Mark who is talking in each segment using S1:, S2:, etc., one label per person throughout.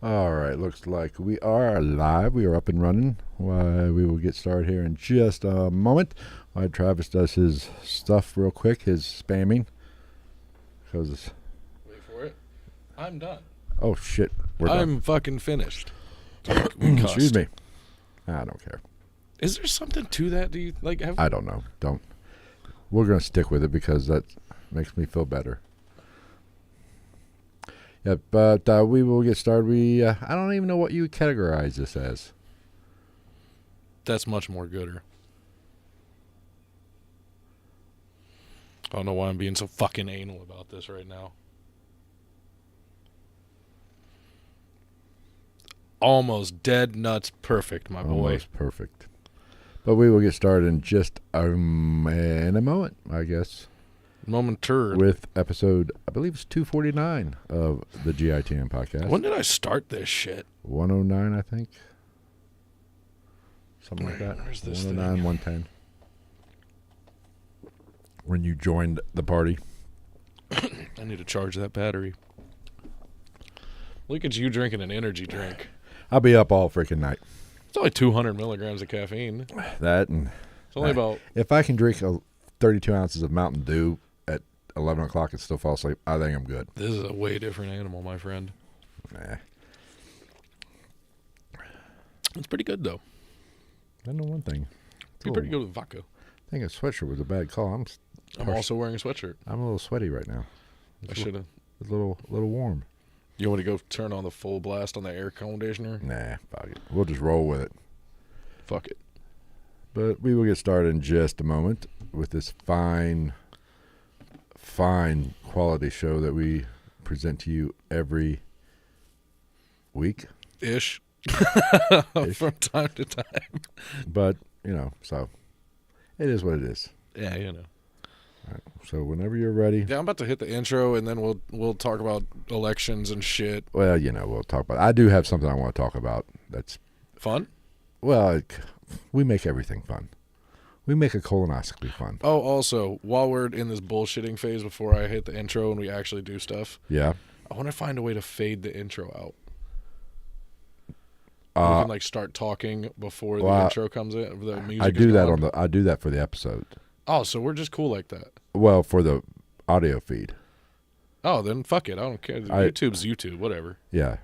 S1: All right, looks like we are live. We are up and running. We will get started here in just a moment. While Travis does his stuff real quick, his spamming. Because
S2: Wait for it. I'm done.
S1: Oh, shit.
S2: I'm fucking finished.
S1: Excuse me. I don't care.
S2: Is there something to that? Do you like?
S1: I don't know. Don't. We're going to stick with it because that makes me feel better. Yeah, but we will get started. I don't even know what you would categorize this as.
S2: That's much more gooder. I don't know why I'm being so fucking anal about this right now. Almost dead nuts perfect, my boy.
S1: Almost perfect. But we will get started in just in a moment, I guess.
S2: Momentarily.
S1: With episode, I believe it's 249 of the GITM podcast.
S2: When did I start this shit?
S1: 109, I think. Something like that.
S2: Where's this
S1: 109,
S2: thing?
S1: 110. When you joined the party.
S2: I need to charge that battery. Look at you drinking an energy drink.
S1: I'll be up all freaking night.
S2: It's only 200 milligrams of caffeine.
S1: That and...
S2: It's only about...
S1: If I can drink 32 ounces of Mountain Dew at 11 o'clock and still fall asleep, I think I'm good.
S2: This is a way different animal, my friend.
S1: Nah.
S2: It's pretty good, though.
S1: I know one thing.
S2: Be pretty good with vodka.
S1: I think a sweatshirt was a bad call.
S2: I'm also wearing a sweatshirt.
S1: I'm a little sweaty right now.
S2: I should have.
S1: It's a little warm.
S2: You want to go turn on the full blast on the air conditioner?
S1: Nah, fuck it. We'll just roll with it.
S2: Fuck it.
S1: But we will get started in just a moment with this fine quality show that we present to you every week.
S2: Ish. From time to time.
S1: But, so it is what it is.
S2: Yeah,
S1: All right, so whenever you're ready.
S2: Yeah, I'm about to hit the intro, and then we'll talk about elections and shit.
S1: Well, we'll talk about it. I do have something I want to talk about that's...
S2: Fun?
S1: Well, we make everything fun. We make a colonoscopy fun.
S2: Oh, also, while we're in this bullshitting phase before I hit the intro and we actually do stuff,
S1: yeah,
S2: I want to find a way to fade the intro out. We can start talking before the intro comes in. The music
S1: I do that for the episode.
S2: Oh, so we're just cool like that.
S1: Well, for the audio feed.
S2: Oh, then fuck it. I don't care. YouTube's YouTube, whatever.
S1: Yeah.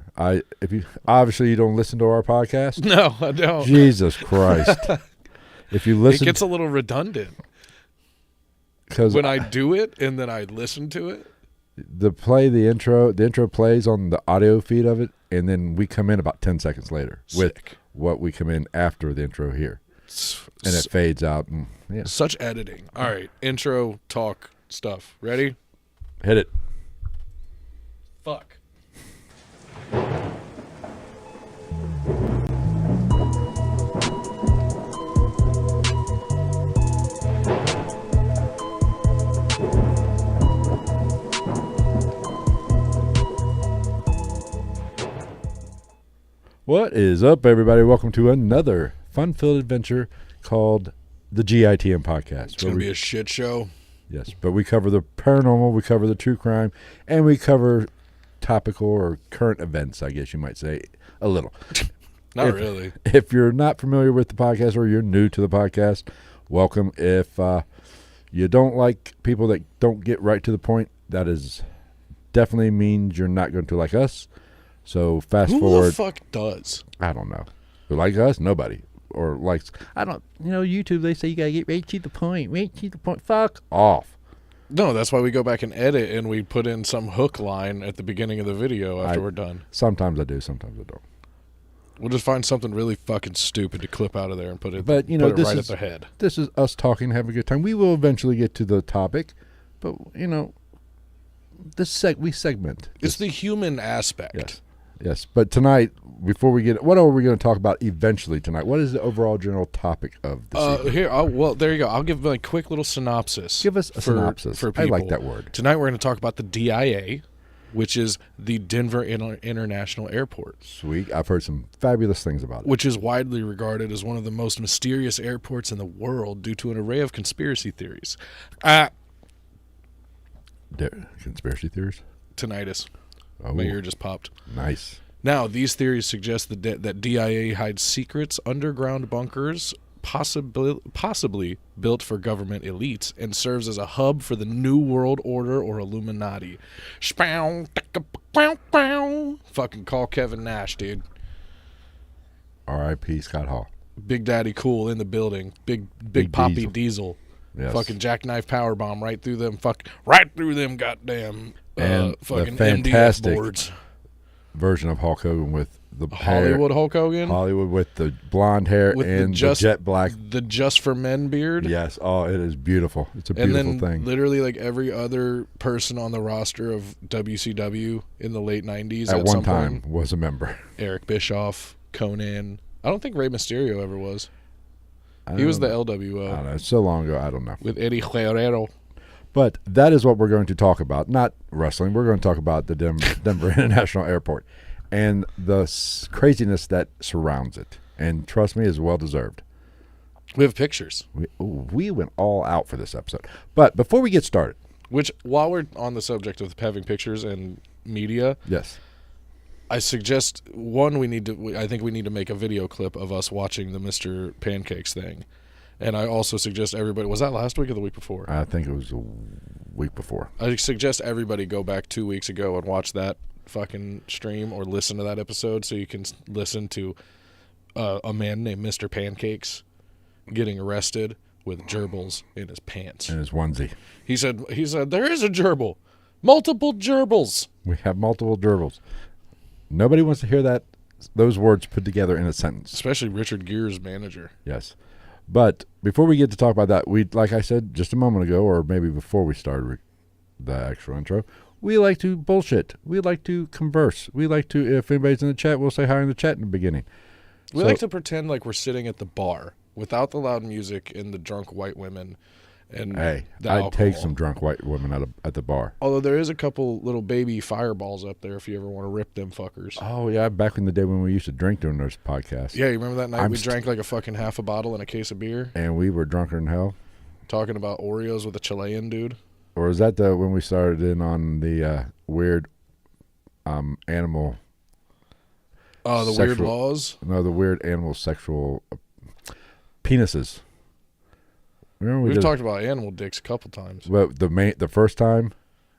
S1: If you obviously you don't listen to our podcast.
S2: No, I don't.
S1: Jesus Christ. If you listen,
S2: it gets a little redundant.
S1: Because
S2: when I do it and then I listen to it.
S1: The intro plays on the audio feed of it, and then we come in about 10 seconds later with what we come in after the intro here. And it fades out. And, yeah.
S2: Such editing. All right. Intro, talk, stuff. Ready?
S1: Hit it.
S2: Fuck.
S1: What is up, everybody? Welcome to another fun-filled adventure called the GITM podcast.
S2: It's going to be a shit show.
S1: Yes, but we cover the paranormal, we cover the true crime, and we cover topical or current events, I guess you might say, a little.
S2: Not really.
S1: If you're not familiar with the podcast or you're new to the podcast, welcome. If you don't like people that don't get right to the point, that is definitely means you're not going to like us. So fast forward.
S2: Who the fuck does?
S1: I don't know. Who like us? Nobody. Or likes. I don't. YouTube. They say you gotta get right to the point. Right to the point. Fuck off.
S2: No, that's why we go back and edit and we put in some hook line at the beginning of the video after we're done.
S1: Sometimes I do. Sometimes I don't.
S2: We'll just find something really fucking stupid to clip out of there and put it.
S1: But
S2: put it right at the head.
S1: This is us talking, having a good time. We will eventually get to the topic, but we segment.
S2: It's the human aspect.
S1: Yes. Yes, but tonight, before we get, what are we going to talk about eventually tonight? What is the overall general topic of this evening?
S2: Well, there you go. I'll give a quick little synopsis.
S1: Give us a synopsis.
S2: For people.
S1: I like that word.
S2: Tonight we're going to talk about the DIA, which is the Denver International Airport.
S1: Sweet. I've heard some fabulous things about it.
S2: Which is widely regarded as one of the most mysterious airports in the world due to an array of conspiracy theories.
S1: Conspiracy theories?
S2: Tinnitus.
S1: Oh,
S2: my ear just popped.
S1: Nice.
S2: Now, these theories suggest that DIA hides secrets, underground bunkers, possibly built for government elites, and serves as a hub for the New World Order or Illuminati. Fucking call Kevin Nash, dude.
S1: R.I.P. Scott Hall.
S2: Big Daddy Cool in the building. Big Poppy Diesel.
S1: Yes.
S2: Fucking jackknife powerbomb right through them. Right through them goddamn
S1: and
S2: fucking
S1: the
S2: MDF
S1: fantastic
S2: boards.
S1: Version of Hulk Hogan with the
S2: Hollywood
S1: hair.
S2: Hulk Hogan?
S1: Hollywood with the blonde hair
S2: with
S1: and the jet black.
S2: The Just for Men beard?
S1: Yes. Oh, it is beautiful. It's a beautiful
S2: and then
S1: thing.
S2: Literally like every other person on the roster of WCW in the late 90s
S1: at one
S2: some
S1: time
S2: point,
S1: was a member.
S2: Eric Bischoff, Conan. I don't think Rey Mysterio ever was. He was the LWO.
S1: I don't know. It's so long ago. I don't know.
S2: With Eddie Guerrero.
S1: But that is what we're going to talk about. Not wrestling. We're going to talk about the Denver International Airport and the craziness that surrounds it. And trust me, is well deserved.
S2: We have pictures.
S1: We went all out for this episode. But before we get started.
S2: Which, while we're on the subject of having pictures and media.
S1: Yes.
S2: I suggest, one, I think we need to make a video clip of us watching the Mr. Pancakes thing. And I also suggest everybody, was that last week or the week before?
S1: I think it was a week before.
S2: I suggest everybody go back 2 weeks ago and watch that fucking stream or listen to that episode so you can listen to a man named Mr. Pancakes getting arrested with gerbils in his pants.
S1: In his onesie.
S2: He said, there is a gerbil. Multiple gerbils.
S1: We have multiple gerbils. Nobody wants to hear those words put together in a sentence.
S2: Especially Richard Gere's manager.
S1: Yes. But before we get to talk about that, like I said just a moment ago, or maybe before we started the actual intro, we like to bullshit. We like to converse. We like to, if anybody's in the chat, we'll say hi in the chat in the beginning.
S2: We like to pretend like we're sitting at the bar without the loud music and the drunk white women. And
S1: hey,
S2: the
S1: I'd
S2: alcohol.
S1: take some drunk white women at the bar.
S2: Although there is a couple little baby fireballs up there if you ever want to rip them fuckers.
S1: Oh, yeah, back in the day when we used to drink during those podcasts.
S2: Yeah, you remember that night we drank like a fucking half a bottle and a case of beer?
S1: And we were drunker than hell?
S2: Talking about Oreos with a Chilean dude?
S1: Or is that when we started in on the weird animal...
S2: Oh, the weird laws?
S1: No, the weird animal sexual penises. Remember
S2: We've talked about animal dicks a couple times.
S1: But the first time...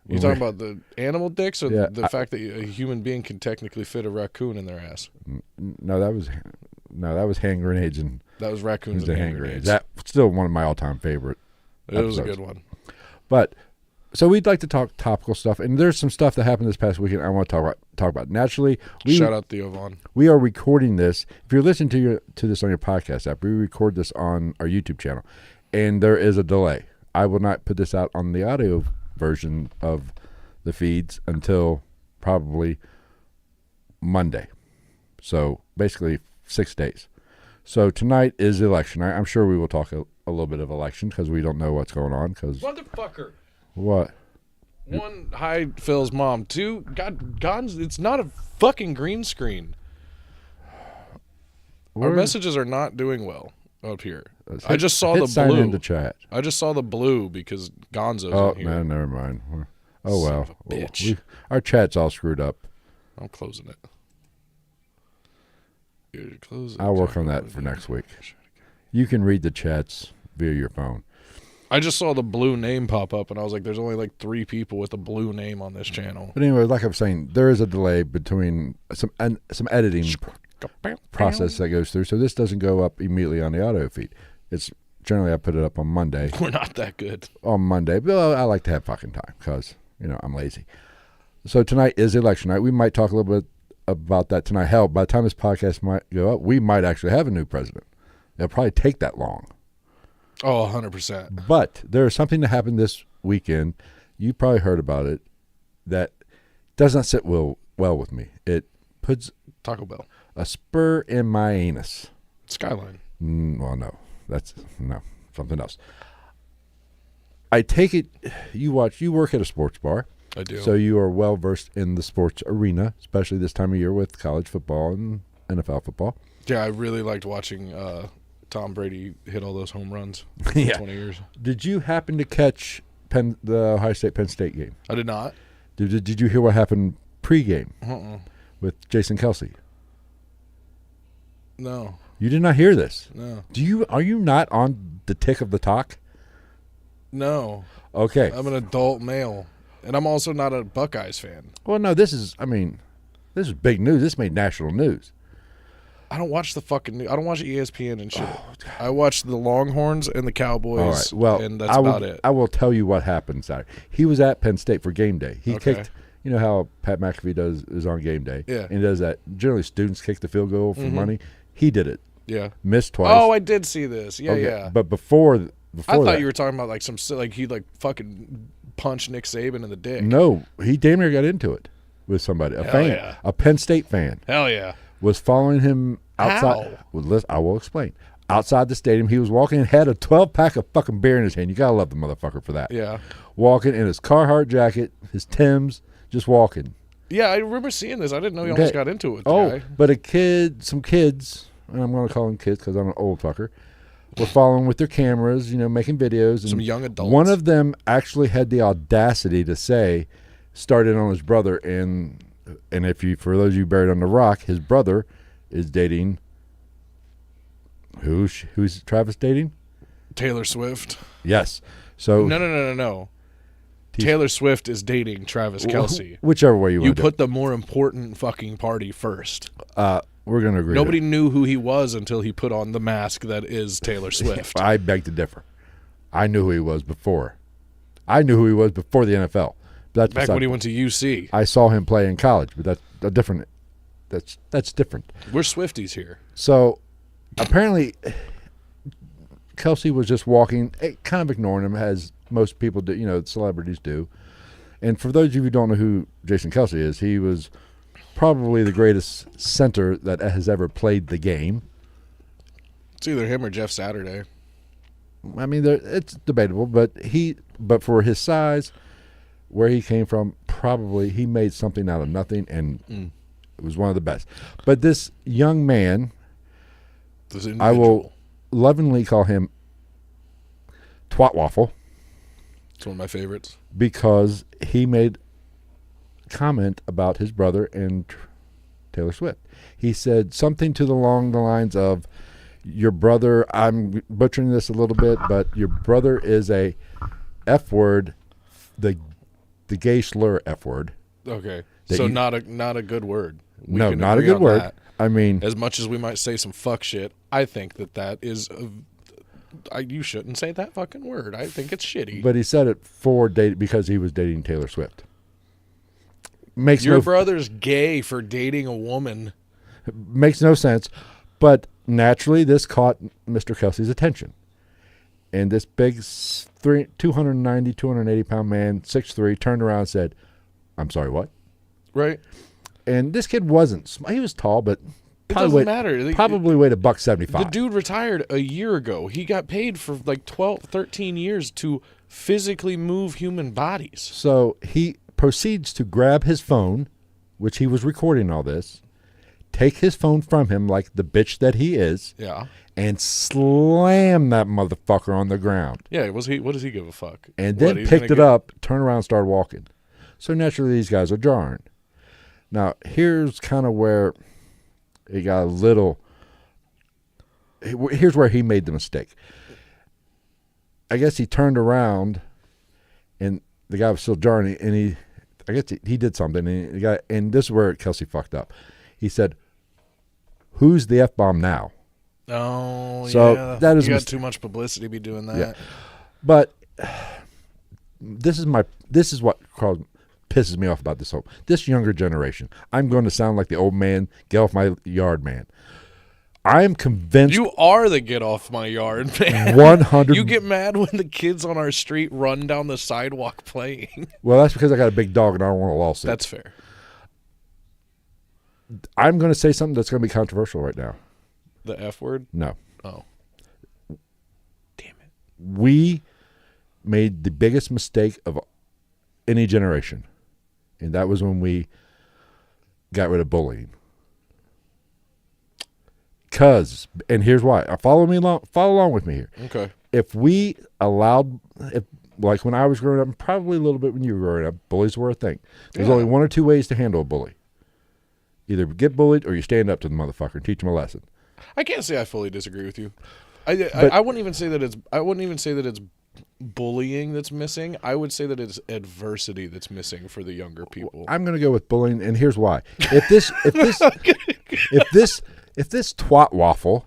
S2: You talking about the animal dicks or
S1: Yeah,
S2: the fact that a human being can technically fit a raccoon in their ass?
S1: No, that was hand grenades and...
S2: That was raccoons and hand grenades.
S1: That's still one of my all-time favorite episodes.
S2: Was a good one.
S1: But... So we'd like to talk topical stuff, and there's some stuff that happened this past weekend I want to talk about. Naturally,
S2: shout out Theo Vaughn.
S1: We are recording this. If you're listening to this on your podcast app, we record this on our YouTube channel, and there is a delay. I will not put this out on the audio version of the feeds until probably Monday. So basically 6 days. So tonight is election night. I'm sure we will talk a little bit of election because we don't know what's going on.
S2: Motherfucker.
S1: What?
S2: One, hi, Phil's mom. Two, God, it's not a fucking green screen. Our messages are not doing well up here. I just saw the
S1: sign
S2: blue.
S1: into chat.
S2: I just saw the blue because Gonzo's
S1: Oh,
S2: in here.
S1: man, never mind. Oh, well.
S2: Son of a bitch.
S1: Our chat's all screwed up.
S2: I'm closing it.
S1: I'll work on that for next week. You can read the chats via your phone.
S2: I just saw the blue name pop up, and I was like, there's only like 3 people with a blue name on this channel.
S1: But anyway, like I was saying, there is a delay between some editing process that goes through. So this doesn't go up immediately on the audio feed. It's generally I put it up on Monday.
S2: We're not that good.
S1: On Monday. But I like to have fucking time because, I'm lazy. So tonight is election night. We might talk a little bit about that tonight. Hell, by the time this podcast might go up, we might actually have a new president. It'll probably take that long.
S2: Oh, 100%.
S1: But there's something that happened this weekend. You probably heard about it that does not sit well with me. It puts
S2: Taco Bell.
S1: A spur in my anus.
S2: Skyline.
S1: Well, no. That's something else. I take it you work at a sports bar.
S2: I do.
S1: So you are well versed in the sports arena, especially this time of year with college football and NFL football.
S2: Yeah, I really liked watching Tom Brady hit all those home runs for 20 years.
S1: Did you happen to catch the Ohio State-Penn State game?
S2: I did not.
S1: Did you hear what happened pregame? with Jason Kelsey.
S2: No.
S1: You did not hear this?
S2: No.
S1: Are you not on the tick of the talk?
S2: No.
S1: Okay.
S2: I'm an adult male. And I'm also not a Buckeyes fan.
S1: Well, no, this is big news. This made national news.
S2: I don't watch the fucking news. I don't watch ESPN and shit. I watch the Longhorns and the Cowboys.
S1: All right. Well,
S2: and that's about it.
S1: I will tell you what happened Saturday. He was at Penn State for game day. He
S2: Okay.
S1: kicked, you know how Pat McAfee is on game day?
S2: Yeah.
S1: And he does that. Generally, students kick the field goal for money. He did it.
S2: Yeah.
S1: Missed twice.
S2: Oh, I did see this. Yeah,
S1: Okay.
S2: yeah.
S1: But before
S2: I thought
S1: that,
S2: you were talking about like he like fucking punched Nick Saban in the dick.
S1: No, he damn near got into it with somebody. A
S2: Hell
S1: fan.
S2: yeah.
S1: A Penn State fan.
S2: Hell yeah.
S1: Was following him outside.
S2: How?
S1: Well, listen, I will explain. Outside the stadium, he was walking and had a 12-pack of fucking beer in his hand. You gotta love the motherfucker for that.
S2: Yeah.
S1: Walking in his Carhartt jacket, his Timbs, just walking.
S2: Yeah, I remember seeing this. I didn't know he almost got into it with the guy.
S1: But some kids, and I'm gonna call them kids because I'm an old fucker, were following with their cameras, making videos. And
S2: some young adults.
S1: One of them actually had the audacity to say, started on his brother, and for those of you buried under the rock, his brother is dating. Who's Travis dating?
S2: Taylor Swift.
S1: Yes. So
S2: No. Taylor Swift is dating Travis Kelsey.
S1: Whichever way you want to
S2: put the more important fucking party first.
S1: We're going to agree.
S2: Nobody knew who he was until he put on the mask that is Taylor Swift.
S1: I beg to differ. I knew who he was before. I knew who he was before the NFL. That's
S2: back when he went to UC.
S1: I saw him play in college, but that's a different. That's different.
S2: We're Swifties here.
S1: So apparently, Kelsey was just walking, kind of ignoring him, as most people do. Celebrities do. And for those of you who don't know who Jason Kelsey is, he was probably the greatest center that has ever played the game.
S2: It's either him or Jeff Saturday.
S1: I mean, it's debatable, but for his size, where he came from, probably he made something out of nothing, and it was one of the best. But this young man, I will lovingly call him Twat Waffle.
S2: It's one of my favorites.
S1: Because he made comment about his brother and Taylor Swift. He said something along the lines of, your brother, I'm butchering this a little bit, but your brother is a F word, the gay slur F word.
S2: Okay. So not a good word.
S1: No, not a good word. That. I mean,
S2: as much as we might say some fuck shit, I think that is you shouldn't say that fucking word. I think it's shitty.
S1: But he said it because he was dating Taylor Swift.
S2: Your brother's gay for dating a woman.
S1: Makes no sense. But naturally, this caught Mr. Kelsey's attention. And this big 290, 280-pound man, 6'3", turned around and said, "I'm sorry, what?"
S2: Right.
S1: And this kid wasn't. He was tall, but
S2: it doesn't matter.
S1: Probably weighed $175.
S2: The dude retired a year ago. He got paid for like 12, 13 years to physically move human bodies.
S1: So he proceeds to grab his phone, which he was recording all this, take his phone from him like the bitch that he is, and slam that motherfucker on the ground.
S2: Yeah, what does he give a fuck?
S1: And then picked it up, turned around, and started walking. So naturally, these guys are jarring. Now, here's kind of where it got a little. Here's where he made the mistake. I guess he turned around, and the guy was still jarring, and I guess he did something, and this is where Kelsey fucked up. He said, "Who's the F-bomb now?"
S2: Oh,
S1: so
S2: yeah.
S1: That is
S2: you got too much publicity to be doing that.
S1: Yeah. But this is what pisses me off about this younger generation. I'm going to sound like the old man, get off my yard man. I am convinced.
S2: You are the get off my yard man.
S1: 100.
S2: You get mad when the kids on our street run down the sidewalk playing.
S1: Well, that's because I got a big dog and I don't want a lawsuit.
S2: That's fair.
S1: I'm going to say something that's going to be controversial right now.
S2: The F word?
S1: No.
S2: Oh. Damn it.
S1: We made the biggest mistake of any generation, and that was when we got rid of bullying. And here's why. Follow along with me here.
S2: Okay.
S1: If we allowed, like when I was growing up, and probably a little bit when you were growing up, bullies were a thing. There's only one or two ways to handle a bully. Either get bullied or you stand up to the motherfucker and teach him a lesson.
S2: I can't say I fully disagree with you. I wouldn't even say that it's bullying that's missing. I would say that it's adversity that's missing for the younger people.
S1: I'm going to go with bullying, and here's why. If this twat waffle,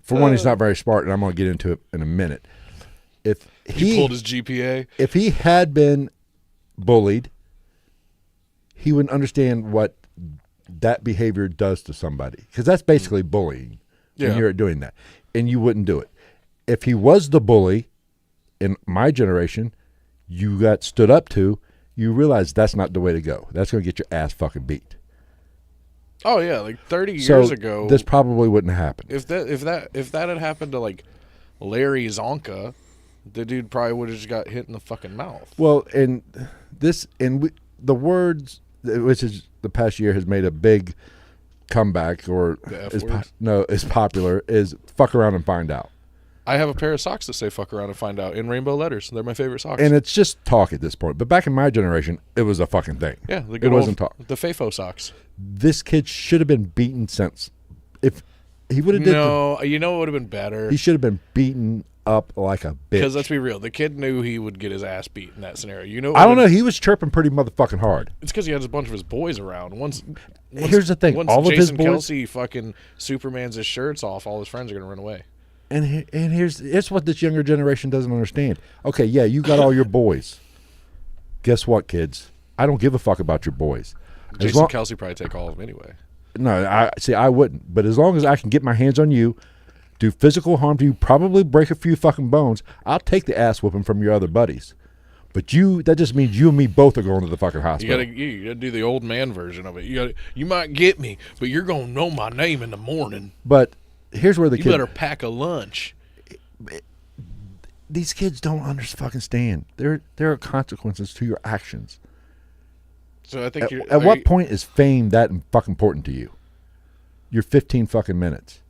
S1: for one, he's not very smart, and I'm going to get into it in a minute. If
S2: he pulled his GPA,
S1: if he had been bullied, he would understand what that behavior does to somebody, because that's basically bullying.
S2: Yeah.
S1: And you're doing that, and you wouldn't do it. If he was the bully in my generation, you got stood up to, you realize that's not the way to go. That's going to get your ass fucking beat.
S2: Oh yeah, like 30 years ago,
S1: this probably wouldn't happen.
S2: If that had happened to like Larry Zonka, the dude probably would have just got hit in the fucking mouth.
S1: Well, and the words, which is the past year has made a big comeback, or is popular, is fuck around and find out.
S2: I have a pair of socks that say fuck around and find out in rainbow letters. They're my favorite socks.
S1: And it's just talk at this point. But back in my generation, it was a fucking thing.
S2: Yeah, the good
S1: it wasn't talk.
S2: The FAFO socks.
S1: This kid should have been beaten since. If he would have
S2: you know what would have been better?
S1: He should have been beaten up like a bitch.
S2: Because let's be real, the kid knew he would get his ass beat in that scenario. You know,
S1: I don't know. He was chirping pretty motherfucking hard.
S2: It's because he had a bunch of his boys around.
S1: Here's the thing: all of his boys,
S2: Jason Kelce fucking Superman's his shirts off. All his friends are gonna run away.
S1: And here's what this younger generation doesn't understand. Okay, yeah, you got all your boys. Guess what, kids? I don't give a fuck about your boys.
S2: Jason Kelce probably take all of them anyway.
S1: No, I wouldn't. But as long as I can get my hands on you, do physical harm to you, probably break a few fucking bones, I'll take the ass whooping from your other buddies. But that just means you and me both are going to the fucking hospital.
S2: You gotta do the old man version of it. You might get me, but you're gonna know my name in the morning.
S1: But here's where you
S2: better pack a lunch.
S1: These kids don't understand. There are consequences to your actions.
S2: So I think
S1: at what point is fame that fucking important to you? You're 15 fucking minutes.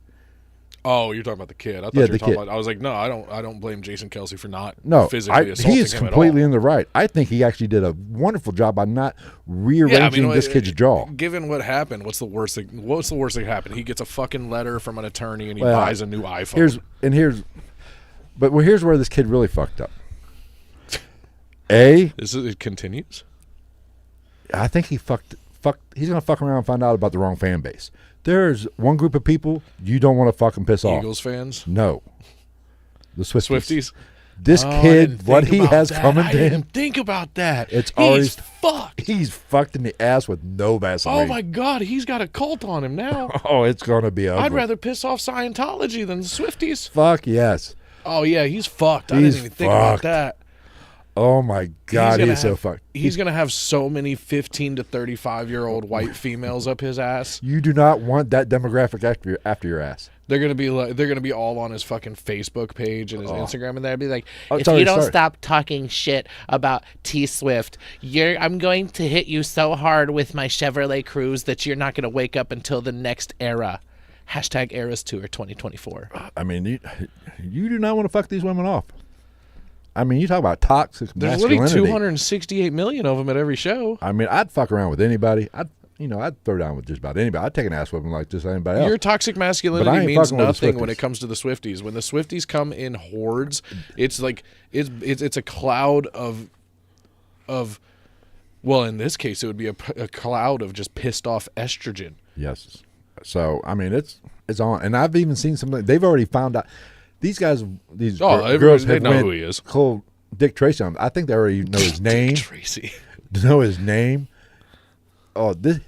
S2: Oh, you're talking about the kid. I thought you were talking about. I was like, no, I don't blame Jason Kelce for not physically assaulting him.
S1: He is completely in the right. I think he actually did a wonderful job by not rearranging this kid's jaw.
S2: Given what happened, what's the worst thing? What's the worst thing that happened? He gets a fucking letter from an attorney and he buys a new iPhone.
S1: Here's where this kid really fucked up.
S2: It continues.
S1: I think he fucked. He's gonna fuck around and find out about the wrong fan base. There's one group of people you don't want to fucking piss off.
S2: Eagles fans?
S1: No. The Swifties.
S2: Swifties?
S1: This kid, what he has coming to him.
S2: I didn't think about that.
S1: He's
S2: fucked.
S1: He's fucked in the ass with no Vaseline.
S2: Oh my God, he's got a cult on him now.
S1: Oh, it's gonna be ugly.
S2: I'd rather piss off Scientology than the Swifties.
S1: Fuck yes.
S2: Oh yeah, he's fucked. I didn't even think about that.
S1: Oh my God, he's so fucked.
S2: He's gonna have so many 15 to 35-year-old white females up his ass.
S1: You do not want that demographic after your ass.
S2: They're gonna be all on his fucking Facebook page and his Instagram, and they'd be like,
S3: if you don't stop talking shit about T Swift, I'm going to hit you so hard with my Chevrolet Cruze that you're not gonna wake up until the next era. # Eras Tour 2024.
S1: I mean, you do not want to fuck these women off. I mean, you talk about toxic masculinity.
S2: There's literally 268 million of them at every show.
S1: I mean, I'd fuck around with anybody. I'd throw down with just about anybody. I'd take an ass whipping like just anybody else.
S2: Your toxic masculinity means nothing when it comes to the Swifties. When the Swifties come in hordes, it's like it's a cloud of well, in this case, it would be a cloud of just pissed off estrogen.
S1: Yes. So I mean, it's on, and I've even seen something. They've already found out. These guys, girls
S2: they know who he is.
S1: Called Dick Tracy. I think they already know his name.
S2: Dick Tracy.
S1: Know his name. Oh, this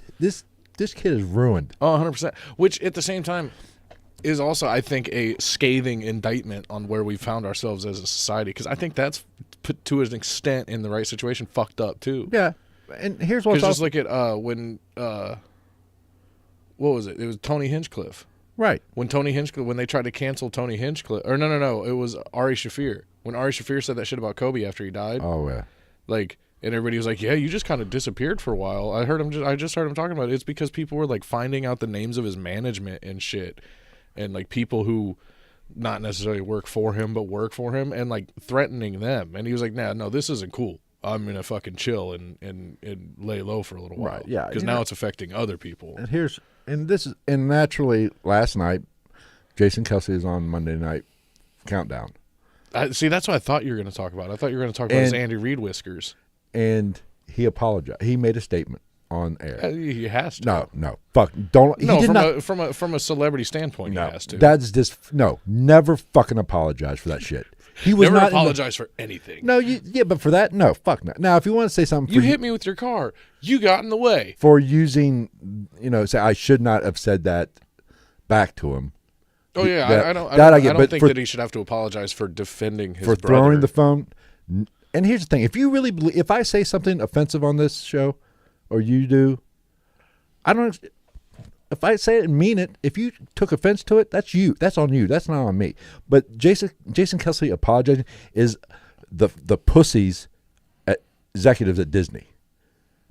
S1: kid is ruined.
S2: Oh, 100%. Which at the same time is also, I think, a scathing indictment on where we found ourselves as a society. Because I think that's, put to an extent, in the right situation, fucked up too.
S1: Yeah, and here's what's
S2: just look at when what was it? It was Tony Hinchcliffe.
S1: Right.
S2: When they tried to cancel Tony Hinchcliffe, or no, it was Ari Shaffir. When Ari Shaffir said that shit about Kobe after he died.
S1: Oh yeah.
S2: Like, and everybody was like, "Yeah, you just kind of disappeared for a while." I just heard him talking about it. It's because people were like finding out the names of his management and shit, and like people who not necessarily work for him but work for him, and like threatening them. And he was like, "No, this isn't cool. I'm gonna fucking chill and lay low for a little while.
S1: Right, yeah,
S2: because now it's affecting other people.
S1: And naturally, last night, Jason Kelsey is on Monday Night Countdown.
S2: See, that's what I thought you were going to talk about. I thought you were going to talk about his Andy Reid whiskers.
S1: And he apologized. He made a statement on air.
S2: He has to.
S1: No, fuck, don't.
S2: No, from a celebrity standpoint, he has to.
S1: That's just never fucking apologize for that shit. He was
S2: never
S1: not
S2: apologize for anything.
S1: No, but for that, no, fuck no. Now, if you want to say something,
S2: you hit me with your car. You got in the way
S1: for using. Say I should not have said that back to him.
S2: Oh yeah, I don't think that he should have to apologize for defending his brother.
S1: Throwing the phone. And here's the thing: if you really believe, if I say something offensive on this show, or you do, I don't. If I say it and mean it, if you took offense to it, that's you. That's on you. That's not on me. But Jason Kelsey apologizing is the pussies executives at Disney.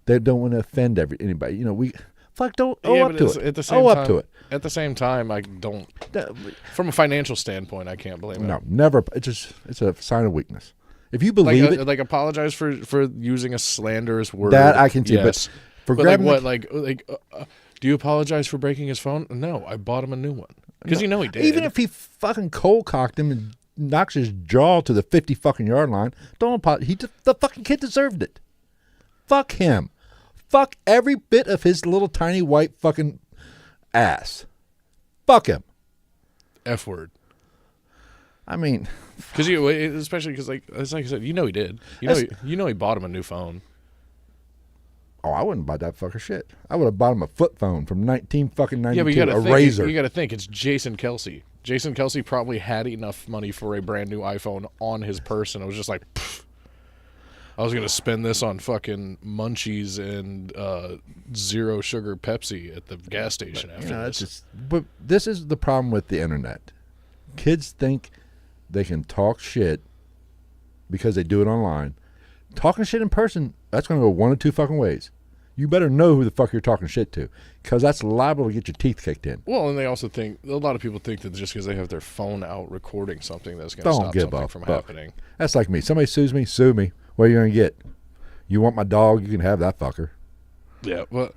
S1: They don't want to offend anybody. We. Fuck, don't owe up to it.
S2: At the same time, at the same time, I don't. From a financial standpoint, I can't blame it.
S1: No, never. It's a sign of weakness. If you believe it,
S2: like apologize for using a slanderous word.
S1: That I can see,
S2: yes.
S1: but
S2: like what? Do you apologize for breaking his phone? No, I bought him a new one because he did.
S1: Even if he fucking cold cocked him and knocks his jaw to the 50 fucking yard line, don't apologize. The fucking kid deserved it. Fuck him. Fuck every bit of his little tiny white fucking ass. Fuck him.
S2: F word.
S1: I mean,
S2: especially because like I said, he did. He bought him a new phone.
S1: Oh, I wouldn't buy that fucker shit. I would have bought him a flip phone from 1992.
S2: Yeah, but you gotta
S1: Razor.
S2: You got to think it's Jason Kelsey. Jason Kelsey probably had enough money for a brand new iPhone on his person. It was just like, pfft. I was going to spend this on fucking munchies and zero sugar Pepsi at the gas station after this.
S1: But this is the problem with the internet. Kids think they can talk shit because they do it online. Talking shit in person, that's going to go one of two fucking ways. You better know who the fuck you're talking shit to, because that's liable to get your teeth kicked in.
S2: Well, and they also think, a lot of people think that just because they have their phone out recording something, that's going to stop something from happening.
S1: That's like me. Somebody sues me, sue me. What are you going to get? You want my dog? You can have that fucker.
S2: Yeah, but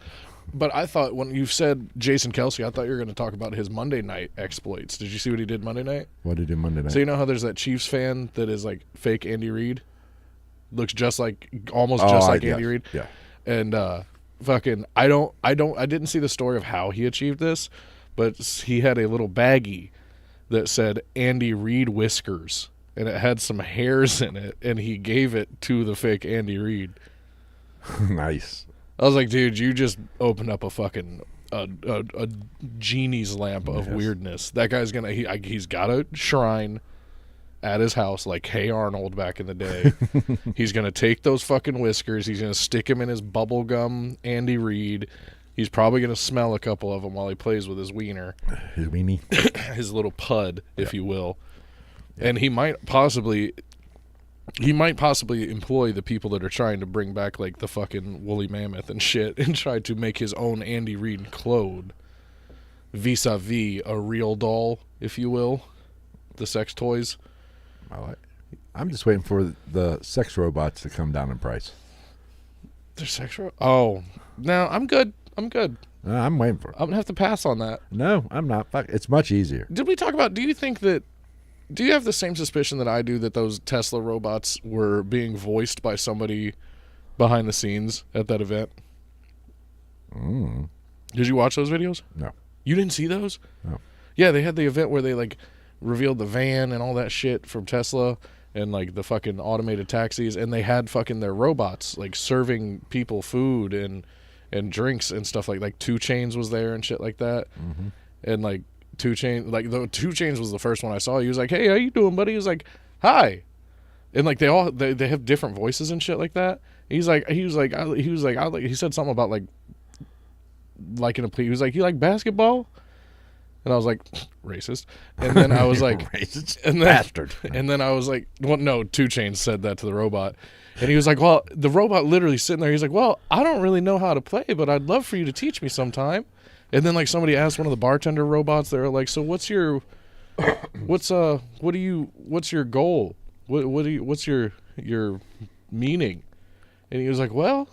S2: I thought when you said Jason Kelsey, I thought you were going to talk about his Monday night exploits. Did you see what he did Monday night?
S1: What did he do Monday night?
S2: So you know how there's that Chiefs fan that is like fake Andy Reid? Looks just like, almost just like Andy Reid.
S1: Yeah.
S2: And fucking, I didn't see the story of how he achieved this, but he had a little baggie that said Andy Reid whiskers. And it had some hairs in it, and he gave it to the fake Andy Reid.
S1: Nice.
S2: I was like, dude, you just opened up a fucking a genie's lamp of weirdness. That guy's he's got a shrine at his house like Hey Arnold back in the day. He's gonna take those fucking whiskers. He's gonna stick them in his bubblegum Andy Reid. He's probably gonna smell a couple of them while he plays with his wiener,
S1: his weenie,
S2: his little pud, if you will. And he might possibly employ the people that are trying to bring back like the fucking woolly mammoth and shit and try to make his own Andy Reid clone vis-a-vis a real doll, if you will, the sex toys.
S1: I'm just waiting for the sex robots to come down in price.
S2: They're sex robots? Oh, no, I'm good.
S1: I'm waiting for it.
S2: I'm going to have to pass on that.
S1: No, I'm not. Fuck, it's much easier.
S2: Did we talk about, do you have the same suspicion that I do that those Tesla robots were being voiced by somebody behind the scenes at that event? Did you watch those videos?
S1: No.
S2: You didn't see those?
S1: No.
S2: Yeah, they had the event where they like revealed the van and all that shit from Tesla and like the fucking automated taxis, and they had fucking their robots like serving people food and drinks and stuff like 2 Chainz was there and shit like that. Mm-hmm. And like 2 Chainz, like the 2 Chainz was the first one I saw. He was like, "Hey, how you doing, buddy?" He was like, "Hi," and like they have different voices and shit like that. He said something about like in a plea. He was like, "You like basketball?" And I was like, "Racist." And then I was like,
S1: "Racist
S2: and then,
S1: bastard."
S2: And then I was like, "Well, no." 2 Chainz said that to the robot, and he was like, "Well," the robot literally sitting there. He's like, "Well, I don't really know how to play, but I'd love for you to teach me sometime." And then like somebody asked one of the bartender robots, they were like, "So what's your goal? What's your meaning?" And he was like, well,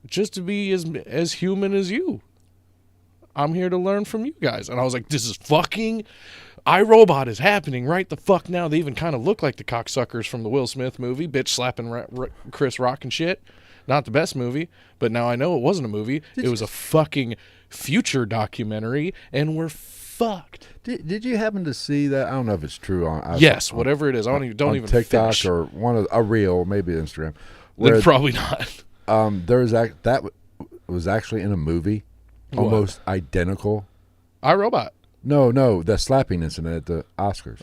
S2: just to be as human as you. I'm here to learn from you guys. And I was like, this is fucking iRobot is happening right the fuck now. They even kind of look like the cocksuckers from the Will Smith movie, bitch slapping Chris Rock and shit. Not the best movie, but now I know it wasn't a movie. It was a fucking future documentary, and we're fucked.
S1: Did you happen to see that? I don't know if it's true.
S2: Yes, whatever it is. I don't even
S1: TikTok
S2: finish.
S1: or a reel, maybe Instagram.
S2: Then probably not.
S1: That was actually in a movie, almost identical.
S2: iRobot.
S1: No, the slapping incident at the Oscars.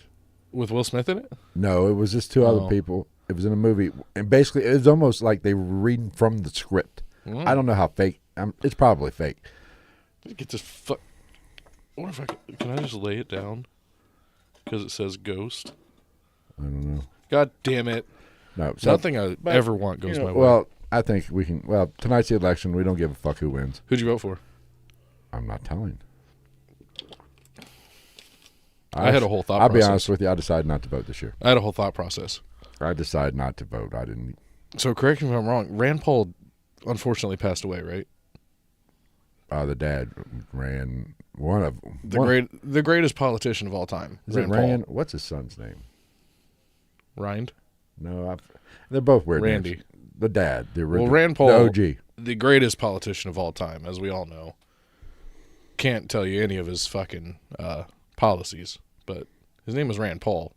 S2: With Will Smith in it?
S1: No, it was just two other people. It was in a movie, and basically it was almost like they were reading from the script. I don't know how fake. It's probably fake.
S2: Get this I wonder if can I just lay it down? Because it says ghost.
S1: I don't know.
S2: God damn it.
S1: No,
S2: nothing I ever want goes my way.
S1: Well, I think we can. Well, tonight's the election. We don't give a fuck who wins.
S2: Who'd you vote for?
S1: I'm not telling.
S2: I had a whole thought
S1: I'll
S2: process.
S1: be honest with you. I decided not to vote this year.
S2: I had a whole thought process.
S1: I decided not to vote. I didn't.
S2: So correct me if I'm wrong. Rand Paul unfortunately passed away, right?
S1: The dad ran one of them.
S2: The greatest politician of all time.
S1: Is
S2: Rand
S1: it Rand?
S2: Paul.
S1: What's his son's name?
S2: Rind?
S1: No, they're both weird
S2: Randy.
S1: names. The dad. The original.
S2: Well, Rand Paul,
S1: the OG.
S2: the greatest politician of all time, as we all know. Can't tell you any of his fucking policies, but his name was Rand Paul,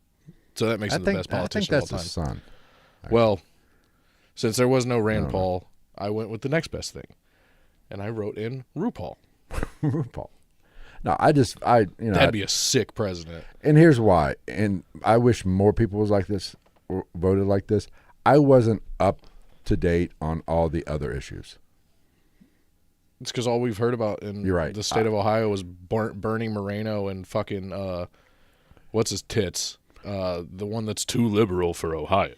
S2: so that makes him the best politician of all time.
S1: I think that's his son.
S2: Well, since there was no Rand Paul, I went with the next best thing, and I wrote in RuPaul.
S1: RuPaul. No,
S2: that'd be a sick president.
S1: And here's why. And I wish more people was like this, or voted like this. I wasn't up to date on all the other issues.
S2: It's because all we've heard about in the state of Ohio was Bernie Moreno and fucking what's his tits, the one that's too liberal for Ohio.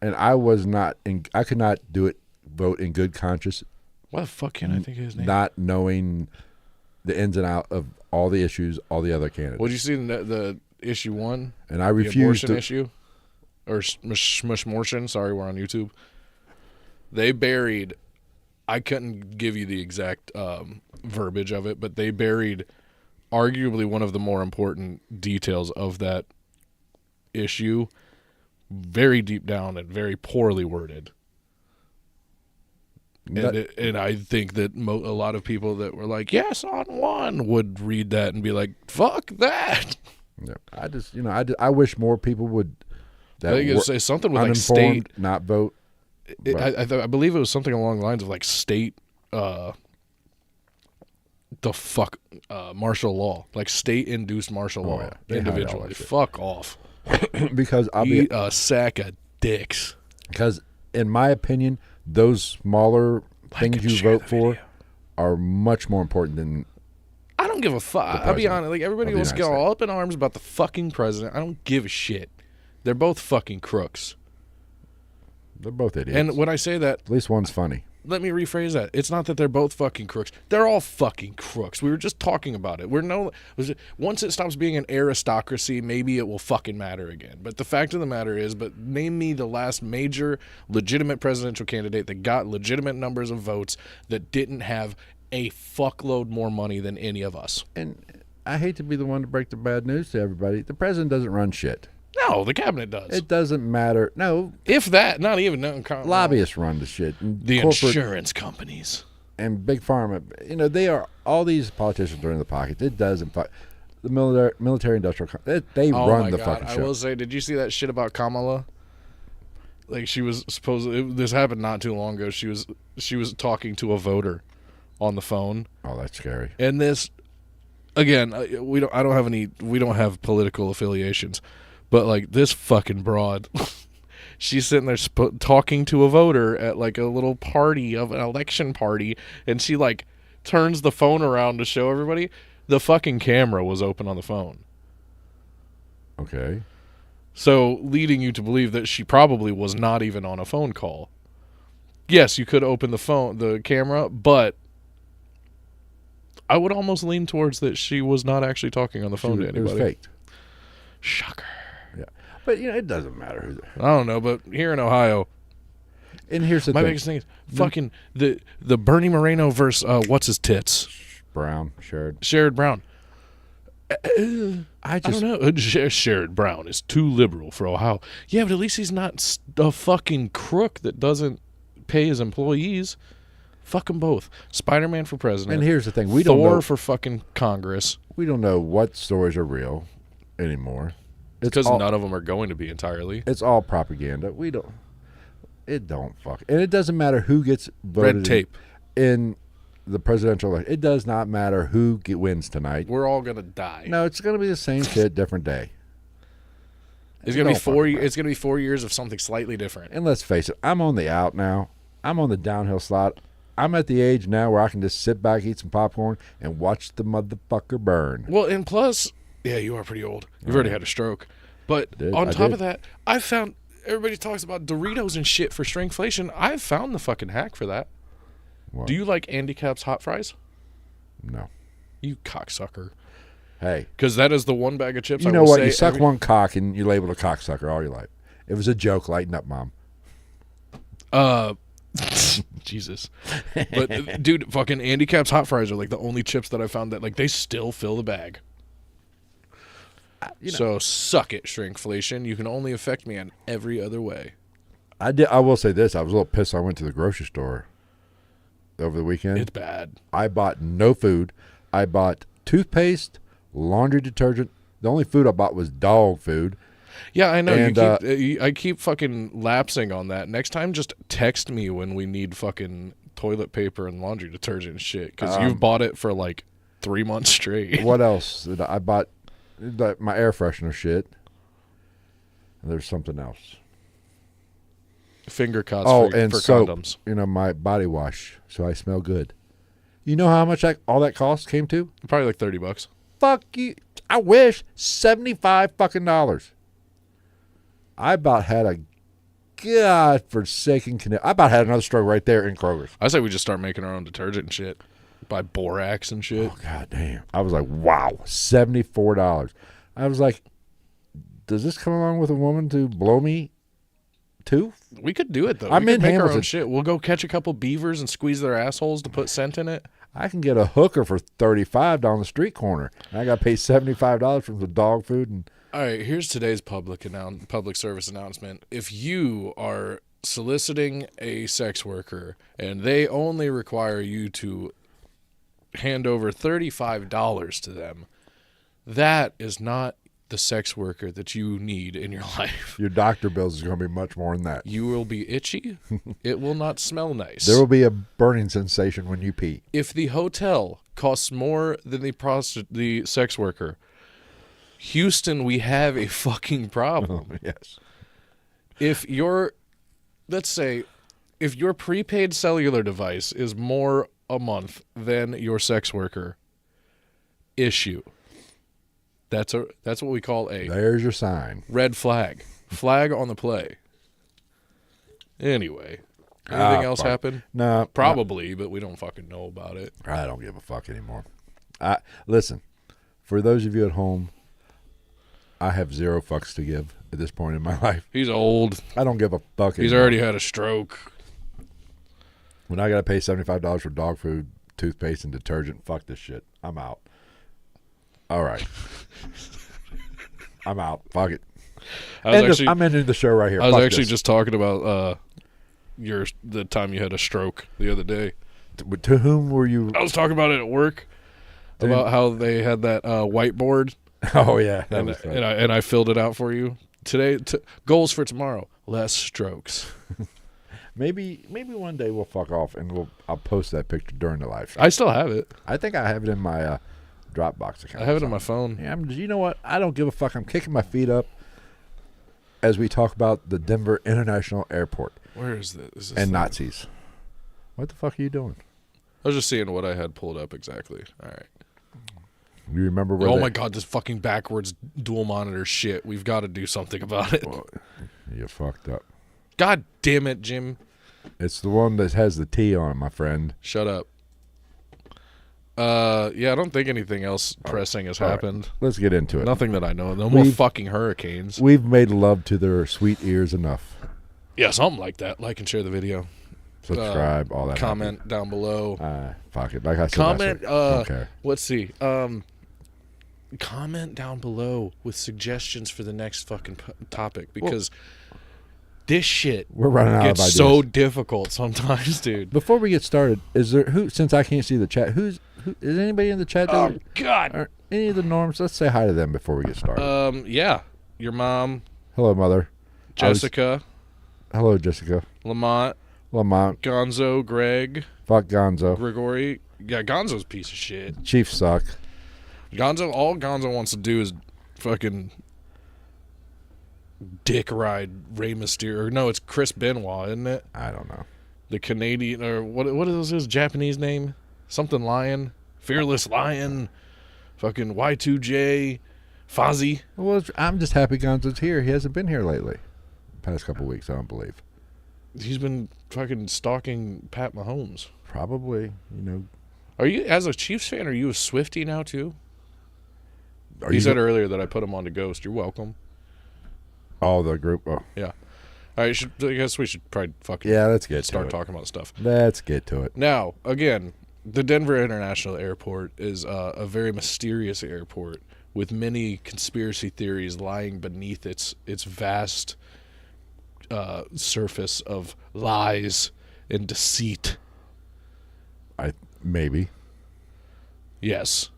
S1: And I was not. I could not vote in good conscience.
S2: Why the fuck can't I think of his name?
S1: Not knowing the ins and outs of all the issues, all the other candidates.
S2: Well, did you see the issue 1?
S1: And I
S2: the
S1: refused
S2: abortion issue, or Smushmortion. Sorry, we're on YouTube. They buried. I couldn't give you the exact verbiage of it, but they buried arguably one of the more important details of that issue very deep down and very poorly worded. And I think that a lot of people that were like, yes, on one, would read that and be like, fuck that.
S1: Yeah, I wish more people would.
S2: I think it would say something with like
S1: uninformed,
S2: state.
S1: Not vote.
S2: I believe it was something along the lines of like state, martial law, like state-induced martial law individually. Fuck off.
S1: Because I'll
S2: Eat a sack of dicks.
S1: Because in my opinion, those smaller things you vote for are much more important than.
S2: I don't give a fuck. I'll be honest. Like everybody wants to get all up in arms about the fucking president. I don't give a shit. They're both fucking crooks.
S1: They're both idiots.
S2: And when I say that,
S1: at least one's funny.
S2: Let me rephrase that. It's not that they're both fucking crooks. They're all fucking crooks. We were just talking about it. Once it stops being an aristocracy, maybe it will fucking matter again. But the fact of the matter is, name me the last major legitimate presidential candidate that got legitimate numbers of votes that didn't have a fuckload more money than any of us.
S1: And I hate to be the one to break the bad news to everybody. The president doesn't run shit.
S2: No, the cabinet does.
S1: It doesn't matter. No.
S2: If that, not even.
S1: Lobbyists run the shit.
S2: The insurance companies.
S1: And Big Pharma. All these politicians are in the pockets. It doesn't. The military industrial. They run the fucking show.
S2: I will say, did you see that shit about Kamala? Like she was this happened not too long ago. She was talking to a voter on the phone.
S1: Oh, that's scary.
S2: And this, again, we don't have political affiliations. But, like, this fucking broad, she's sitting there talking to a voter at, like, a little party of an election party, and she, like, turns the phone around to show everybody. The fucking camera was open on the phone.
S1: Okay.
S2: So, leading you to believe that she probably was not even on a phone call. Yes, you could open the camera, but I would almost lean towards that she was not actually talking on the phone to anybody.
S1: It was faked.
S2: Shocker.
S1: Yeah, but it doesn't matter who.
S2: I don't know, but here in Ohio,
S1: And here's the
S2: My
S1: thing.
S2: biggest thing is fucking the Bernie Moreno versus what's his tits?
S1: Brown, Sherrod.
S2: Sherrod Brown.
S1: I
S2: don't know. Sherrod Brown is too liberal for Ohio. Yeah, but at least he's not a fucking crook that doesn't pay his employees. Fuck them both. Spider-Man for president.
S1: And here's the thing. We don't
S2: Thor
S1: know.
S2: for fucking Congress.
S1: We don't know what stories are real anymore. It's
S2: Because
S1: all,
S2: none of them are going to be entirely.
S1: it's all propaganda. We don't. It don't fuck. And it doesn't matter who gets voted
S2: Red tape.
S1: in the presidential election. It does not matter who wins tonight.
S2: We're all going to die.
S1: No, it's going to be the same shit, different day.
S2: It's going to be
S1: Don't fucking matter.
S2: It's going to be 4 years of something slightly different.
S1: And let's face it, I'm on the out now. I'm on the downhill slide. I'm at the age now where I can just sit back, eat some popcorn, and watch the motherfucker burn.
S2: Well, and plus, yeah, you are pretty old. You've already had a stroke. But
S1: Did.
S2: on
S1: I
S2: top
S1: did.
S2: of that, I found everybody talks about Doritos and shit for shrinkflation. I've found the fucking hack for that.
S1: What?
S2: Do you like Andy Cap's hot fries?
S1: No.
S2: You cocksucker.
S1: Hey,
S2: Because that is the one bag of chips
S1: you
S2: I
S1: know
S2: will
S1: what?
S2: say
S1: You suck
S2: every-
S1: one cock and you label a cocksucker all your life. It was a joke. Lighten up, Mom.
S2: Jesus. But, dude, fucking Andy Cap's hot fries are like the only chips that I found that, like, they still fill the bag. So suck it, shrinkflation. You can only affect me in every other way.
S1: I will say this. I was a little pissed. I went to the grocery store over the weekend.
S2: It's bad.
S1: I bought no food. I bought toothpaste, laundry detergent. The only food I bought was dog food.
S2: Yeah, I know.
S1: And,
S2: I keep fucking lapsing on that. Next time, just text me when we need fucking toilet paper and laundry detergent and shit. Because you've bought it for like 3 months straight.
S1: What else? I bought my air freshener shit. And there's something else.
S2: Finger cuts
S1: And
S2: for
S1: soap.
S2: condoms.
S1: You know, my body wash, so I smell good. You know how much all that cost came to?
S2: Probably like $30.
S1: Fuck you. I wish. $75 fucking dollars. I about had a godforsaken connect. I about had another stroke right there in Kroger's.
S2: I say we just start making our own detergent and shit. Buy borax and shit.
S1: Oh, God damn. I was like, wow, $74. I was like, does this come along with a woman to blow me too?
S2: We could do it, though.
S1: I'm
S2: we could
S1: in
S2: make our own
S1: Hamilton.
S2: shit. We'll go catch a couple beavers and squeeze their assholes to put scent in it.
S1: I can get a hooker for $35 down the street corner. I got to pay $75 for the dog food. And
S2: All right, here's today's public service announcement. If you are soliciting a sex worker and they only require you to hand over $35 to them, that is not the sex worker that you need in your life.
S1: your doctor bills is going to be much more than that.
S2: You will be itchy. It will not smell nice.
S1: There will be a burning sensation when you pee.
S2: If the hotel costs more than the sex worker, Houston, we have a fucking problem.
S1: Yes.
S2: Let's say, if your prepaid cellular device is more a month than your sex worker, issue. That's what we call a
S1: There's your sign.
S2: red flag. Flag on the play. Anyway, anything else
S1: fuck.
S2: happen?
S1: No.
S2: Probably, but we don't fucking know about it.
S1: I don't give a fuck anymore. Listen, for those of you at home, I have 0 fucks to give at this point in my life.
S2: He's old.
S1: I don't give a fuck
S2: He's
S1: anymore.
S2: already had a stroke.
S1: When I got to pay $75 for dog food, toothpaste, and detergent, fuck this shit. I'm out. All right. I'm out. Fuck it. I'm ending the show right here.
S2: I was
S1: Fuck
S2: actually
S1: this.
S2: just talking about the time you had a stroke the other day.
S1: To whom were you?
S2: I was talking about it at work about how they had that whiteboard
S1: Oh yeah, that
S2: and
S1: was fun.
S2: I filled it out for you today. Goals for tomorrow: less strokes.
S1: Maybe one day we'll fuck off and I'll post that picture during the live show.
S2: I still have it.
S1: I think I have it in my Dropbox account.
S2: I have it on my phone.
S1: Yeah, you know what? I don't give a fuck. I'm kicking my feet up as we talk about the Denver International Airport
S2: Where is this? Is this
S1: and
S2: thing?
S1: Nazis. What the fuck are you doing?
S2: I was just seeing what I had pulled up exactly. All right.
S1: You remember where?
S2: Oh my god, this fucking backwards dual monitor shit. We've got to do something about it.
S1: Well, you fucked up.
S2: God damn it, Jim.
S1: It's the one that has the T on it, my friend.
S2: Shut up. Yeah, I don't think anything else pressing has happened.
S1: Right. Let's get into it.
S2: Nothing that I know. No more fucking hurricanes.
S1: We've made love to their sweet ears enough.
S2: Yeah, something like that. Like and share the video.
S1: Subscribe, all that.
S2: Comment down below.
S1: Fuck it. Like I said
S2: Comment.
S1: last week, don't care.
S2: Let's see. Comment down below with suggestions for the next fucking topic because this shit
S1: we're running out of
S2: gets
S1: ideas.
S2: so difficult sometimes, dude.
S1: Before we get started, is there since I can't see the chat, who is anybody in the chat?
S2: Oh God!
S1: Or any of the norms? Let's say hi to them before we get started.
S2: Yeah, your mom.
S1: Hello, mother.
S2: Jessica.
S1: Hello, Jessica.
S2: Lamont. Gonzo. Greg.
S1: Fuck Gonzo.
S2: Gregory. Yeah, Gonzo's a piece of shit.
S1: Chiefs suck.
S2: All Gonzo wants to do is fucking dick ride Rey Mysterio. Or no, it's Chris Benoit, isn't it?
S1: I don't know.
S2: The Canadian, or what is his Japanese name? Something Lion. Fearless Lion. Fucking Y2J. Fozzy.
S1: Well, I'm just happy Gonzo's here. He hasn't been here lately. Past couple weeks, I don't believe.
S2: He's been fucking stalking Pat Mahomes.
S1: Probably,
S2: Are you, as a Chiefs fan, are you a Swiftie now, too? He said earlier that I put him on to Ghost. You're welcome.
S1: Oh, the group. Oh.
S2: Yeah. All right, I guess we should probably fucking
S1: let's get
S2: start talking about stuff.
S1: Let's get to it.
S2: Now, again, the Denver International Airport is a very mysterious airport with many conspiracy theories lying beneath its vast surface of lies and deceit.
S1: Maybe.
S2: Yes.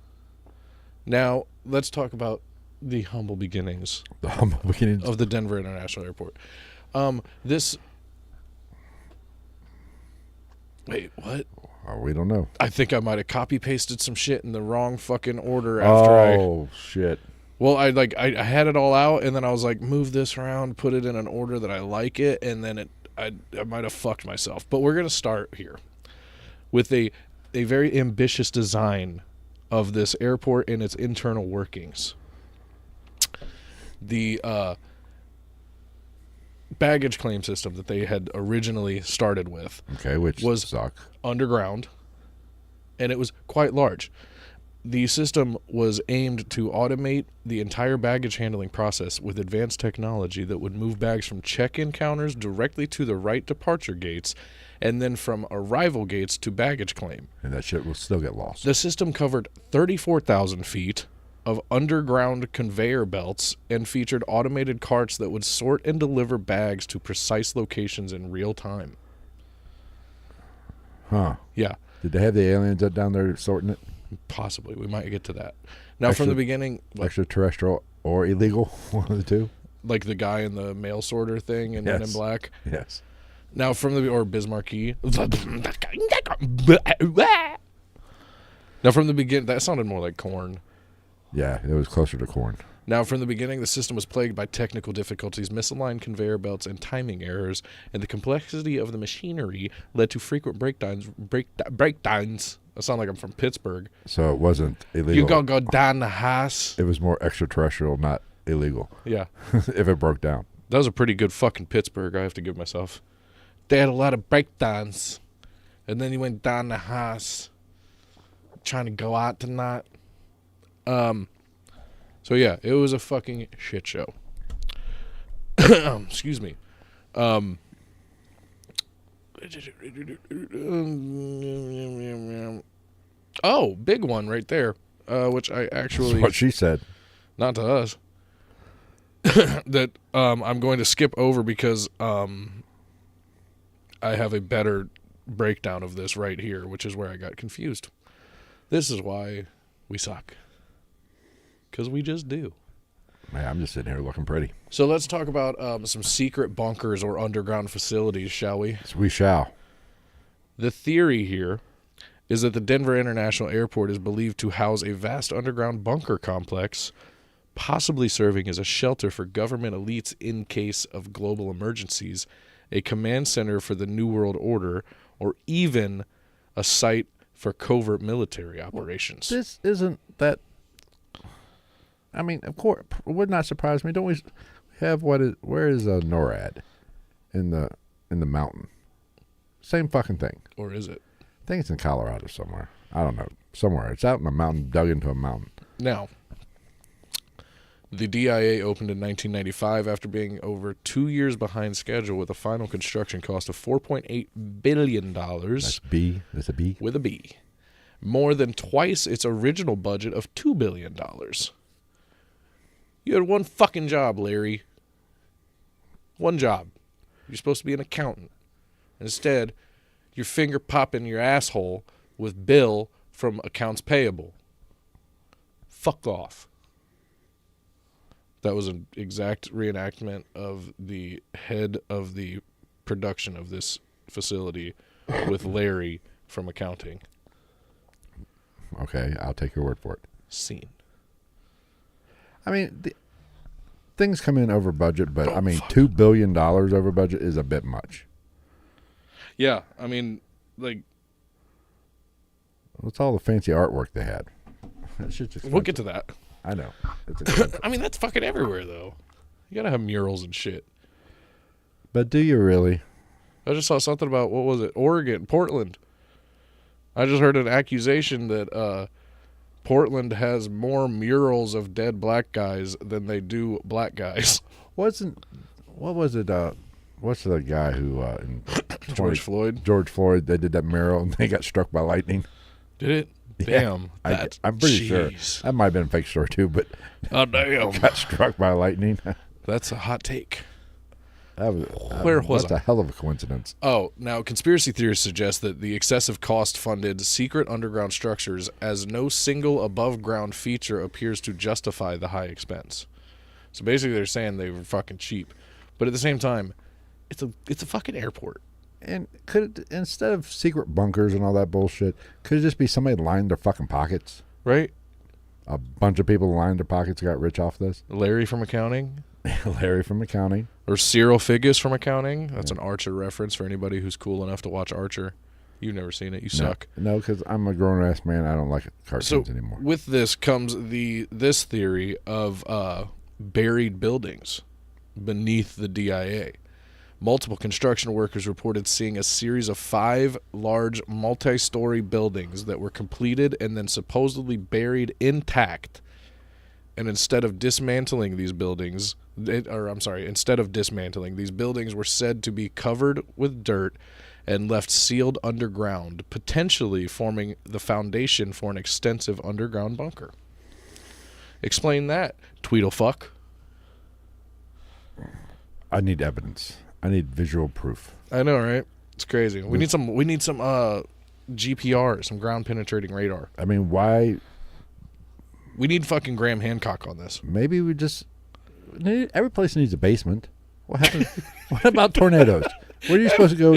S2: Now, let's talk about the humble beginnings.
S1: The humble beginnings
S2: of the Denver International Airport. Wait, what?
S1: Oh, we don't know.
S2: I think I might have copy pasted some shit in the wrong fucking order
S1: shit.
S2: Well, I had it all out, and then I was like, move this around, put it in an order that I like it, and then I might have fucked myself. But we're gonna start here with a very ambitious design of this airport and its internal workings. The baggage claim system that they had originally started with,
S1: which
S2: was
S1: suck.
S2: Underground, and it was quite large. The system was aimed to automate the entire baggage handling process with advanced technology that would move bags from check-in counters directly to the right departure gates, and then from arrival gates to baggage claim.
S1: And that shit will still get lost.
S2: The system covered 34,000 feet of underground conveyor belts and featured automated carts that would sort and deliver bags to precise locations in real time.
S1: Huh.
S2: Yeah.
S1: Did they have the aliens down there sorting it?
S2: Possibly. We might get to that. Now, from the beginning...
S1: Extraterrestrial or illegal, one of the two.
S2: Like the guy in the mail sorter thing in Men in Black?
S1: Yes.
S2: Now, or Bismarcky. Now, from the beginning... That sounded more like corn.
S1: Yeah, it was closer to corn.
S2: Now, from the beginning, the system was plagued by technical difficulties, misaligned conveyor belts, and timing errors, and the complexity of the machinery led to frequent breakdowns. I sound like I'm from Pittsburgh.
S1: So it wasn't illegal.
S2: You gotta go down the house.
S1: It was more extraterrestrial, not illegal.
S2: Yeah.
S1: If it broke down.
S2: That was a pretty good fucking Pittsburgh, I have to give myself. They had a lot of breakdowns, and then he went down the house, trying to go out tonight. So yeah, it was a fucking shit show. Excuse me. Oh, big one right there. Which I actually...
S1: That's what she said.
S2: Not to us. That I'm going to skip over because I have a better breakdown of this right here, which is where I got confused. This is why we suck. Because we just do.
S1: Man, I'm just sitting here looking pretty.
S2: So let's talk about some secret bunkers or underground facilities, shall we?
S1: Yes, we shall.
S2: The theory here is that the Denver International Airport is believed to house a vast underground bunker complex, possibly serving as a shelter for government elites in case of global emergencies, a command center for the New World Order, or even a site for covert military operations.
S1: This isn't that... I mean, of course, it would not surprise me. Don't we have where is NORAD in the mountain? Same fucking thing.
S2: Or is it?
S1: I think it's in Colorado somewhere. I don't know. Somewhere. It's out in a mountain, dug into a mountain.
S2: Now, The DIA opened in 1995 after being over 2 years behind schedule with a final construction cost of $4.8 billion.
S1: That's B. That's a B.
S2: With a B. More than twice its original budget of $2 billion. You had one fucking job, Larry. One job. You're supposed to be an accountant. Instead, you're finger popping your asshole with Bill from Accounts Payable. Fuck off. That was an exact reenactment of the head of the production of this facility with Larry from accounting.
S1: Okay, I'll take your word for it.
S2: Scene.
S1: I mean, things come in over budget, but $2 billion over budget is a bit much.
S2: Yeah, I mean, like...
S1: What's all the fancy artwork they had?
S2: We'll get to that.
S1: I know.
S2: I mean, that's fucking everywhere, though. You gotta have murals and shit.
S1: But do you really?
S2: I just saw something about, what was it? Oregon, Portland. I just heard an accusation that Portland has more murals of dead black guys than they do black guys.
S1: What was it? What's the guy who
S2: George Floyd?
S1: George Floyd. They did that mural and they got struck by lightning.
S2: Did it? Damn.
S1: Yeah, I'm pretty sure. That might have been a fake story too, but
S2: oh damn,
S1: got struck by lightning.
S2: That's a hot take.
S1: That's a hell of a coincidence.
S2: Oh, now conspiracy theorists suggest that the excessive cost funded secret underground structures, as no single above ground feature appears to justify the high expense. So basically, they're saying they were fucking cheap, but at the same time, it's a fucking airport.
S1: And could it, instead of secret bunkers and all that bullshit, could it just be somebody lined their fucking pockets?
S2: Right?
S1: A bunch of people lined their pockets got rich off this.
S2: Larry from accounting.
S1: Larry from accounting.
S2: Or Cyril Figgis from accounting. That's an Archer reference for anybody who's cool enough to watch Archer. You've never seen it. You suck.
S1: No, because I'm a grown-ass man. I don't like cartoons anymore.
S2: With this comes this theory of buried buildings beneath the DIA. Multiple construction workers reported seeing a series of 5 large multi-story buildings that were completed and then supposedly buried intact. And instead of dismantling, these buildings were said to be covered with dirt and left sealed underground, potentially forming the foundation for an extensive underground bunker. Explain that, Tweedlefuck.
S1: I need evidence. I need visual proof.
S2: I know, right? It's crazy. We need some GPR, some ground penetrating radar.
S1: I mean, why?
S2: We need fucking Graham Hancock on this.
S1: Maybe every place needs a basement. What happened? What about tornadoes? Where are you supposed to go?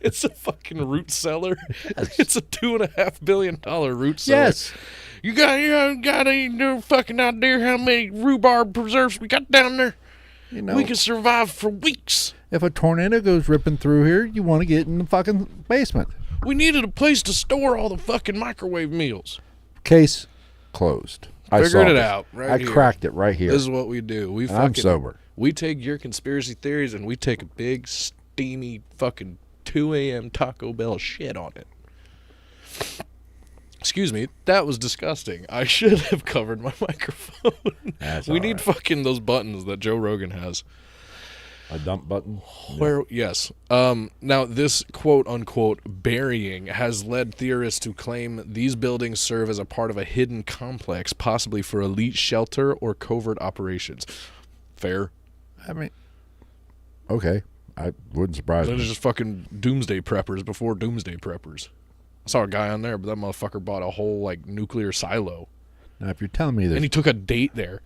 S2: It's a fucking root cellar. Yes. It's a $2.5 billion root cellar.
S1: Yes.
S2: You got any fucking idea how many rhubarb preserves we got down there? We can survive for weeks.
S1: If a tornado goes ripping through here, you want to get in the fucking basement.
S2: We needed a place to store all the fucking microwave meals.
S1: Case closed.
S2: Figured it out
S1: I cracked it right here.
S2: This is what we do.
S1: I'm sober.
S2: We take your conspiracy theories and we take a big, steamy fucking 2 a.m. Taco Bell shit on it. Excuse me, that was disgusting. I should have covered my microphone. We need fucking those buttons that Joe Rogan has.
S1: A dump button?
S2: Yes. Now, this quote-unquote burying has led theorists to claim these buildings serve as a part of a hidden complex, possibly for elite shelter or covert operations. Fair?
S1: I mean, okay. I wouldn't surprise me.
S2: They're just fucking doomsday preppers before doomsday preppers. I saw a guy on there, but that motherfucker bought a whole, nuclear silo.
S1: Now, if you're telling me this...
S2: And he took a date there.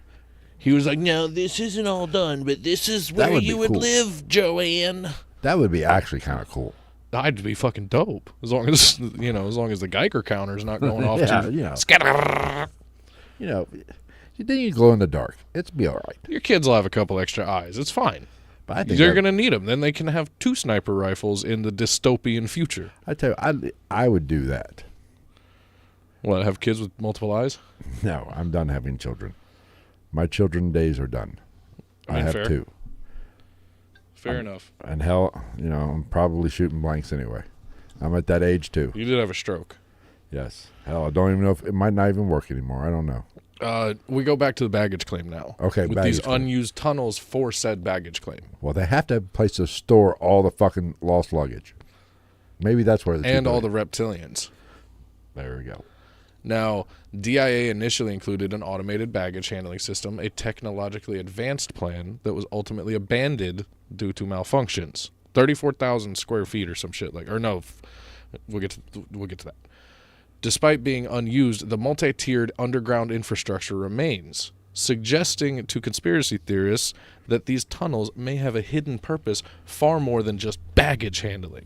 S2: He was like, no, this isn't all done, but this is where you would live, Joanne.
S1: That would be actually kind of cool.
S2: That'd be fucking dope. As long as, as long as the Geiger counter's not going off
S1: scatter. Then you glow in the dark. It's be all right.
S2: Your kids will have a couple extra eyes. It's fine.
S1: But I think
S2: they're going to need them. Then they can have 2 sniper rifles in the dystopian future.
S1: I tell you, I would do that.
S2: What, have kids with multiple eyes?
S1: No, I'm done having children. My children days are done. I have
S2: fair.
S1: 2.
S2: Fair enough.
S1: And hell, I'm probably shooting blanks anyway. I'm at that age too.
S2: You did have a stroke.
S1: Yes. Hell, I don't even know if it might not even work anymore. I don't know.
S2: We go back to the baggage claim now.
S1: Okay,
S2: with
S1: baggage
S2: these
S1: claim.
S2: unused tunnels for said baggage claim.
S1: Well, they have to have a place to store all the fucking lost luggage. Maybe that's where the
S2: And all the reptilians.
S1: There we go.
S2: Now, DIA initially included an automated baggage handling system, a technologically advanced plan that was ultimately abandoned due to malfunctions. 34,000 square feet or some shit like, or no, we'll get to that. Despite being unused, the multi-tiered underground infrastructure remains, suggesting to conspiracy theorists that these tunnels may have a hidden purpose far more than just baggage handling.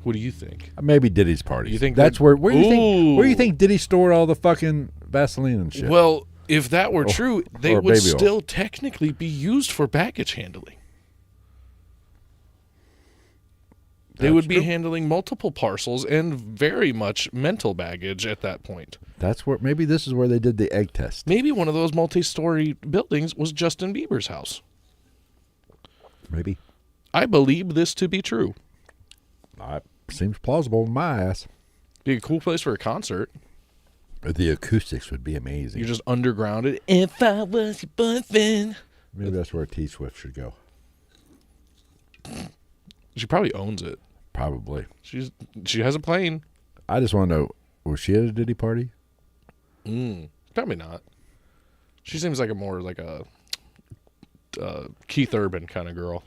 S2: What do you think?
S1: Maybe Diddy's party.
S2: You think
S1: that's
S2: that-
S1: where do you
S2: Ooh.
S1: think Diddy stored all the fucking Vaseline and shit?
S2: Well, if that were true, they
S1: or
S2: would
S1: baby oil.
S2: still technically be used for baggage handling. They
S1: That's
S2: would be
S1: true.
S2: handling multiple parcels and very much mental baggage at that point.
S1: That's where maybe this is where they did the egg test.
S2: Maybe one of those multi-story buildings was Justin Bieber's house.
S1: Maybe.
S2: I believe this to be true.
S1: Seems plausible in my ass.
S2: Be a cool place for a concert.
S1: The acoustics would be amazing.
S2: You're just undergrounded. If I was your boyfriend.
S1: Maybe that's where T Swift should go.
S2: She probably owns it.
S1: Probably.
S2: She has a plane.
S1: I just want to know, was she at a Diddy party?
S2: Probably not. She seems like a more like a Keith Urban kind of girl.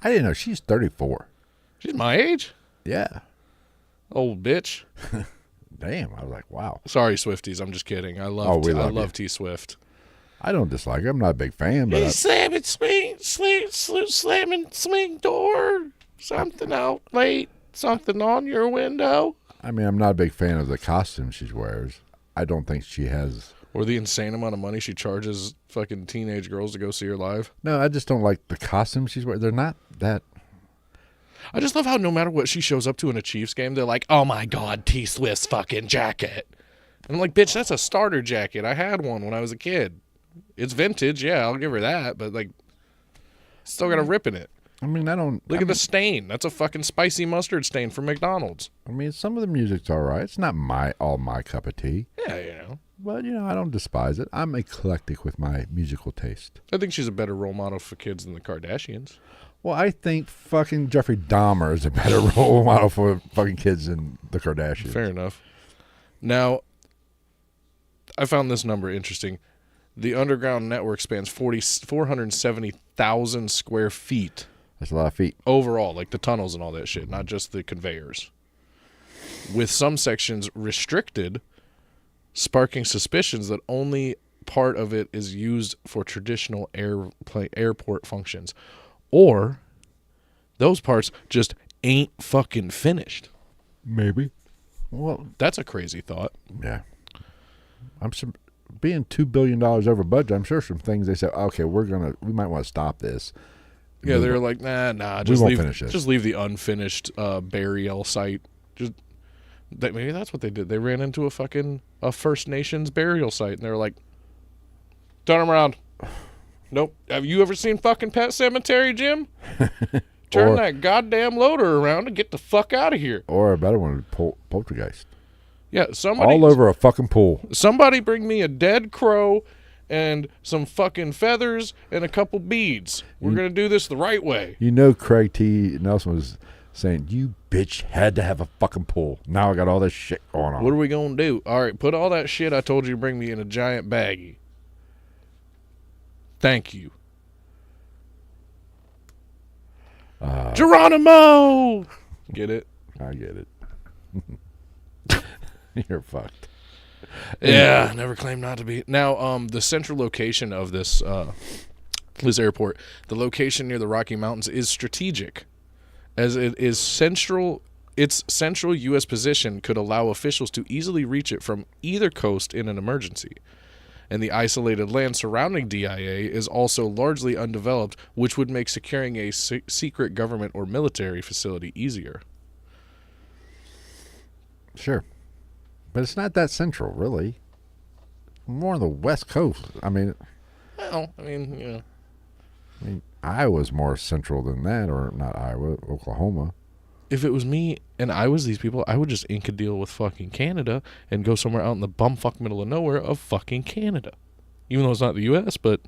S1: I didn't know. She's 34.
S2: She's my age.
S1: Yeah.
S2: Old bitch.
S1: Damn. I was like, wow.
S2: Sorry, Swifties. I'm just kidding. I love
S1: Oh, we
S2: I
S1: love
S2: love
S1: you.
S2: T Swift.
S1: I don't dislike her. I'm not a big fan, but
S3: Slamming swing door. Something out late. Something on your window.
S1: I mean, I'm not a big fan of the costume she wears. I don't think she has.
S2: Or the insane amount of money she charges fucking teenage girls to go see her live.
S1: No, I just don't like the costumes she's wearing. They're not that.
S2: I just love how no matter what she shows up to in a Chiefs game, they're like, oh my God, T Swift's fucking jacket. And I'm like, bitch, that's a starter jacket. I had one when I was a kid. It's vintage, yeah, I'll give her that, but like, still got a rip in it.
S1: I mean, I don't.
S2: Look at the stain. That's a fucking spicy mustard stain from McDonald's.
S1: I mean, some of the music's all right. It's not all my cup of tea,
S2: Yeah, you know.
S1: but I don't despise it. I'm eclectic with my musical taste.
S2: I think she's a better role model for kids than the Kardashians.
S1: Well, I think fucking Jeffrey Dahmer is a better role model for fucking kids than the Kardashians.
S2: Fair enough. Now, I found this number interesting. The underground network spans 470,000 square feet
S1: That's a lot of feet.
S2: overall, like the tunnels and all that shit, not just the conveyors. With some sections restricted, sparking suspicions that only part of it is used for traditional airport functions. Or those parts just ain't fucking finished.
S1: Maybe. Well,
S2: That's a crazy thought.
S1: yeah. Being $2 billion over budget, I'm sure some things they said, okay, we might want to stop this.
S2: Yeah, they're like, nah,
S1: We won't finish this.
S2: just leave the unfinished burial site. Maybe that's what they did. They ran into a First Nations burial site, and they were like, turn them around. Nope. Have you ever seen fucking Pet Cemetery, Jim? Turn that goddamn loader around and get the fuck out of here.
S1: Or a better one, poltergeist.
S2: Yeah, somebody
S1: All over a fucking pool.
S2: Somebody bring me a dead crow and some fucking feathers and a couple beads. We're going to do this the right way.
S1: Craig T. Nelson was saying, you bitch had to have a fucking pool. Now I got all this shit going on.
S2: What are we going to do? All right, put all that shit I told you to bring me in a giant baggie. Thank you. Geronimo! Get it?
S1: I get it. You're fucked.
S2: Yeah, never claimed not to be. Now, the central location of this airport, the location near the Rocky Mountains is strategic, as it is central. Its central U.S. position could allow officials to easily reach it from either coast in an emergency. And the isolated land surrounding DIA is also largely undeveloped, which would make securing a secret government or military facility easier.
S1: Sure. But it's not that central, really. More on the West Coast. I mean, Iowa's more central than that, or not Iowa, Oklahoma.
S2: if it was me and I was these people, I would just ink a deal with fucking Canada and go somewhere out in the bumfuck middle of nowhere of fucking Canada. Even though it's not the U.S., but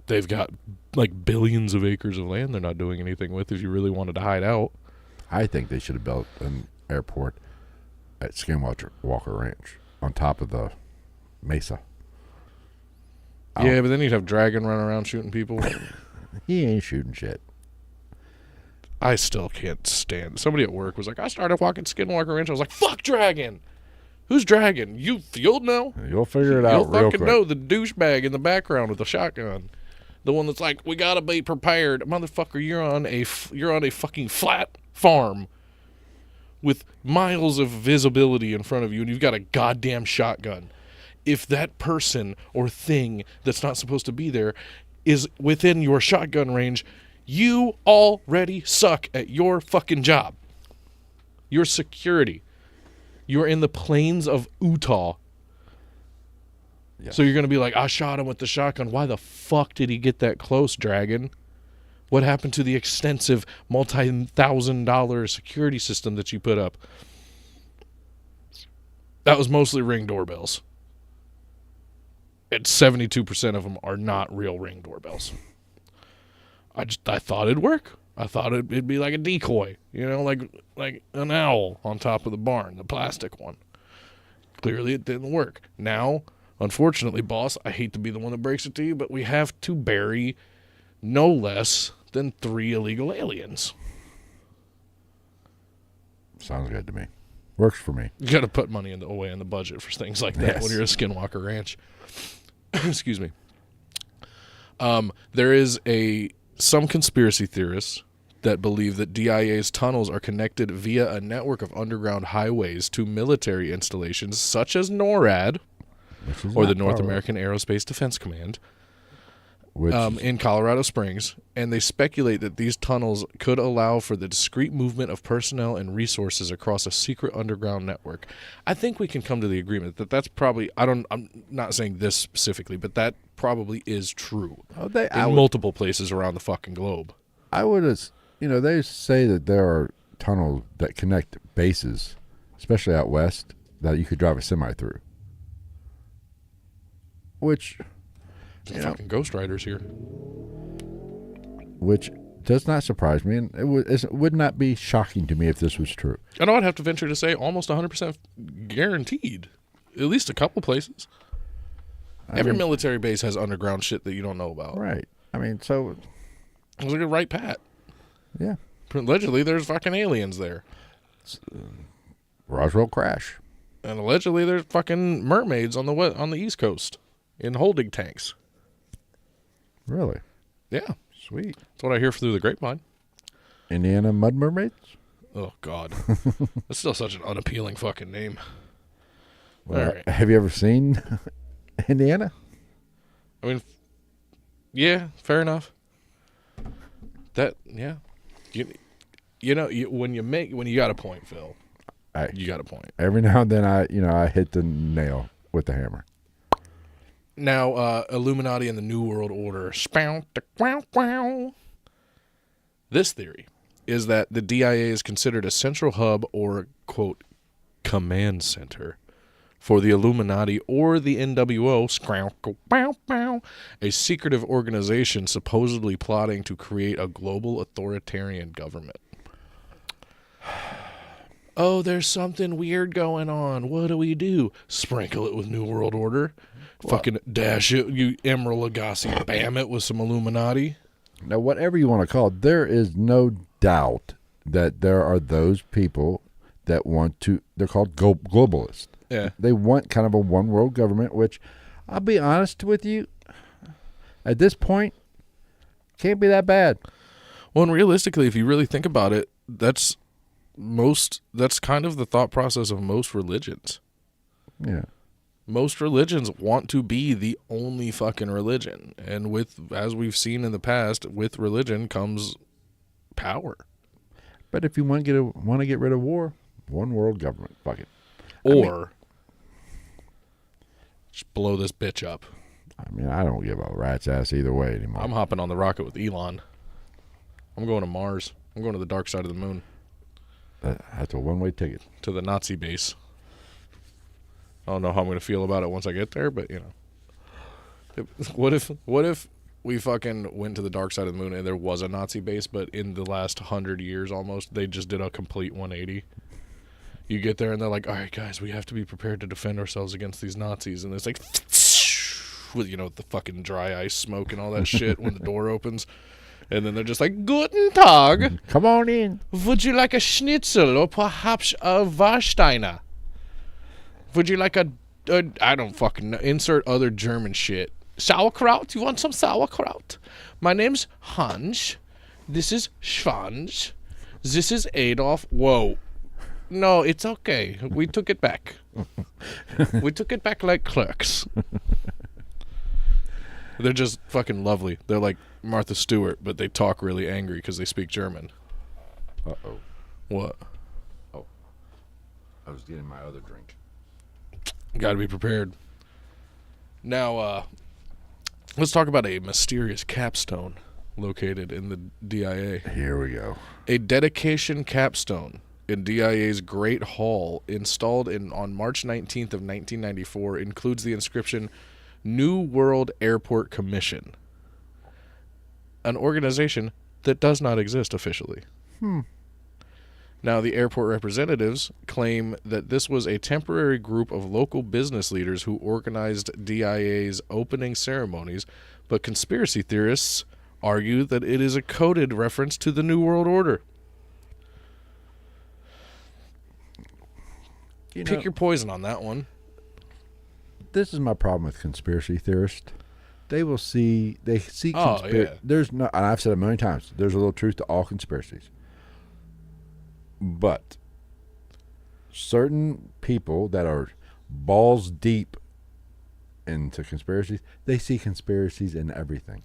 S2: they've got like billions of acres of land they're not doing anything with if you really wanted to hide out.
S1: I think they should have built an airport at Skinwalker Ranch on top of the mesa.
S2: Yeah, but then you'd have Dragon running around shooting people.
S1: He ain't shooting shit.
S2: I still can't stand. Somebody at work was like, I started walking Skinwalker Ranch. I was like, fuck Dragon. Who's Dragon? You'll know.
S1: You'll figure it out real quick.
S2: You'll fucking know the douchebag in the background with the shotgun. The one that's like, we gotta be prepared. Motherfucker, you're on a fucking flat farm with miles of visibility in front of you, and you've got a goddamn shotgun. If that person or thing that's not supposed to be there is within your shotgun range, you already suck at your fucking job. Your security. You're in the plains of Utah.
S1: Yes.
S2: So you're going to be like, I shot him with the shotgun. Why the fuck did he get that close, Dragon? What happened to the extensive multi-$1,000 security system that you put up? That was mostly Ring doorbells. And 72% of them are not real Ring doorbells. I thought it'd work. I thought it'd be like a decoy, like an owl on top of the barn, the plastic one. Clearly it didn't work. Now, unfortunately, boss, I hate to be the one that breaks it to you, but we have to bury no less than 3 illegal aliens.
S1: Sounds good to me. Works for me.
S2: You got to put money away in the budget for things like that when you're a Skinwalker Ranch. Excuse me. There is some conspiracy theorists that believe that DIA's tunnels are connected via a network of underground highways to military installations such as NORAD, or the North American Aerospace Defense Command, in Colorado Springs, and they speculate that these tunnels could allow for the discreet movement of personnel and resources across a secret underground network. I think we can come to the agreement that that's probably, I'm not saying this specifically, but that probably is true in multiple places around the fucking globe.
S1: I would have, they say that there are tunnels that connect bases, especially out west, that you could drive a semi through. Which...
S2: fucking Ghost Riders here.
S1: Which does not surprise me, and it would not be shocking to me if this was true.
S2: I know I'd have to venture to say almost 100% guaranteed. At least a couple places. Every military base has underground shit that you don't know about.
S1: Right. I mean, so...
S2: I was like, right, Pat.
S1: Yeah.
S2: Allegedly, there's fucking aliens there.
S1: Roswell crash.
S2: And allegedly, there's fucking mermaids on the East Coast in holding tanks.
S1: Really?
S2: Yeah.
S1: Sweet.
S2: That's what I hear through the grapevine.
S1: Indiana Mud Mermaids?
S2: Oh, God. That's still such an unappealing fucking name.
S1: Well,
S2: all right.
S1: Have you ever seen Indiana?
S2: I mean, yeah, fair enough. Yeah. When you got a point, Phil, you got a point.
S1: Every now and then I hit the nail with the hammer.
S2: Now, Illuminati and the New World Order. This theory is that the DIA is considered a central hub or, quote, command center for the Illuminati or the NWO, a secretive organization supposedly plotting to create a global authoritarian government. Oh, there's something weird going on. What do we do? Sprinkle it with New World Order. Fucking dash it, you Emerald Lagasse, bam it with some Illuminati.
S1: Now, whatever you want to call it, there is no doubt that there are those people that want to, they're called globalists.
S2: Yeah.
S1: They want kind of a one world government, which I'll be honest with you, at this point, can't be that bad.
S2: Well, and realistically, if you really think about it, that's kind of the thought process of most religions.
S1: Yeah.
S2: Most religions want to be the only fucking religion. And as we've seen in the past, with religion comes power.
S1: But if you want to get rid of war, one world government, fuck it.
S2: Or just blow this bitch up.
S1: I don't give a rat's ass either way anymore.
S2: I'm hopping on the rocket with Elon. I'm going to Mars. I'm going to the dark side of the moon.
S1: That's a one-way ticket.
S2: To the Nazi base. I don't know how I'm going to feel about it once I get there, but, you know. What if we fucking went to the dark side of the moon and there was a Nazi base, but in the last 100 years almost, they just did a complete 180? You get there and they're like, all right, guys, we have to be prepared to defend ourselves against these Nazis. And it's like, with, you know, the fucking dry ice smoke and all that shit when the door opens. And then they're just like, Guten Tag.
S1: Come on in.
S2: Would you like a schnitzel or perhaps a Warsteiner? Would you like a I don't fucking know. Insert other German shit. Sauerkraut? You want some sauerkraut? My name's Hans. This is Schwanz. This is Adolf. Whoa. No, it's okay. We took it back. We took it back like clerks. They're just fucking lovely. They're like Martha Stewart, but they talk really angry because they speak German.
S1: Uh-oh.
S2: What?
S1: Oh. I was getting my other drink.
S2: Gotta be prepared. Now, let's talk about a mysterious capstone located in the DIA.
S1: Here we go.
S2: A dedication capstone in DIA's Great Hall, installed on March 19th of 1994, includes the inscription, New World Airport Commission, an organization that does not exist officially. Now, the airport representatives claim that this was a temporary group of local business leaders who organized DIA's opening ceremonies, but conspiracy theorists argue that it is a coded reference to the New World Order. Pick your poison on that one.
S1: This is my problem with conspiracy theorists. They see
S2: Oh, yeah.
S1: There's no, and I've said it a million times, there's a little truth to all conspiracies. But certain people that are balls deep into conspiracies, they see conspiracies in everything.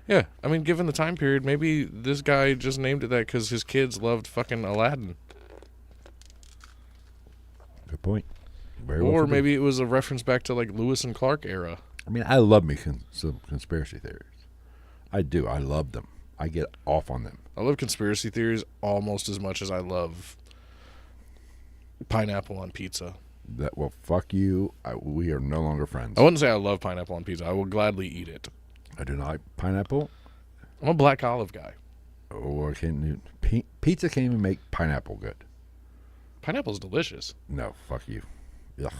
S2: Yeah, I mean, given the time period, maybe this guy just named it that because his kids loved fucking Aladdin.
S1: Good point. Very well
S2: Or
S1: could be.
S2: maybe it was a reference back to like Lewis and Clark era.
S1: I mean, I love me some conspiracy theories. I do. I love them. I get off on them.
S2: I love conspiracy theories almost as much as I love pineapple on pizza.
S1: That, well, fuck you. We are no longer friends.
S2: I wouldn't say I love pineapple on pizza. I will gladly eat it.
S1: I do not like pineapple.
S2: I'm a black olive guy.
S1: Or I can't. Pizza can't even make pineapple good.
S2: Pineapple's delicious.
S1: No, fuck you. Ugh.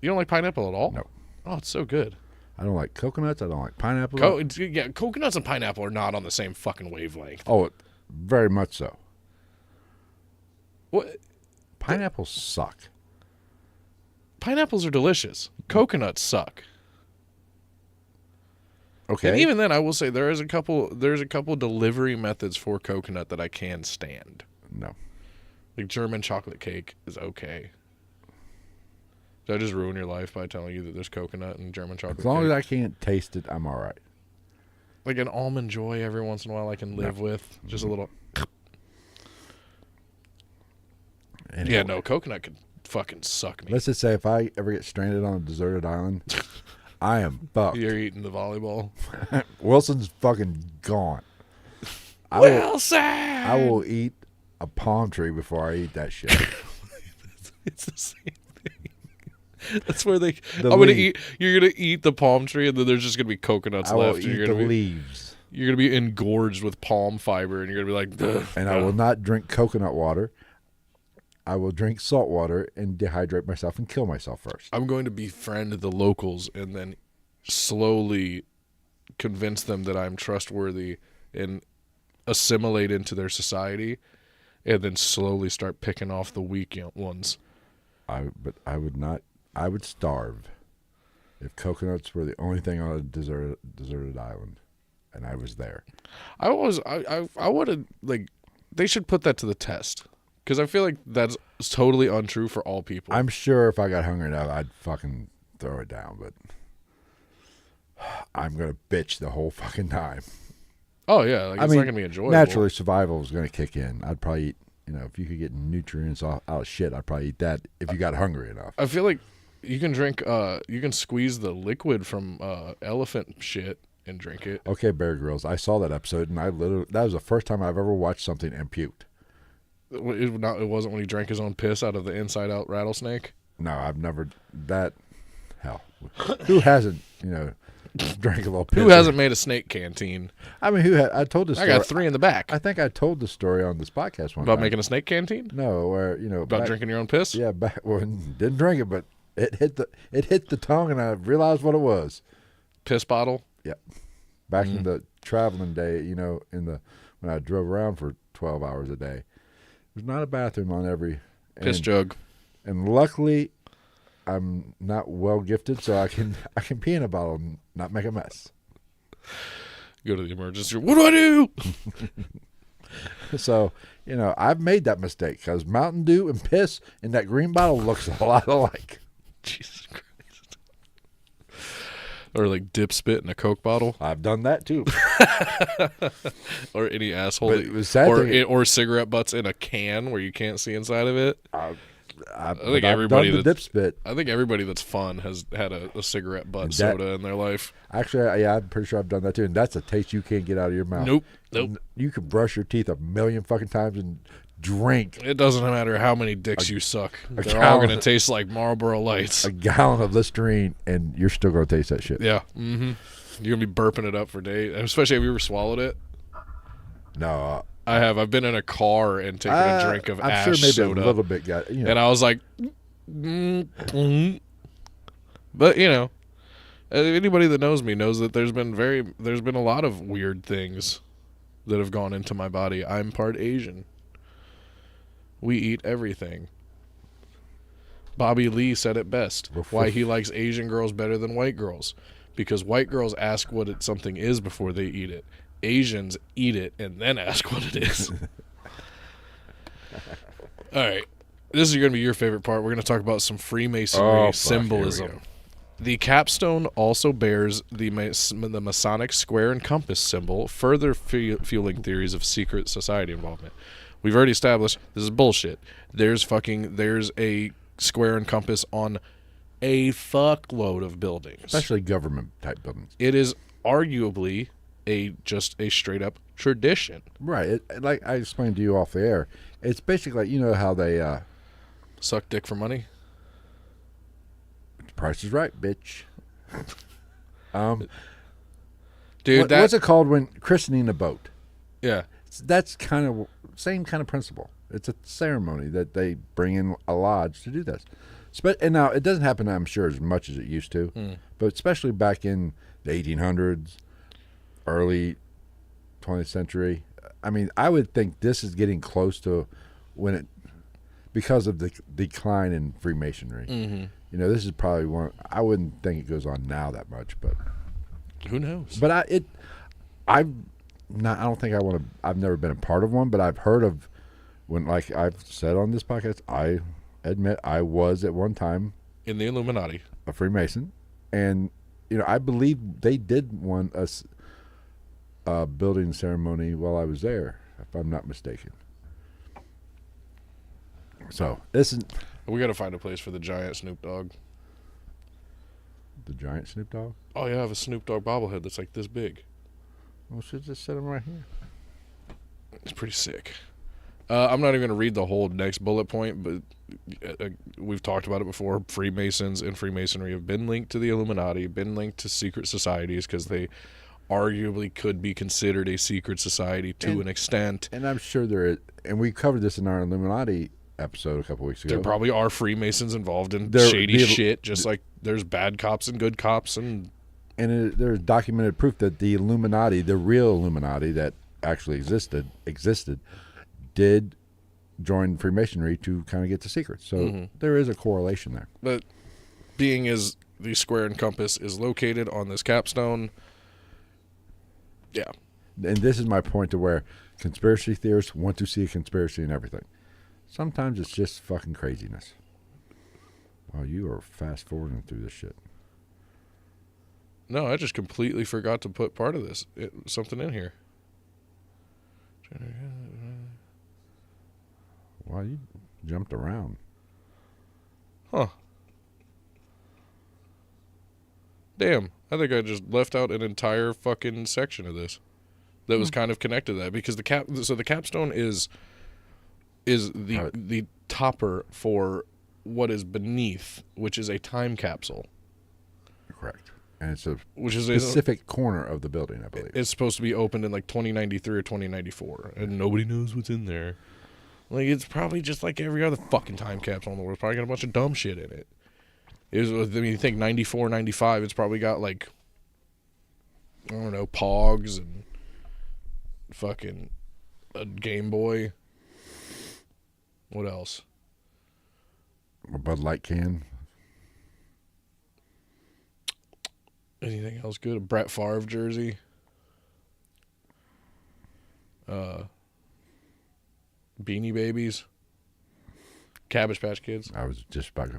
S2: You don't like pineapple at all?
S1: No.
S2: Oh, it's so good.
S1: I don't like coconuts. I don't like pineapple.
S2: Yeah, coconuts and pineapple are not on the same fucking wavelength.
S1: Oh, very much so.
S2: What?
S1: Pineapples suck.
S2: Pineapples are delicious. Coconuts suck.
S1: Okay.
S2: And even then, I will say there's a couple delivery methods for coconut that I can stand.
S1: No.
S2: Like German chocolate cake is okay. Did I just ruin your life by telling you that there's coconut in German chocolate cake?
S1: As long as I can't taste it, I'm all right.
S2: Like an almond joy every once in a while I can live with. Just a little.
S1: Anyway.
S2: Yeah, no, coconut could fucking suck me.
S1: Let's just say if I ever get stranded on a deserted island, I am fucked.
S2: You're eating the volleyball.
S1: Wilson's fucking gone.
S2: Wilson!
S1: I will eat a palm tree before I eat that shit.
S2: It's the same thing. That's where you're gonna eat the palm tree and then there's just gonna be coconuts
S1: I will
S2: left.
S1: eat
S2: You're
S1: the
S2: gonna
S1: leaves.
S2: You're gonna be engorged with palm fiber and you're gonna be like, ugh,
S1: And I will not drink coconut water. I will drink salt water and dehydrate myself and kill myself first.
S2: I'm going to befriend the locals and then slowly convince them that I'm trustworthy and assimilate into their society and then slowly start picking off the weak ones.
S1: But I would not. I would starve if coconuts were the only thing on a deserted island, and I was there.
S2: I would have, like, they should put that to the test because I feel like that's totally untrue for all people.
S1: I'm sure if I got hungry enough, I'd fucking throw it down, but I'm gonna bitch the whole fucking time.
S2: Oh yeah, like, it's not gonna be enjoyable.
S1: Naturally, survival is gonna kick in. I'd probably eat. If you could get nutrients out of shit, I'd probably eat that if you got hungry enough.
S2: I feel like you can drink, you can squeeze the liquid from elephant shit and drink it.
S1: Okay, Bear Grylls. I saw that episode, and that was the first time I've ever watched something and puked.
S2: It wasn't when he drank his own piss out of the inside-out rattlesnake?
S1: No, I've never. Hell. Who hasn't, drank a little piss?
S2: Who hasn't made a snake canteen?
S1: I mean, I told this story.
S2: I got 3 in the back.
S1: I think I told the story on this podcast one
S2: About
S1: time.
S2: making a snake canteen?
S1: No, where,
S2: About drinking your own piss?
S1: Yeah, didn't drink it, but it hit the tongue, and I realized what it was.
S2: Piss bottle?
S1: Yep. Back in the traveling day, when I drove around for 12 hours a day. There's not a bathroom on every
S2: piss jug.
S1: And luckily, I'm not well gifted, so I can pee in a bottle and not make a mess.
S2: Go to the emergency room. What do I do?
S1: So, I've made that mistake because Mountain Dew and piss in that green bottle looks a lot alike.
S2: Jesus Christ. Or like dip spit in a Coke bottle.
S1: I've done that too.
S2: Or any asshole. Or cigarette butts in a can where you can't see inside of it. I think everybody
S1: dip spit.
S2: I think everybody that's fun has had a cigarette butt soda in their life.
S1: Actually, I'm pretty sure I've done that too, and that's a taste you can't get out of your mouth.
S2: Nope.
S1: You can brush your teeth 1,000,000 fucking times and drink.
S2: It doesn't matter how many dicks you suck. They're all going to taste like Marlboro Lights.
S1: A gallon of Listerine, and you're still going to taste that shit.
S2: Yeah. Mm-hmm. You're going to be burping it up for days. Especially if you ever swallowed it.
S1: No.
S2: I have. I've been in a car and taken a drink of ash soda. I'm sure maybe
S1: a little bit got it.
S2: And I was like, But, anybody that knows me knows that there's been a lot of weird things that have gone into my body. I'm part Asian. We eat everything. Bobby Lee said it best. Why he likes Asian girls better than white girls. Because white girls ask what something is before they eat it. Asians eat it and then ask what it is. All right. This is going to be your favorite part. We're going to talk about some Freemasonry symbolism. The capstone also bears the Masonic square and compass symbol, further fueling theories of secret society involvement. We've already established this is bullshit. There's a square and compass on a fuckload of buildings.
S1: Especially government type buildings.
S2: It is arguably just a straight up tradition.
S1: Right. Like I explained to you off the air, it's basically how they
S2: suck dick for money.
S1: The Price is Right, bitch.
S2: Dude,
S1: what's it called when christening a boat?
S2: Yeah.
S1: That's kind of same kind of principle. It's a ceremony that they bring in a lodge to do this. And now it doesn't happen, I'm sure, as much as it used to, but especially back in the 1800s, early 20th century. I mean, I would think this is getting close to because of the decline in Freemasonry. Mm-hmm. This is probably one. I wouldn't think it goes on now that much, but
S2: who knows?
S1: But I don't think I want to. I've never been a part of one, but I've heard of when, like I've said on this podcast, I admit I was at one time
S2: in the Illuminati,
S1: a Freemason, and I believe they did a building ceremony while I was there, if I'm not mistaken. So
S2: we got to find a place for the giant Snoop Dogg.
S1: The giant Snoop Dogg?
S2: Oh yeah, I have a Snoop Dogg bobblehead that's like this big.
S1: Well, should just set him right here.
S2: It's pretty sick. I'm not even going to read the whole next bullet point, but we've talked about it before. Freemasons and Freemasonry have been linked to the Illuminati, been linked to secret societies because they arguably could be considered a secret society to an extent.
S1: And I'm sure there is, and we covered this in our Illuminati episode a couple weeks ago.
S2: There probably are Freemasons involved in shady shit, just like there's bad cops and good cops. And
S1: there's documented proof that the Illuminati, the real Illuminati that actually existed, did join Freemasonry to kind of get the secrets. So there is a correlation there.
S2: But being as the square and compass is located on this capstone, yeah.
S1: And this is my point to where conspiracy theorists want to see a conspiracy in everything. Sometimes it's just fucking craziness. Wow, you are fast forwarding through this shit.
S2: No, I just completely forgot to put part of this, something in here.
S1: Wow, you jumped around.
S2: Huh. damn, I think I just left out an entire fucking section of this that was kind of connected to that, because the capstone is the topper for what is beneath, which is a time capsule.
S1: Correct. And it's a
S2: which is
S1: specific corner of the building, I believe.
S2: It's supposed to be opened in like 2093 or 2094, and nobody knows what's in there. Like, it's probably just like every other fucking time capsule in the world. It's probably got a bunch of dumb shit in it. You think 94, 95, it's probably got like, I don't know, Pogs and fucking a Game Boy. What else?
S1: A Bud Light can.
S2: Anything else good? A Brett Favre jersey. Beanie Babies. Cabbage Patch Kids.
S1: I was just about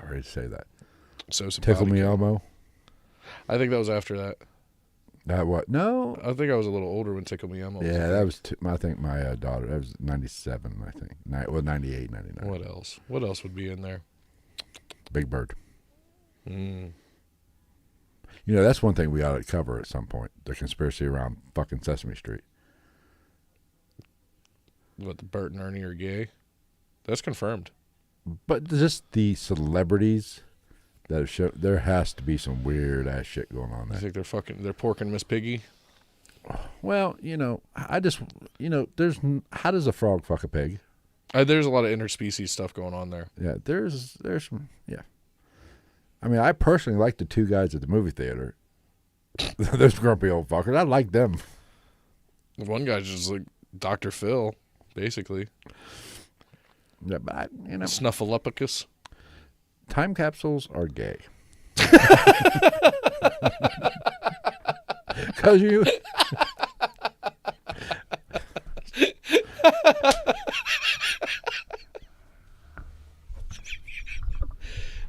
S1: ready to say that.
S2: So
S1: Tickle Me Elmo.
S2: I think that was after that.
S1: That what? No.
S2: I think I was a little older when Tickle Me Elmo was
S1: Yeah, that was, I think my daughter, that was 97, I think. 98, 99.
S2: What else? What else would be in there?
S1: Big Bird.
S2: Mm.
S1: You know, that's one thing we ought to cover at some point. The conspiracy around fucking Sesame Street.
S2: What, the Bert and Ernie are gay? That's confirmed.
S1: But just the celebrities that have shown, there has to be some weird ass shit going on
S2: I
S1: there.
S2: think they're porking Miss Piggy?
S1: Well, you know, how does a frog fuck a pig?
S2: There's a lot of interspecies stuff going on there.
S1: Yeah, there's some, yeah. I mean, I personally like the two guys at the movie theater. Those grumpy old fuckers. I like them.
S2: One guy's just like Dr. Phil, basically.
S1: Yeah, but
S2: Snuffleupagus.
S1: Time capsules are gay. Because you...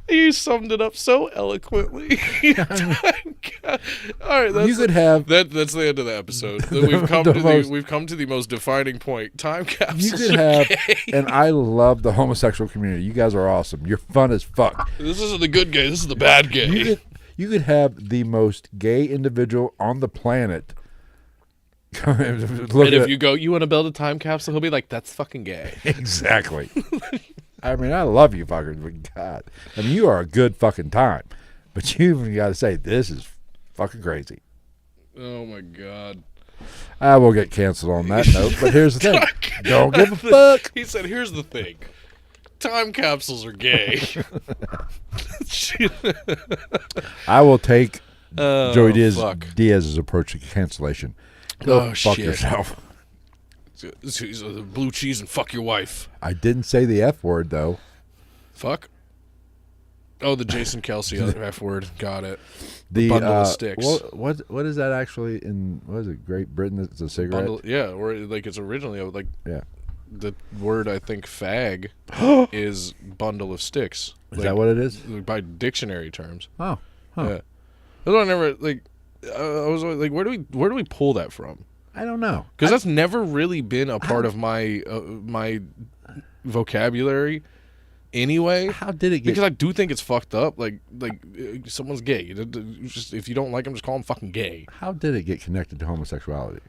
S2: You summed it up so eloquently. All right,
S1: you could have...
S2: That's the end of the episode. We've come to the most defining point. Time capsules.
S1: You could have... And I love the homosexual community. You guys are awesome. You're fun as fuck.
S2: This isn't the good gay. This is the bad gay.
S1: You could have the most gay individual on the planet.
S2: And if you go, you want to build a time capsule, he'll be like, that's fucking gay.
S1: Exactly. I mean, I love you fuckers, but God. I mean, you are a good fucking time. But you even got to say, this is fucking crazy.
S2: Oh, my God.
S1: I will get canceled on that note, but here's the thing. Don't give a fuck.
S2: He said, here's the thing. Time capsules are gay.
S1: I will take Joey
S2: fuck.
S1: Diaz's approach to cancellation. Go fuck
S2: shit.
S1: yourself.
S2: Blue cheese and fuck your wife.
S1: I didn't say the F word, though.
S2: Fuck? Oh, the Jason Kelsey F word. Got it.
S1: The
S2: bundle of sticks.
S1: What is that actually in, what is it, Great Britain? It's a cigarette?
S2: Yeah, or like it's originally like
S1: yeah.
S2: The word, I think, fag is bundle of sticks.
S1: Is that what it is?
S2: By dictionary terms.
S1: Oh. Huh.
S2: Yeah. That's why I never, like, I was always like, where do we pull that from?
S1: I don't know.
S2: Because that's never really been a part of my my vocabulary anyway.
S1: How did it get...
S2: Because I do think it's fucked up. Like someone's gay. Just, if you don't like them, just call them fucking gay.
S1: How did it get connected to homosexuality?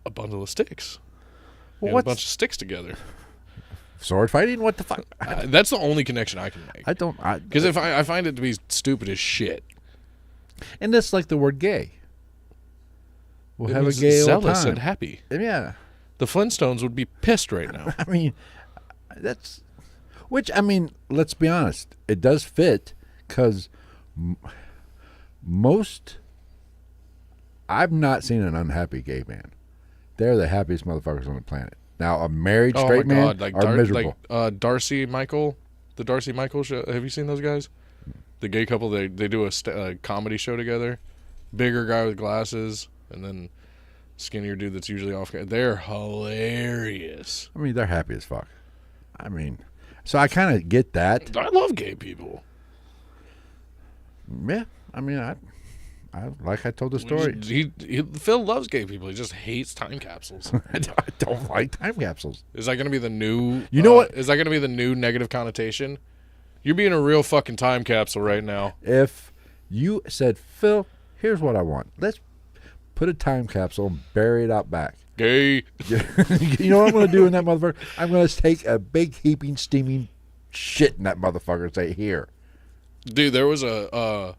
S2: A bundle of sticks.
S1: Well,
S2: a bunch of sticks together.
S1: Sword fighting? What the fuck?
S2: That's the only connection I can make.
S1: I don't...
S2: Because if I find it to be stupid as shit.
S1: And that's like the word gay. We'll have a
S2: means
S1: gay old
S2: zealous
S1: time.
S2: and happy.
S1: Yeah.
S2: The Flintstones would be pissed right now.
S1: I mean, that's... Which, I mean, let's be honest. It does fit because most... I've not seen an unhappy gay man. They're the happiest motherfuckers on the planet. Now, a married straight man are miserable.
S2: Like Darcy Michael, the Darcy Michael show. Have you seen those guys? The gay couple, they do a comedy show together. Bigger guy with glasses, and then skinnier dude that's usually off. They're hilarious.
S1: I mean, they're happy as fuck. I mean, so I kind of get that.
S2: I love gay people.
S1: Yeah, I mean, I like I told the story.
S2: Phil loves gay people. He just hates time capsules.
S1: I don't like time capsules.
S2: Is that going to be the new?
S1: You know what?
S2: Is that going to be the new negative connotation? You're being a real fucking time capsule right now.
S1: If You said, Phil, here's what I want. Let's put a time capsule and bury it out back.
S2: Gay.
S1: You know what I'm going to do in that motherfucker? I'm going to take a big heaping, steaming shit in that motherfucker and say, here.
S2: Dude, there was a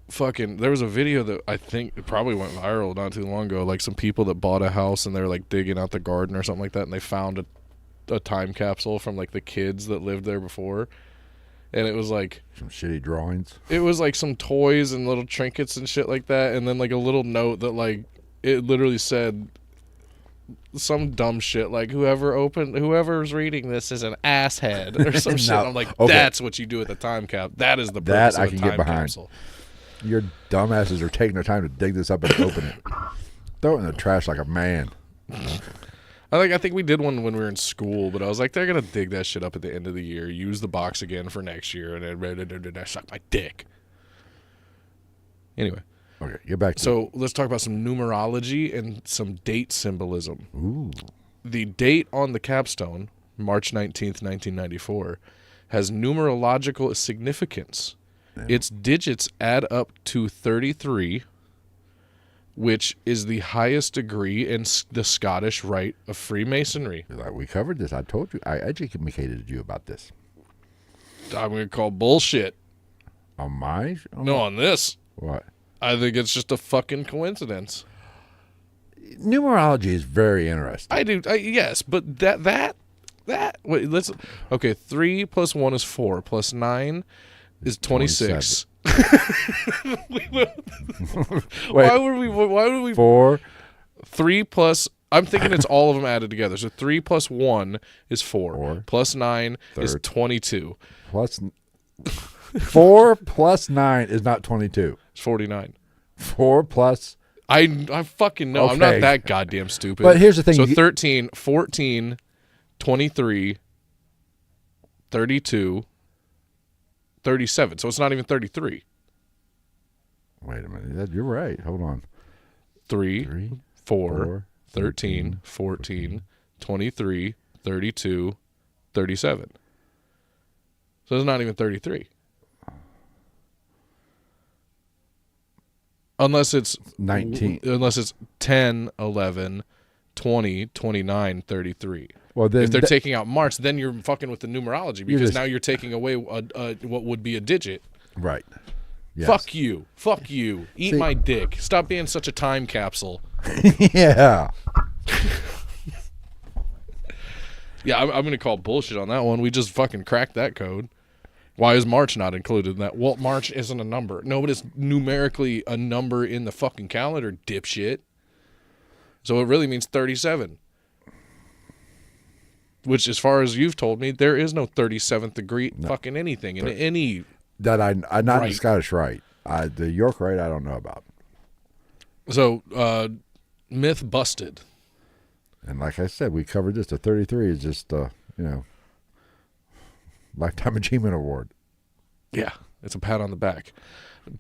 S2: video that I think it probably went viral not too long ago. Like some people that bought a house and they're like digging out the garden or something like that, and they found a time capsule from like the kids that lived there before. And it was like
S1: some shitty drawings.
S2: It was like some toys and little trinkets and shit like that, and then like a little note that like it literally said some dumb shit like whoever's reading this is an asshead or some shit. I'm like, okay, that's what you do with a time cap. That is the purpose of a time capsule.
S1: Your dumbasses are taking their time to dig this up and open it. Throw it in the trash like a man.
S2: I think we did one when we were in school, but I was like, they're gonna dig that shit up at the end of the year, use the box again for next year, and then suck my dick. Anyway,
S1: okay, get back to
S2: so let's talk about some numerology and some date symbolism.
S1: Ooh.
S2: The date on the capstone, March 19th, 1994, has numerological significance. Yeah. Its digits add up to 33. Which is the highest degree in the Scottish Rite of Freemasonry.
S1: Like we covered this. I told you. I educated you about this.
S2: I'm going to call bullshit.
S1: On my?
S2: On this.
S1: What?
S2: I think it's just a fucking coincidence.
S1: Numerology is very interesting.
S2: I do. Yes, but that. Wait, let's. Okay, 3 plus 1 is 4. Plus 9 is 26. Why would we 4 3 plus I'm thinking it's all of them added together. So 3 plus 1 is 4. Plus 9 is 22.
S1: Plus 4 plus 9 is not 22.
S2: It's 49.
S1: 4 plus
S2: I fucking know. Okay. I'm not that goddamn stupid.
S1: But here's the thing.
S2: So 13, 14, 23, 32, 37. So it's not even 33.
S1: Wait a minute. You're right. Hold on.
S2: 3, 4, 13, 14, 23, 32, 37. So it's not even 33. Unless it's
S1: 19.
S2: Unless it's 10, 11, 20, 29, 33.
S1: Well, then
S2: if they're taking out March, then you're fucking with the numerology because now you're taking away what would be a digit.
S1: Right. Yes.
S2: Fuck you. Fuck you. Eat my dick. Stop being such a time capsule.
S1: Yeah.
S2: Yeah, I'm going to call bullshit on that one. We just fucking cracked that code. Why is March not included in that? Well, March isn't a number. No, but it's numerically a number in the fucking calendar, dipshit. So it really means 37. Which, as far as you've told me, there is no 37th degree fucking anything in any...
S1: That I'm not right. The Scottish Rite. The York Rite I don't know about.
S2: So, myth busted.
S1: And like I said, we covered this. The 33 is just, Lifetime Achievement Award.
S2: Yeah, it's a pat on the back.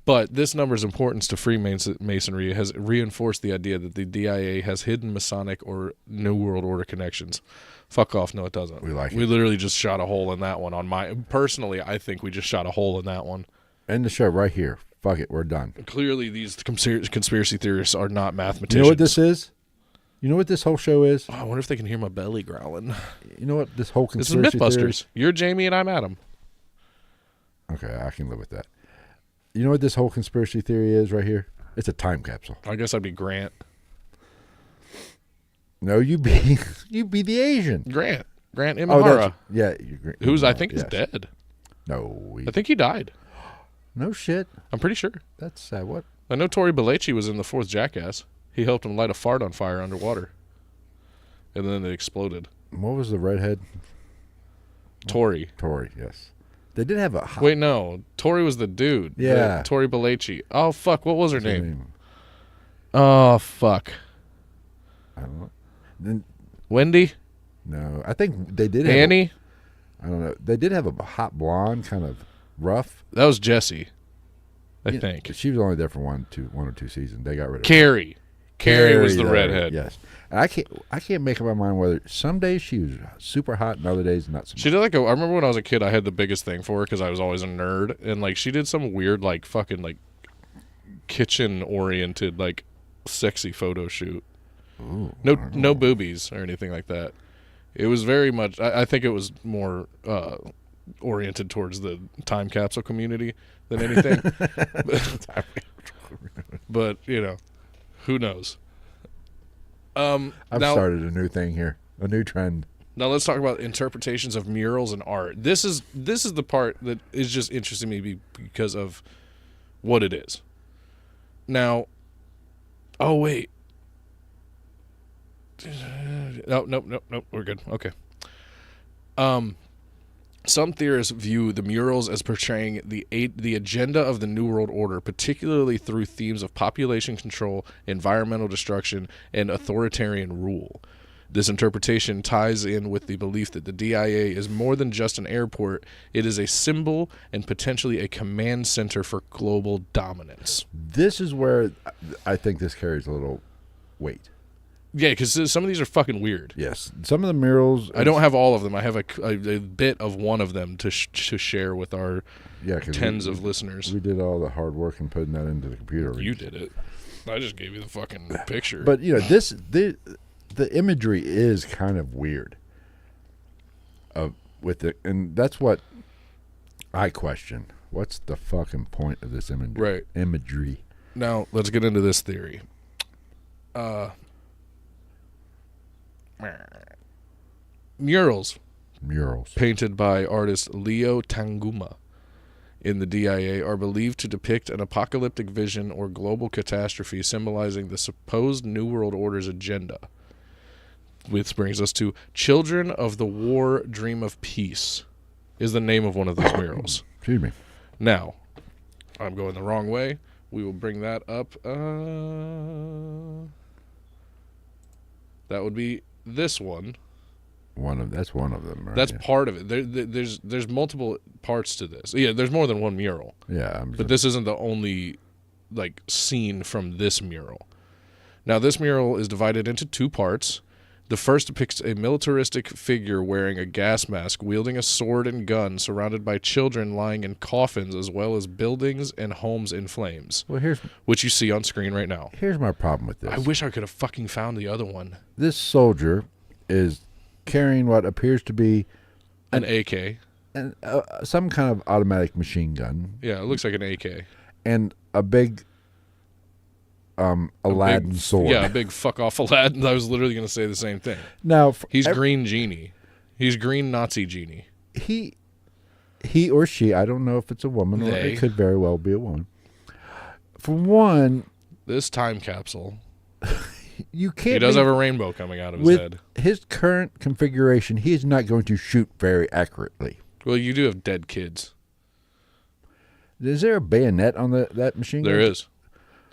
S2: But this number's importance to Freemasonry has reinforced the idea that the DIA has hidden Masonic or New World Order connections. Fuck off. No, it doesn't.
S1: We like it.
S2: We literally just shot a hole in that one. Personally, I think we just shot a hole in that one.
S1: End the show right here. Fuck it. We're done.
S2: Clearly, these conspiracy theorists are not mathematicians.
S1: You know what this is? You know what this whole show is?
S2: Oh, I wonder if they can hear my belly growling.
S1: You know what this whole conspiracy
S2: This is Mythbusters. You're Jamie and I'm Adam.
S1: Okay, I can live with that. You know what this whole conspiracy theory is right here? It's a time capsule.
S2: I guess I'd be Grant.
S1: No, you be the Asian.
S2: Grant Imahara.
S1: Who's
S2: I think is dead.
S1: No.
S2: I think he died.
S1: No shit.
S2: I'm pretty sure.
S1: That's sad. What?
S2: I know Tory Belleci was in the fourth Jackass. He helped him light a fart on fire underwater. And then it exploded.
S1: What was the redhead?
S2: Tory,
S1: yes. They did have a...
S2: Wait, no. Tory was the dude.
S1: Yeah.
S2: Tory Belleci. Oh, fuck. What was her name? Oh, fuck.
S1: I don't know. Then,
S2: Wendy?
S1: No. I think they did have...
S2: Annie?
S1: I don't know. They did have a hot blonde, kind of rough.
S2: That was Jessie, I think.
S1: She was only there for one or two seasons. They got rid of
S2: Carrie. Carrie was the
S1: though,
S2: redhead.
S1: Yes. And I can't make up my mind whether some days she was super hot and other days not so much.
S2: She did like I remember when I was a kid, I had the biggest thing for her because I was always a nerd, and like she did some weird like fucking like kitchen oriented like sexy photo shoot.
S1: Ooh,
S2: No boobies or anything like that. It was very much. I think it was more oriented towards the time capsule community than anything. But you know, who knows?
S1: I've
S2: now,
S1: started a new thing here, a new trend.
S2: Now let's talk about interpretations of murals and art. This is the part that is just interesting to me because of what it is. Now, oh wait. Nope. We're good. Okay. Some theorists view the murals as portraying the agenda of the New World Order, particularly through themes of population control, environmental destruction, and authoritarian rule. This interpretation ties in with the belief that the DIA is more than just an airport. It is a symbol and potentially a command center for global dominance.
S1: This is where I think this carries a little weight.
S2: Yeah, because some of these are fucking weird.
S1: Yes. Some of the murals...
S2: I don't have all of them. I have a bit of one of them to share with our tens of listeners.
S1: We did all the hard work in putting that into the computer.
S2: You did it. I just gave you the fucking picture.
S1: But, you know, the imagery is kind of weird. And that's what I question. What's the fucking point of this imagery?
S2: Right.
S1: Imagery.
S2: Now, let's get into this theory. Murals painted by artist Leo Tanguma in the DIA are believed to depict an apocalyptic vision or global catastrophe symbolizing the supposed New World Order's agenda. Which brings us to Children of the War Dream of Peace is the name of one of those murals.
S1: Excuse me.
S2: Now, I'm going the wrong way. We will bring that up. That would be this one.
S1: That's one of them. Right?
S2: That's part of it. There's multiple parts to this. Yeah, there's more than one mural.
S1: Yeah,
S2: but this isn't the only like scene from this mural. Now, this mural is divided into two parts. The first depicts a militaristic figure wearing a gas mask, wielding a sword and gun, surrounded by children lying in coffins, as well as buildings and homes in flames.
S1: Well,
S2: which you see on screen right now.
S1: Here's my problem with this.
S2: I wish I could have fucking found the other one.
S1: This soldier is carrying what appears to be
S2: an AK,
S1: and some kind of automatic machine gun.
S2: Yeah, it looks like an AK,
S1: and a big Aladdin sword.
S2: Yeah, a big fuck off Aladdin. I was literally going to say the same thing.
S1: Now
S2: he's Green Genie. He's Green Nazi Genie.
S1: He or she, I don't know if it's a woman or it could very well be a woman. For one,
S2: this time capsule.
S1: You can't.
S2: He does have a rainbow coming out of his head.
S1: His current configuration, he is not going to shoot very accurately.
S2: Well, you do have dead kids.
S1: Is there a bayonet on that machine gun?
S2: There is.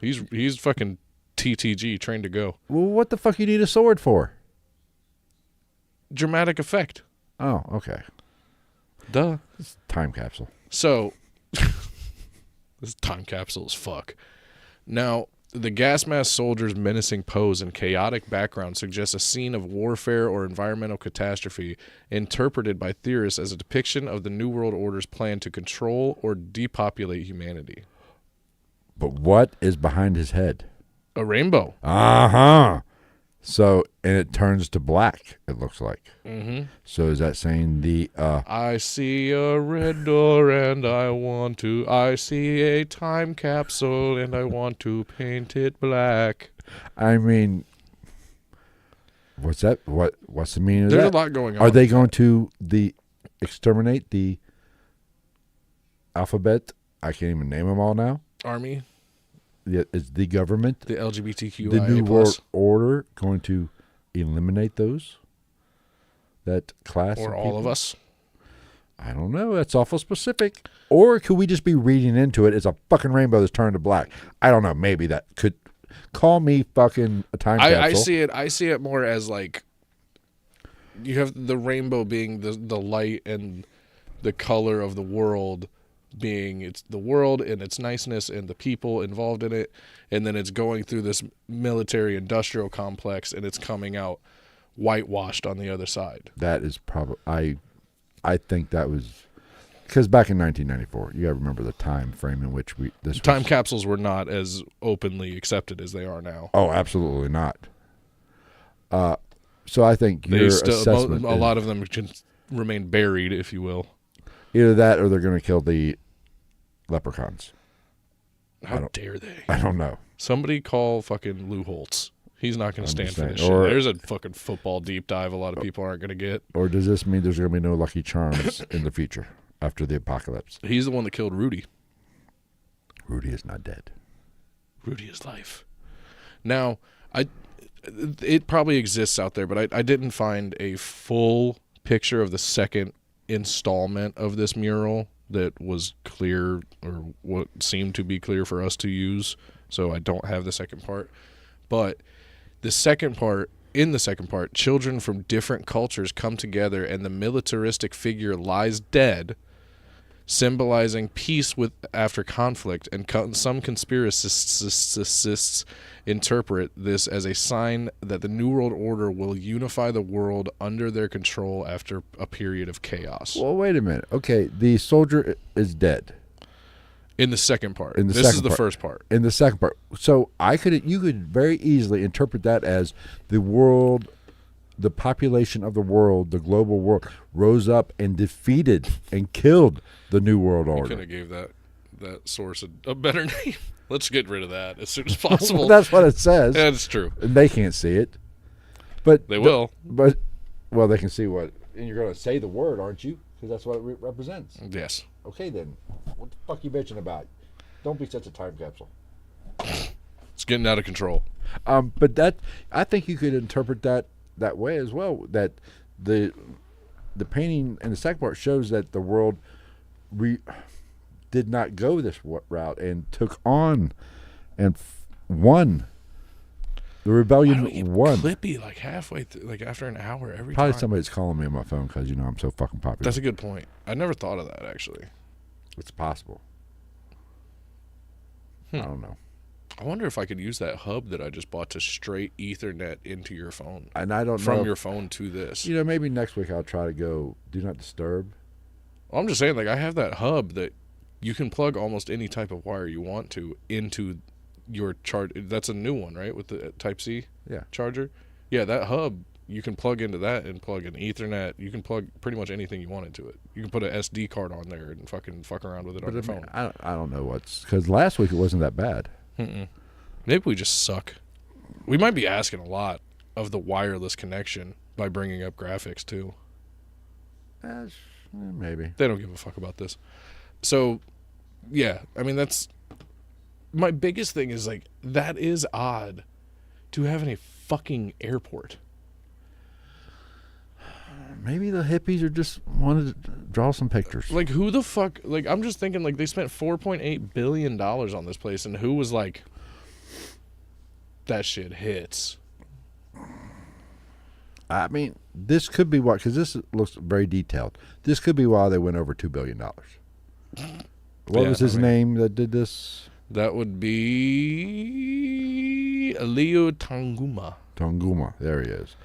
S2: He's fucking TTG, trained to go.
S1: Well, what the fuck you need a sword for?
S2: Dramatic effect.
S1: Oh, okay.
S2: Duh.
S1: It's a time capsule.
S2: So, this time capsule is fuck. Now, the gas mask soldier's menacing pose and chaotic background suggests a scene of warfare or environmental catastrophe, interpreted by theorists as a depiction of the New World Order's plan to control or depopulate humanity.
S1: But what is behind his head?
S2: A rainbow.
S1: Uh-huh. So, and it turns to black, it looks like.
S2: Mm-hmm.
S1: So is that saying
S2: I see a red door and I see a time capsule and I want to paint it black.
S1: I mean, what's that? What's the meaning of
S2: There's
S1: that?
S2: a lot going on.
S1: Are they going to exterminate the alphabet? I can't even name them all now.
S2: Army?
S1: Is the government,
S2: the LGBTQIA+,
S1: the New World Order, going to eliminate that class?
S2: Or all of us?
S1: I don't know. That's awful specific. Or could we just be reading into it? It's a fucking rainbow that's turned to black. I don't know. Maybe that could call me fucking a time capsule.
S2: I see it more as like you have the rainbow being the light and the color of the world being it's the world and its niceness and the people involved in it, and then it's going through this military industrial complex and it's coming out whitewashed on the other side.
S1: That is probably I think that was because back in 1994, you got to remember the time frame in which
S2: time capsules were not as openly accepted as they are now.
S1: Oh, absolutely not. So I think your assessment
S2: a lot of them can remain buried, if you will.
S1: Either that or they're going to kill the leprechauns.
S2: How dare they?
S1: I don't know.
S2: Somebody call fucking Lou Holtz. He's not going to stand for this shit. There's a fucking football deep dive a lot of people aren't going to get.
S1: Or does this mean there's going to be no Lucky Charms in the future after the apocalypse?
S2: He's the one that killed Rudy.
S1: Rudy is not dead.
S2: Rudy is life. Now, it probably exists out there, but I didn't find a full picture of the second installment of this mural that was clear or what seemed to be clear for us to use. So I don't have the second part. But in the second part, children from different cultures come together and the militaristic figure lies dead, symbolizing peace after conflict, and some conspiracists interpret this as a sign that the New World Order will unify the world under their control after a period of chaos.
S1: Well, wait a minute. Okay, the soldier is dead.
S2: In the second part. This is the first part.
S1: In the second part. So you could very easily interpret that as the world, the population of the world, the global world, rose up and defeated and killed the New World Order.
S2: You could have gave that source a better name. Let's get rid of that as soon as possible.
S1: Well, that's what it says.
S2: Yeah, it's true.
S1: And they can't see it. But
S2: they will.
S1: But they can see what. And you're going to say the word, aren't you? Because that's what it represents.
S2: Yes.
S1: Okay, then. What the fuck you bitching about? Don't be such a time capsule.
S2: It's getting out of control.
S1: But I think you could interpret that way as well. That the painting in the second part shows that the world did not go this route and took on and won. The rebellion won.
S2: Clippy like halfway through, like after an hour every
S1: Probably
S2: time.
S1: somebody's calling me on my phone because I'm so fucking popular.
S2: That's a good point. I never thought of that actually.
S1: It's possible. I don't know.
S2: I wonder if I could use that hub that I just bought to straight Ethernet into your phone.
S1: And I don't know.
S2: From your phone to this.
S1: Maybe next week I'll try to go do not disturb.
S2: Well, I'm just saying, like, I have that hub that you can plug almost any type of wire you want to into your charge. That's a new one, right? With the Type-C charger? Yeah, that hub, you can plug into that and plug an Ethernet. You can plug pretty much anything you want into it. You can put an SD card on there and fucking fuck around with it on your phone.
S1: I don't know because last week it wasn't that bad.
S2: Maybe we just suck. We might be asking a lot of the wireless connection by bringing up graphics too.
S1: Maybe.
S2: They don't give a fuck about this. So, yeah, I mean, that's my biggest thing is like, that is odd to have in a fucking airport.
S1: Maybe the hippies are just wanted to draw some pictures.
S2: Like, who the fuck, like, I'm just thinking, like, they spent $4.8 billion on this place, and who was like, that shit hits.
S1: I mean, this could be why, because this looks very detailed. This could be why they went over $2 billion. What was his name that did this?
S2: That would be Leo Tanguma.
S1: Tanguma, there he is.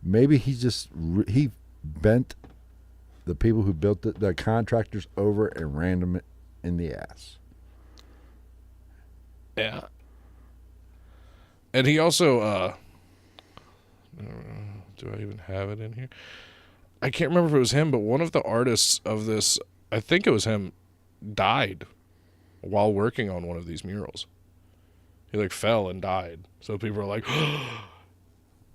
S1: Maybe he bent the people who built the contractors over and ran them in the ass.
S2: Yeah. And he also, do I even have it in here? I can't remember if it was him, but one of the artists of this, I think it was him, died while working on one of these murals. He like fell and died. So people are like, oh,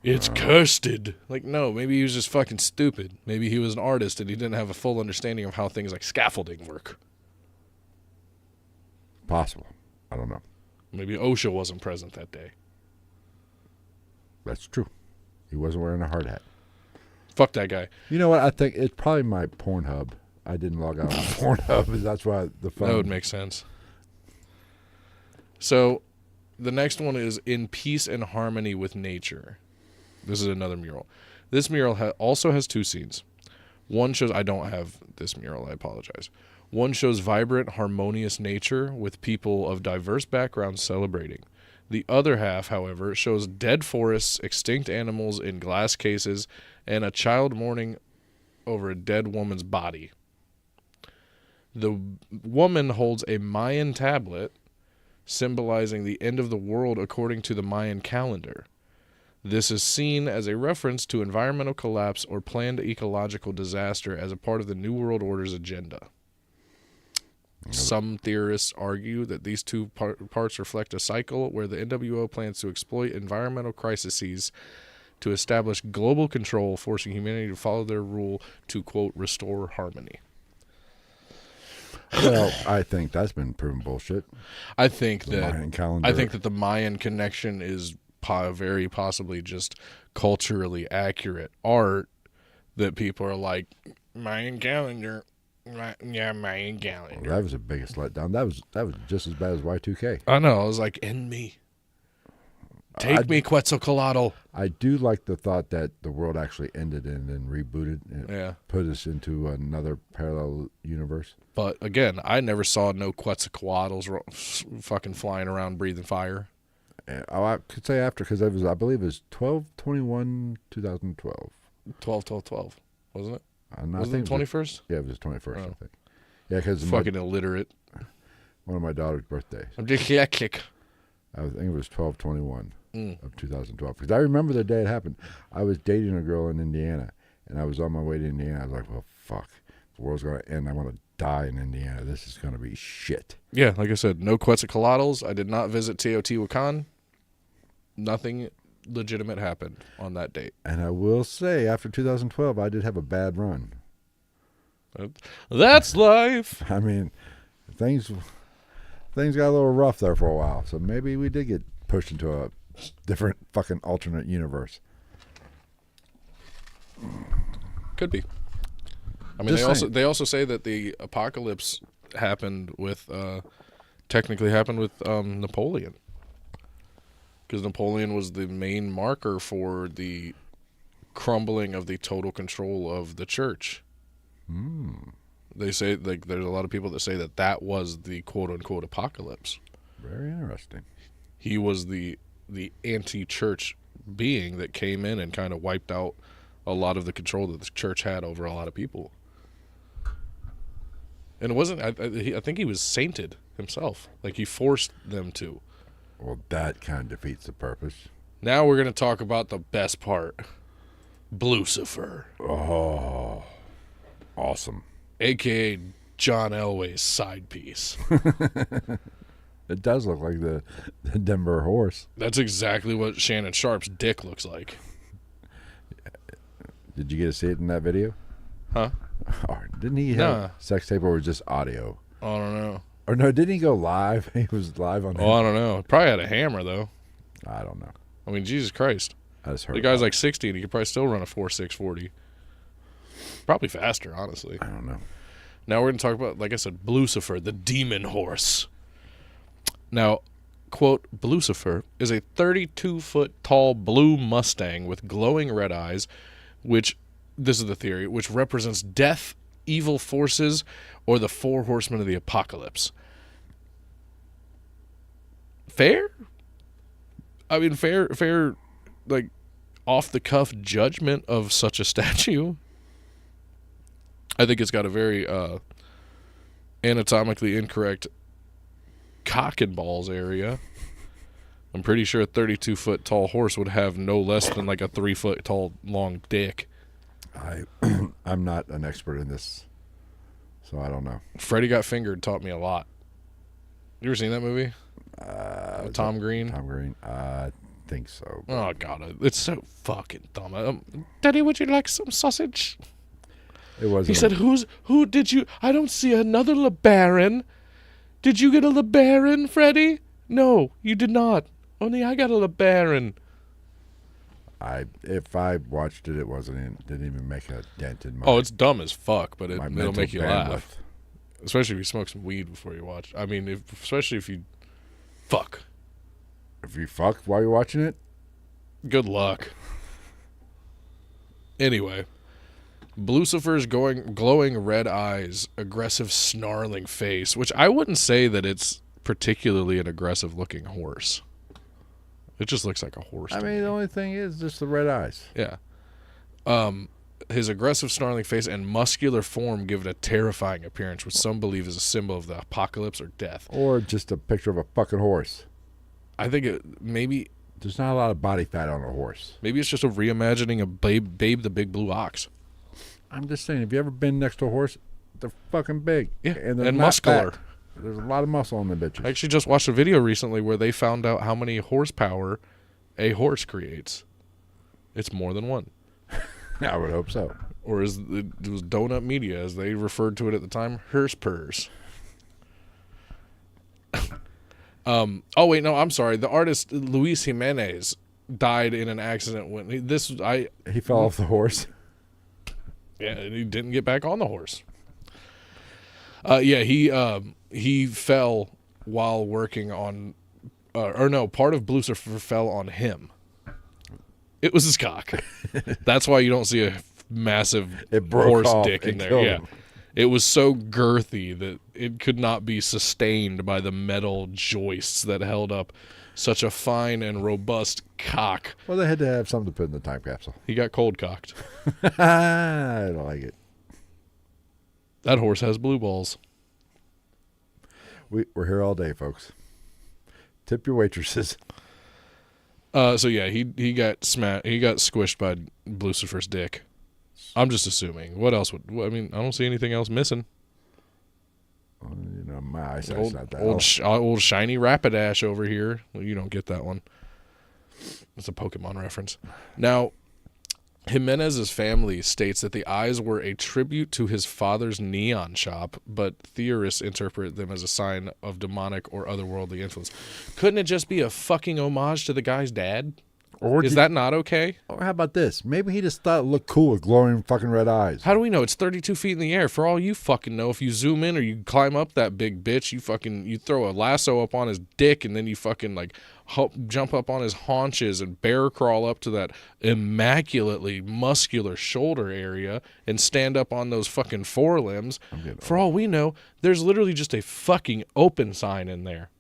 S2: it's cursed. Like, no, maybe he was just fucking stupid. Maybe he was an artist and he didn't have a full understanding of how things like scaffolding work.
S1: Possible. I don't know.
S2: Maybe OSHA wasn't present that day.
S1: That's true. He wasn't wearing a hard hat.
S2: Fuck that guy.
S1: You know what? I think it's probably my Pornhub. I didn't log out on Pornhub. That's why the phone.
S2: That would make sense. So, the next one is In Peace and Harmony with Nature. This is another mural. This mural also has two scenes. One shows, I don't have this mural, I apologize. One shows vibrant, harmonious nature with people of diverse backgrounds celebrating. The other half, however, shows dead forests, extinct animals in glass cases, and a child mourning over a dead woman's body. The woman holds a Mayan tablet symbolizing the end of the world according to the Mayan calendar. This is seen as a reference to environmental collapse or planned ecological disaster as a part of the New World Order's agenda. Some theorists argue that these two parts reflect a cycle where the NWO plans to exploit environmental crises to establish global control, forcing humanity to follow their rule to, quote, restore harmony.
S1: Well, I think that's been proven bullshit.
S2: I think
S1: The
S2: that
S1: Mayan calendar.
S2: I think that the Mayan connection is very possibly just culturally accurate art that people are like, Mayan calendar. Mayan calendar.
S1: That was the biggest letdown. That was just as bad as Y2K.
S2: I know. I was like, end me. Take me, Quetzalcoatl.
S1: I do like the thought that the world actually ended and then rebooted and put us into another parallel universe.
S2: But again, I never saw no Quetzalcoatls fucking flying around breathing fire.
S1: I could say after, because I believe it was 12/21/2012.
S2: 12/12/12, wasn't it?
S1: Wasn't
S2: it the 21st?
S1: Yeah, it was the 21st, I think. Yeah, because
S2: fucking illiterate.
S1: One of my daughter's birthdays.
S2: I'm dyslexic.
S1: I think it was 12/21 of 2012. Because I remember the day it happened. I was dating a girl in Indiana, and I was on my way to Indiana. I was like, well, fuck. The world's going to end. I want to die in Indiana. This is going to be shit.
S2: Yeah, like I said, no Quetzalcoatls. I did not visit Teotihuacan. Nothing legitimate happened on that date.
S1: And I will say, after 2012, I did have a bad run.
S2: That's life.
S1: I mean, things got a little rough there for a while. So maybe we did get pushed into a different fucking alternate universe.
S2: Could be. I mean, they also say that the apocalypse technically happened with Napoleon. Because Napoleon was the main marker for the crumbling of the total control of the church. They say, like, there's a lot of people that say that was the quote-unquote apocalypse.
S1: Very interesting.
S2: He was the anti-church being that came in and kind of wiped out a lot of the control that the church had over a lot of people. And it wasn't, I think he was sainted himself. Like, he forced them to.
S1: Well, that kind of defeats the purpose.
S2: Now we're going to talk about the best part. Blucifer.
S1: Oh, awesome.
S2: A.K.A. John Elway's side piece.
S1: It does look like the Denver horse.
S2: That's exactly what Shannon Sharp's dick looks like.
S1: Did you get to see it in that video?
S2: Huh?
S1: Or didn't he have sex tape or was it just audio?
S2: I don't know.
S1: Or no, didn't he go live? He was live on.
S2: Oh, I don't know. Probably had a hammer though.
S1: I don't know.
S2: I mean, Jesus Christ.
S1: I just heard
S2: the guy's like 60 and he could probably still run a 4.640. Probably faster, honestly.
S1: I don't know.
S2: Now we're going to talk about, like I said, Blucifer, the demon horse. Now, quote, Blucifer is a 32-foot tall blue Mustang with glowing red eyes, which, this is the theory, which represents death, evil forces, or the four horsemen of the apocalypse. Fair? I mean, fair, like, off-the-cuff judgment of such a statue. I think it's got a very anatomically incorrect cock and balls area. I'm pretty sure a 32-foot tall horse would have no less than like a 3-foot tall long dick.
S1: I'm not an expert in this, so I don't know.
S2: Freddy Got Fingered taught me a lot. You ever seen that movie? Tom Green?
S1: Tom Green. I think so.
S2: Oh, God. It's so fucking dumb. Daddy, would you like some sausage?
S1: It wasn't.
S2: He said, who did you... I don't see another LeBaron. Did you get a LeBaron, Freddy? No, you did not. Only I got a LeBaron.
S1: If I watched it, it didn't even make a dent in my...
S2: Oh, it's dumb as fuck, but it'll make you
S1: bandwidth.
S2: laugh. Especially if you smoke some weed before you watch. I mean, especially if you... Fuck.
S1: If you fuck while you're watching it?
S2: Good luck. Anyway, Lucifer's glowing red eyes, aggressive snarling face, which I wouldn't say that it's particularly an aggressive looking horse. It just looks like a horse.
S1: I
S2: to
S1: mean,
S2: me.
S1: the only thing is just the red eyes.
S2: Yeah. His aggressive snarling face and muscular form give it a terrifying appearance, which some believe is a symbol of the apocalypse or death.
S1: Or just a picture of a fucking horse.
S2: I think maybe
S1: There's not a lot of body fat on a horse.
S2: maybe it's just a reimagining of Babe the Big Blue Ox.
S1: I'm just saying, have you ever been next to a horse? They're fucking big.
S2: Yeah,
S1: and, they're
S2: and
S1: not
S2: muscular.
S1: fat. There's a lot of muscle on the bitches.
S2: I actually just watched a video recently where they found out how many horsepower a horse creates. It's more than one.
S1: I would hope so.
S2: Or as it was Donut Media, as they referred to it at the time, hearse purrs. Oh wait, no, I'm sorry. The artist Luis Jimenez died in an accident when
S1: He fell off the horse.
S2: Yeah, and he didn't get back on the horse. He fell while working on, part of Lucifer fell on him. It was his cock. That's why you don't see a massive horse dick in there. Yeah, it was so girthy that it could not be sustained by the metal joists that held up such a fine and robust cock.
S1: Well, they had to have something to put in the time capsule.
S2: He got cold cocked.
S1: I don't like it.
S2: That horse has blue balls.
S1: We're here all day, folks. Tip your waitresses.
S2: So yeah, he got he got squished by Lucifer's dick. I'm just assuming. What else I don't see anything else missing.
S1: My eyesight's not that
S2: old shiny Rapidash over here. Well, you don't get that one. It's a Pokemon reference. Now, Jimenez's family states that the eyes were a tribute to his father's neon shop, but theorists interpret them as a sign of demonic or otherworldly influence. Couldn't it just be a fucking homage to the guy's dad? Is that not okay?
S1: Or how about this? Maybe he just thought it looked cool with glowing fucking red eyes.
S2: How do we know? It's 32 feet in the air. For all you fucking know, if you zoom in or you climb up that big bitch, you throw a lasso up on his dick and then you fucking jump up on his haunches and bear crawl up to that immaculately muscular shoulder area and stand up on those fucking forelimbs. For all we know, there's literally just a fucking open sign in there.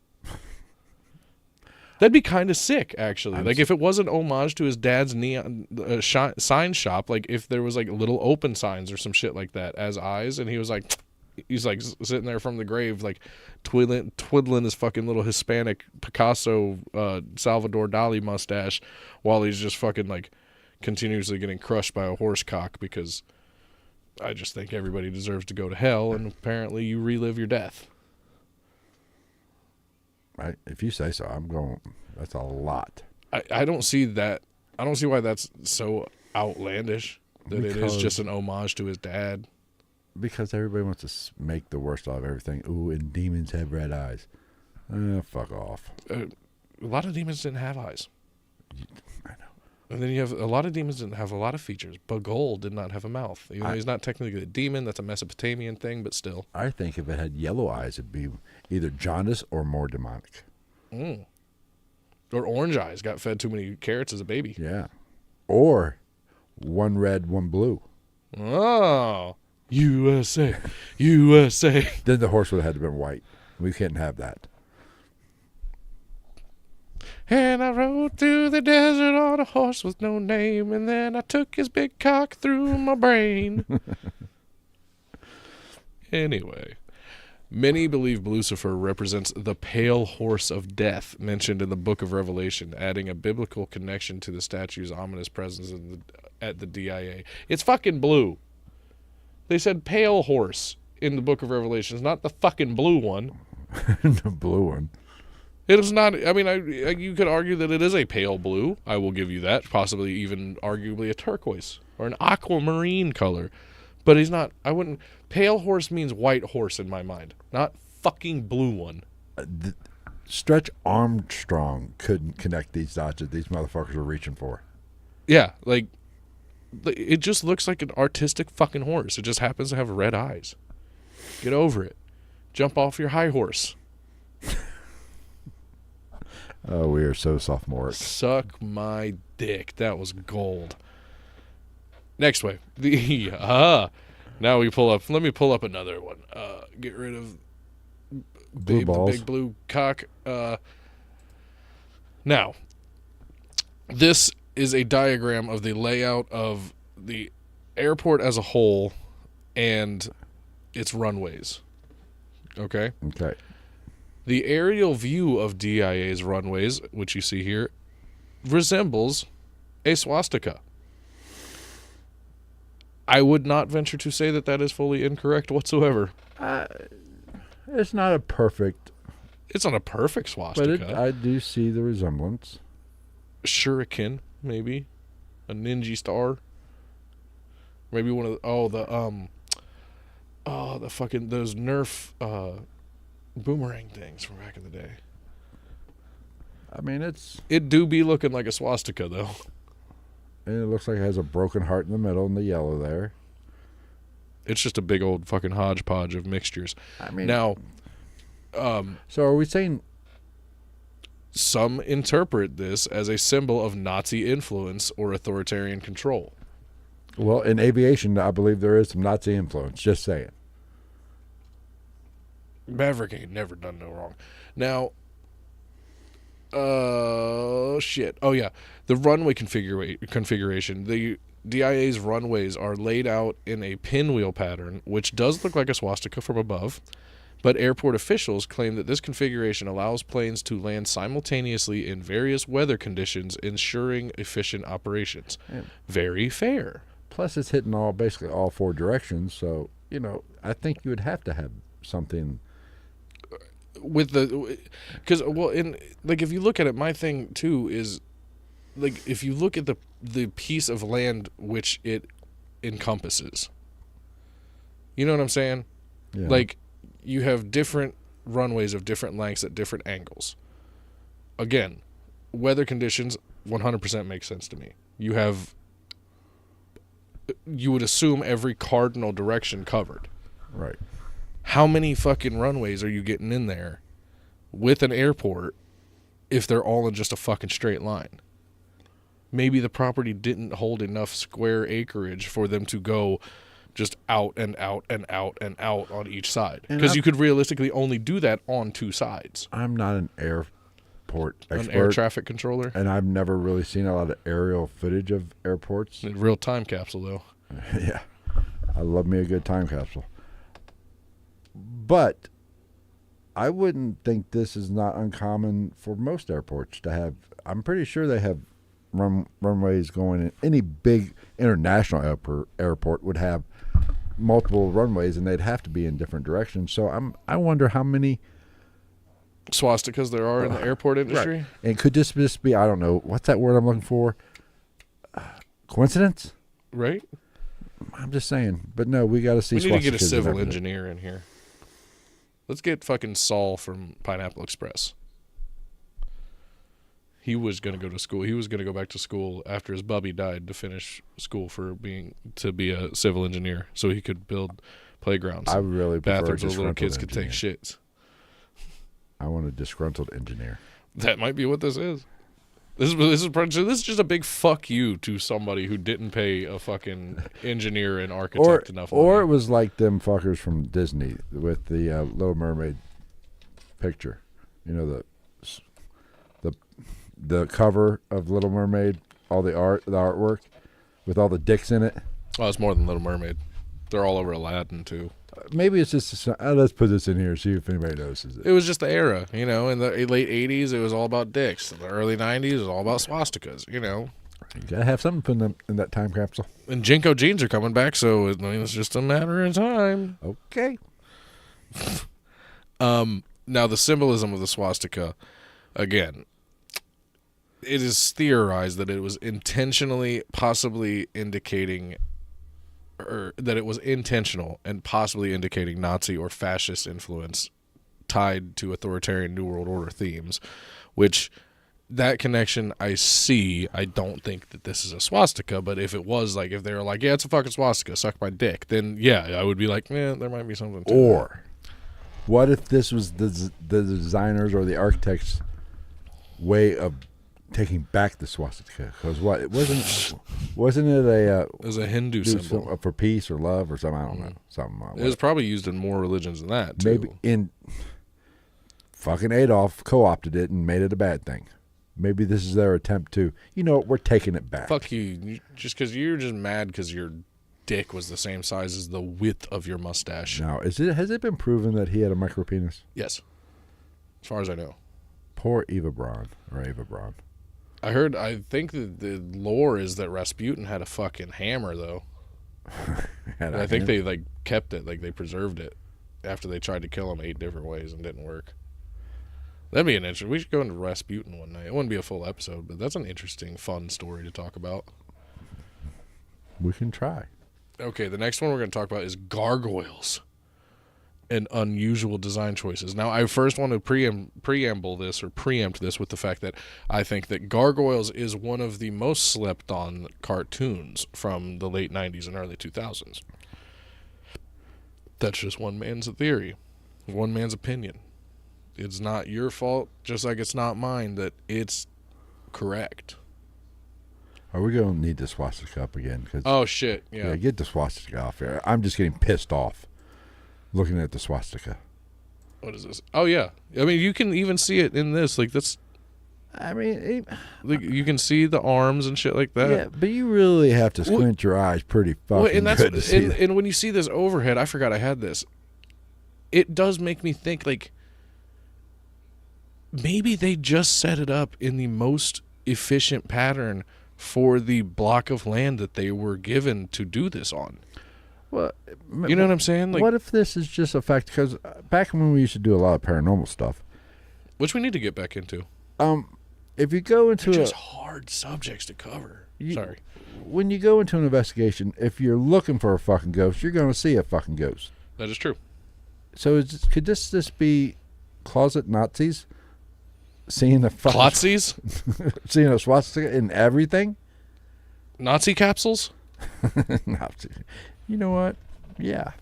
S2: That'd be kind of sick, actually. If it was an homage to his dad's neon sign shop, if there was little open signs or some shit like that as eyes, and he's sitting there from the grave, twiddling his fucking little Hispanic Picasso Salvador Dali mustache while he's just fucking continuously getting crushed by a horse cock, because I just think everybody deserves to go to hell, and apparently you relive your death.
S1: Right? If you say so, I'm going. That's a lot.
S2: I don't see that. I don't see why that's so outlandish that it is just an homage to his dad.
S1: Because everybody wants to make the worst out of everything. Ooh, and demons have red eyes. Fuck off.
S2: A lot of demons didn't have eyes.
S1: I know.
S2: And then you have a lot of demons didn't have a lot of features. Bagol did not have a mouth. He's not technically a demon. That's a Mesopotamian thing, but still.
S1: I think if it had yellow eyes, it'd be either jaundice or more demonic.
S2: Or orange eyes. Got fed too many carrots as a baby.
S1: Yeah. Or one red, one blue.
S2: Oh. USA. USA.
S1: Then the horse would have had to been white. We can't have that.
S2: And I rode through the desert on a horse with no name, and then I took his big cock through my brain. Anyway, many believe Lucifer represents the pale horse of death mentioned in the Book of Revelation, adding a biblical connection to the statue's ominous presence at the DIA. It's fucking blue. They said pale horse in the Book of Revelation. It's not the fucking blue one.
S1: The blue one.
S2: It is not. I mean, you could argue that it is a pale blue. I will give you that. Possibly even arguably a turquoise or an aquamarine color. But he's not. I wouldn't. Pale horse means white horse in my mind, not fucking blue one.
S1: Stretch Armstrong couldn't connect these dots that these motherfuckers are reaching for.
S2: Yeah, it just looks like an artistic fucking horse. It just happens to have red eyes. Get over it. Jump off your high horse.
S1: Oh, we are so sophomoric.
S2: Suck my dick. That was gold. Next wave. Now we pull up. Let me pull up another one. Get rid of
S1: Blue
S2: the
S1: balls.
S2: big blue cock. Now, this is a diagram of the layout of the airport as a whole and its runways. Okay?
S1: Okay.
S2: The aerial view of DIA's runways, which you see here, resembles a swastika. I would not venture to say that is fully incorrect whatsoever.
S1: It's not a perfect,
S2: It's not a perfect
S1: but
S2: swastika.
S1: I do see the resemblance.
S2: Shuriken, maybe. A ninja star. Maybe one of the fucking those Nerf boomerang things from back in the day.
S1: I mean,
S2: It do be looking like a swastika though.
S1: and it looks like it has a broken heart in the middle and the yellow there.
S2: It's just a big old fucking hodgepodge of mixtures.
S1: I mean,
S2: Now,
S1: so are we saying?
S2: some interpret this as a symbol of Nazi influence or authoritarian control.
S1: Well, in aviation, I believe there is some Nazi influence. Just saying.
S2: Maverick ain't never done no wrong. Now, shit. Oh, yeah. The runway configuration. The DIA's runways are laid out in a pinwheel pattern, which does look like a swastika from above, but airport officials claim that this configuration allows planes to land simultaneously in various weather conditions, ensuring efficient operations.
S1: Yeah.
S2: Very fair.
S1: Plus, it's hitting basically all four directions. So, I think you would have to have something.
S2: With the, because if you look at it, my thing too is, like, if you look at the piece of land which it encompasses, you know what I'm saying?
S1: Yeah.
S2: Like, you have different runways of different lengths at different angles. Again, weather conditions 100% make sense to me. You would assume every cardinal direction covered.
S1: Right.
S2: How many fucking runways are you getting in there with an airport if they're all in just a fucking straight line? Maybe the property didn't hold enough square acreage for them to go just out and out and out and out on each side. Because you could realistically only do that on two sides.
S1: I'm not an airport expert.
S2: An air traffic controller.
S1: And I've never really seen a lot of aerial footage of airports.
S2: A real time capsule, though.
S1: Yeah. I love me a good time capsule. But I wouldn't think this is not uncommon for most airports to have. I'm pretty sure they have runways going in. Any big international airport would have multiple runways, and they'd have to be in different directions. So I wonder how many
S2: swastikas there are in the airport industry.
S1: Right. And could this just be, I don't know, what's that word I'm looking for? Coincidence?
S2: Right?
S1: I'm just saying. But no, we got to see.
S2: We need to get a
S1: swastikas in
S2: civil
S1: everything.
S2: engineer in here. Let's get fucking Saul from Pineapple Express. He was going to go to school. He was going to go back to school after his bubby died to finish school to be a civil engineer, so he could build playgrounds.
S1: I really prefer
S2: bathrooms
S1: a
S2: where little kids
S1: disgruntled
S2: could take shits.
S1: I want a disgruntled engineer.
S2: That might be what this is. This is just a big fuck you to somebody who didn't pay a fucking engineer and architect enough money.
S1: Or it was like them fuckers from Disney with the Little Mermaid picture. You know, the cover of Little Mermaid, all the artwork with all the dicks in it.
S2: Oh, it's more than Little Mermaid. They're all over Aladdin too.
S1: Maybe it's just let's put this in here, see if anybody notices it.
S2: It was just the era, you know. In the late 80s, it was all about dicks. In the early 90s, it was all about swastikas, you know.
S1: You gotta have something put in that time capsule.
S2: And Jinko jeans are coming back, so it's just a matter of time.
S1: Okay.
S2: Now, the symbolism of the swastika, again, it is theorized that it was intentionally, possibly indicating, or that it was intentional and possibly indicating Nazi or fascist influence tied to authoritarian New World Order themes, which that connection I see. I don't think that this is a swastika, but if it was, like, if they were like, yeah, it's a fucking swastika, suck my dick, then yeah, I would be like, there might be something to
S1: Or what if this was the designers or the architects' way of taking back the swastika, because what it wasn't it a
S2: It was a Hindu symbol
S1: for peace or love or something? I don't know. Something.
S2: It was probably used in more religions than that, too.
S1: Maybe in fucking Adolf co-opted it and made it a bad thing. Maybe this is their attempt to, we're taking it back.
S2: Fuck you. Just because you're just mad because your dick was the same size as the width of your mustache.
S1: Now, has it been proven that he had a micro penis?
S2: Yes. As far as I know.
S1: Poor Eva Braun.
S2: I think that the lore is that Rasputin had a fucking hammer, though. I think they, kept it, they preserved it after they tried to kill him 8 different ways and didn't work. That'd be an interesting. We should go into Rasputin one night. It wouldn't be a full episode, but that's an interesting, fun story to talk about.
S1: We can try.
S2: Okay, the next one we're going to talk about is gargoyles and unusual design choices. Now, I first want to preempt this with the fact that I think that Gargoyles is one of the most slept on cartoons from the late 90s and early 2000s. That's just one man's theory, one man's opinion. It's not your fault, just like it's not mine that it's correct.
S1: Are we going to need the swastika up again?
S2: Oh, shit, yeah.
S1: Get the swastika off here. I'm just getting pissed off looking at the swastika.
S2: What is this? Oh, yeah. I mean, you can even see it in this. That's...
S1: I mean...
S2: you can see the arms and shit like that.
S1: Yeah, but you really have to squint your eyes pretty fucking good to see that.
S2: And when you see this overhead, I forgot I had this. It does make me think, maybe they just set it up in the most efficient pattern for the block of land that they were given to do this on.
S1: Well,
S2: you know what I'm saying?
S1: What if this is just a fact? Because back when we used to do a lot of paranormal stuff,
S2: which we need to get back into.
S1: If you go into
S2: just hard subjects to cover. Sorry.
S1: When you go into an investigation, if you're looking for a fucking ghost, you're going to see a fucking ghost.
S2: That is true.
S1: So could this be closet Nazis seeing a fucking
S2: Klotzies?
S1: seeing a swastika in everything?
S2: Nazi capsules?
S1: Nazi. You know what? Yeah.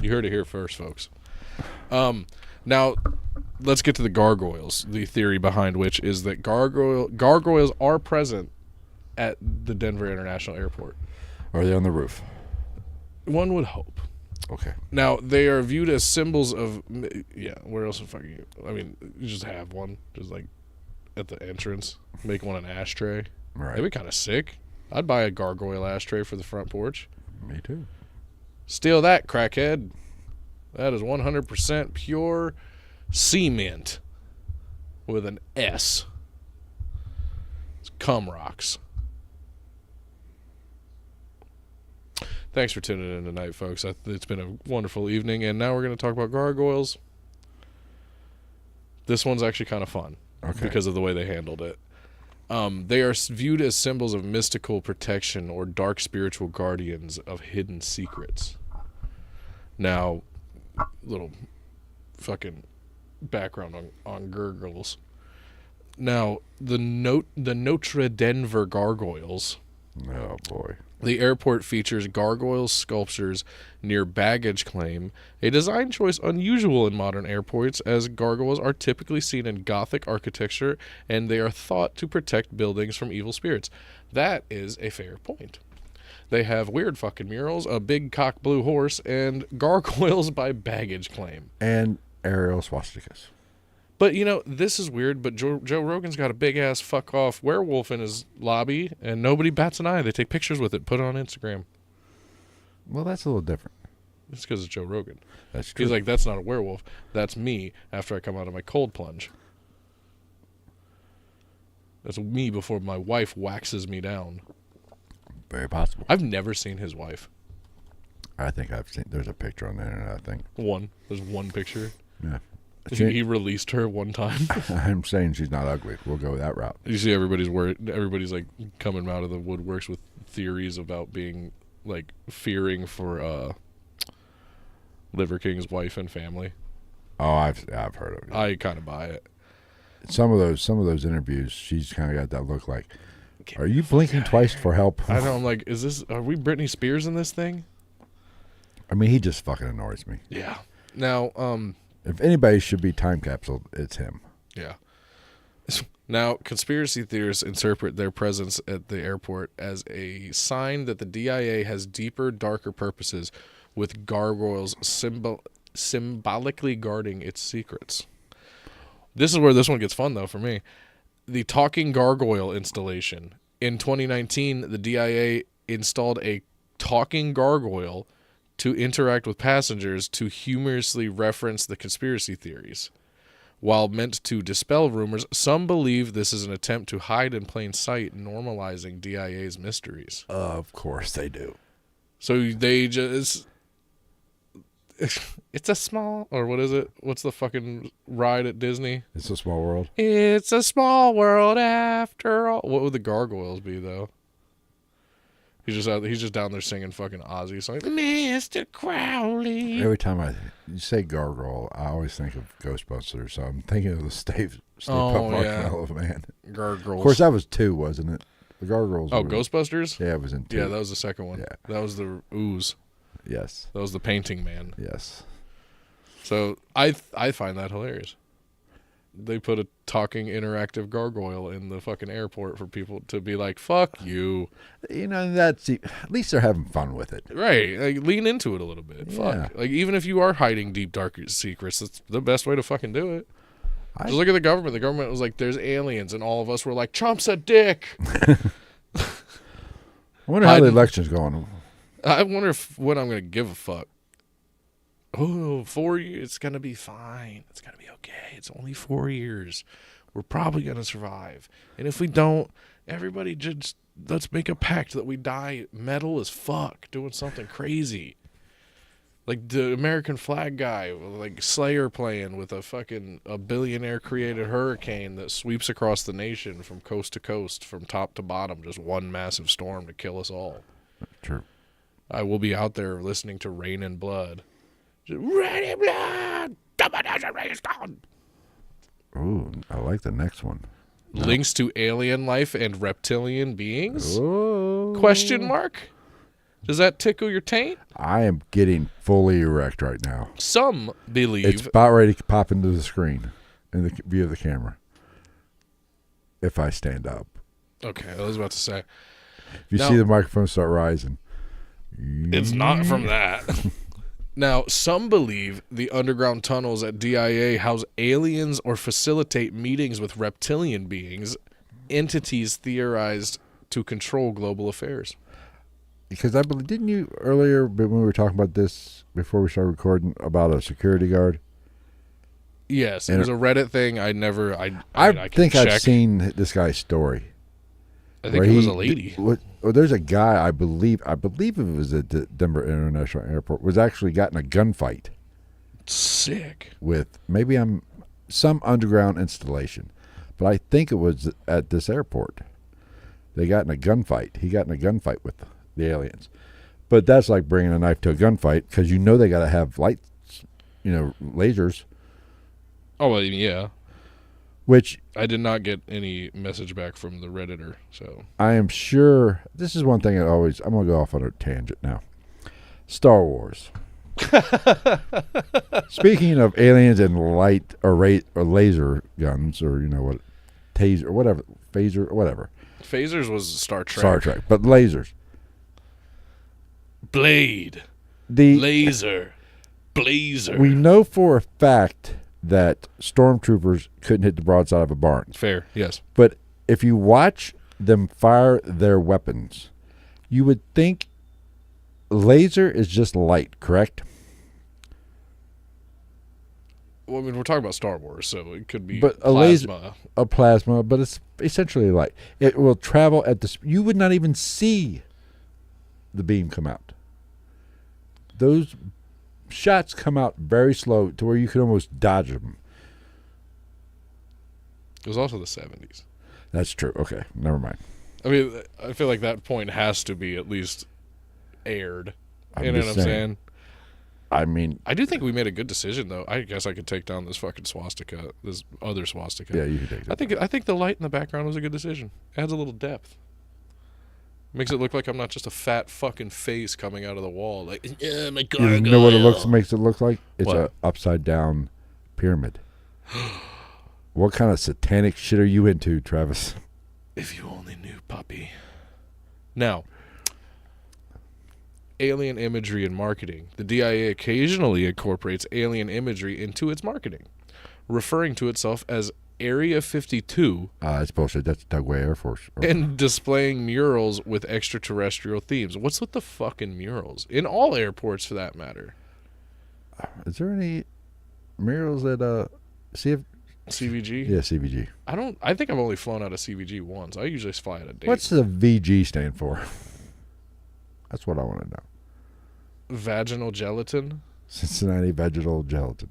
S2: You heard it here first, folks. Now, let's get to the gargoyles. The theory behind which is that gargoyles are present at the Denver International Airport.
S1: Are they on the roof?
S2: One would hope.
S1: Okay.
S2: Now, they are viewed as symbols of... Yeah, where else the fuck you... I mean, you just have one. Just, at the entrance. Make one an ashtray.
S1: Right.
S2: That'd be kind of sick. I'd buy a gargoyle ashtray for the front porch.
S1: Me too.
S2: Steal that, crackhead. That is 100% pure cement with an S. It's cum rocks. Thanks for tuning in tonight, folks. It's been a wonderful evening, and now we're going to talk about gargoyles. This one's actually kind of fun because of the way they handled it. They are viewed as symbols of mystical protection or dark spiritual guardians of hidden secrets. Now, little fucking background on gargoyles. Now, the Notre Denver gargoyles.
S1: Oh boy.
S2: The airport features gargoyle sculptures near baggage claim, a design choice unusual in modern airports as gargoyles are typically seen in Gothic architecture and they are thought to protect buildings from evil spirits. That is a fair point. They have weird fucking murals, a big cock blue horse, and gargoyles by baggage claim.
S1: And aerial swastikas.
S2: But, this is weird, but Joe Rogan's got a big-ass fuck-off werewolf in his lobby, and nobody bats an eye. They take pictures with it, put it on Instagram.
S1: Well, that's a little different.
S2: It's because it's Joe Rogan.
S1: That's true.
S2: He's like, that's not a werewolf. That's me after I come out of my cold plunge. That's me before my wife waxes me down.
S1: Very possible.
S2: I've never seen his wife.
S1: I think I've seen... There's a picture on the internet, I think.
S2: There's one picture.
S1: Yeah.
S2: He released her one time.
S1: I'm saying she's not ugly. We'll go that route.
S2: You see everybody's coming out of the woodworks with theories about being fearing for Liver King's wife and family.
S1: Oh, I've heard of it.
S2: I kind of buy it.
S1: Some of those interviews, she's kind of got that look like, are you blinking twice for help?
S2: I know. I'm like, are we Britney Spears in this thing?
S1: I mean, he just fucking annoys me.
S2: Yeah. Now,
S1: if anybody should be time capsule, it's him.
S2: Yeah. Now, conspiracy theorists interpret their presence at the airport as a sign that the DIA has deeper, darker purposes, with gargoyles symbolically guarding its secrets. This is where this one gets fun, though, for me. The talking gargoyle installation. In 2019, the DIA installed a talking gargoyle to interact with passengers to humorously reference the conspiracy theories. While meant to dispel rumors, some believe this is an attempt to hide in plain sight, normalizing DIA's mysteries.
S1: Of course they do.
S2: So they just... It's a small... Or what is it? What's the fucking ride at Disney?
S1: It's a small world.
S2: It's a small world after all. What would the gargoyles be, though? He's just down there singing fucking Ozzy songs. Mr. Crowley.
S1: Every time you say gargoyle, I always think of Ghostbusters. So I'm thinking of the Stay Puft Marshmallow Man.
S2: Gargoyles.
S1: Of course, that was 2, wasn't it? The gargoyles.
S2: Oh, Ghostbusters?
S1: Yeah, it was in 2.
S2: Yeah, that was the second one.
S1: Yeah.
S2: That was the ooze.
S1: Yes.
S2: That was the painting man.
S1: Yes.
S2: So I find that hilarious. They put a talking interactive gargoyle in the fucking airport for people to be like, fuck you.
S1: You know, at least they're having fun with it.
S2: Right. Like, lean into it a little bit.
S1: Yeah.
S2: Fuck. Like, even if you are hiding deep, dark secrets, that's the best way to fucking do it. Just look at the government. The government was like, there's aliens, and all of us were like, Trump's a dick.
S1: I wonder how the election's going.
S2: I wonder when I'm going to give a fuck. Oh, 4 years. It's going to be fine. It's going to be okay. It's only 4 years. We're probably going to survive. And if we don't, everybody just, let's make a pact that we die metal as fuck, doing something crazy. Like the American flag guy, like Slayer playing with a billionaire created hurricane that sweeps across the nation from coast to coast, from top to bottom, just one massive storm to kill us all.
S1: True.
S2: I will be out there listening to Rain and Blood. Rain and Blood!
S1: Ooh, I like the next one.
S2: Links to alien life and reptilian beings?
S1: Ooh.
S2: Question mark? Does that tickle your taint?
S1: I am getting fully erect right now.
S2: Some believe...
S1: It's about ready to pop into the screen in the view of the camera. If I stand up.
S2: Okay, I was about to say.
S1: If you see the microphone start rising.
S2: It's not from that. Now, some believe the underground tunnels at DIA house aliens or facilitate meetings with reptilian beings, entities theorized to control global affairs.
S1: Because I believe, didn't you earlier when we were talking about this before we started recording about a security guard?
S2: Yes, it was a Reddit thing. I
S1: think I've seen this guy's story.
S2: I think it was a lady.
S1: There's a guy, I believe it was at the Denver International Airport, was actually got in a gunfight.
S2: Sick.
S1: With some underground installation. But I think it was at this airport. They got in a gunfight. He got in a gunfight with the aliens. But that's like bringing a knife to a gunfight because you know they got to have lights, lasers.
S2: Oh, well, yeah.
S1: Which
S2: I did not get any message back from the Redditor, so
S1: I am sure this is one thing I'm going to go off on a tangent now. Star Wars. Speaking of aliens and light or laser guns or what, taser or whatever, phaser or whatever.
S2: Phasers was Star Trek.
S1: Star Trek, but lasers.
S2: Blade. Laser. Blazer.
S1: We know for a fact that stormtroopers couldn't hit the broadside of a barn.
S2: Fair, yes.
S1: But if you watch them fire their weapons, you would think laser is just light, correct?
S2: Well, I mean, we're talking about Star Wars, so it could be
S1: but
S2: plasma.
S1: A plasma, but it's essentially light. It will travel at the you would not even see the beam come out. Those shots come out very slow to where you could almost dodge them.
S2: It was also the 70s.
S1: That's true. Okay, never mind.
S2: I mean, I feel like that point has to be at least aired. You know what I'm saying?
S1: I mean,
S2: I do think we made a good decision, though. I guess I could take down this fucking swastika, this other swastika.
S1: Yeah, you can take it.
S2: I think the light in the background was a good decision. It adds a little depth. Makes it look like I'm not just a fat fucking face coming out of the wall. Like, my gargoyle.
S1: You know what it makes it look like? It's an upside down pyramid. What kind of satanic shit are you into, Travis?
S2: If you only knew, puppy. Now, alien imagery and marketing. The DIA occasionally incorporates alien imagery into its marketing, referring to itself as Area 52.
S1: That's bullshit. That's Dugway Air Force.
S2: And displaying murals with extraterrestrial themes. What's with the fucking murals? In all airports, for that matter.
S1: Is there any murals at
S2: CVG?
S1: Yeah, CVG.
S2: I think I've only flown out of CVG once. I usually fly out of Dayton.
S1: What's the VG stand for? That's what I want to know.
S2: Vaginal gelatin?
S1: Cincinnati vaginal gelatin.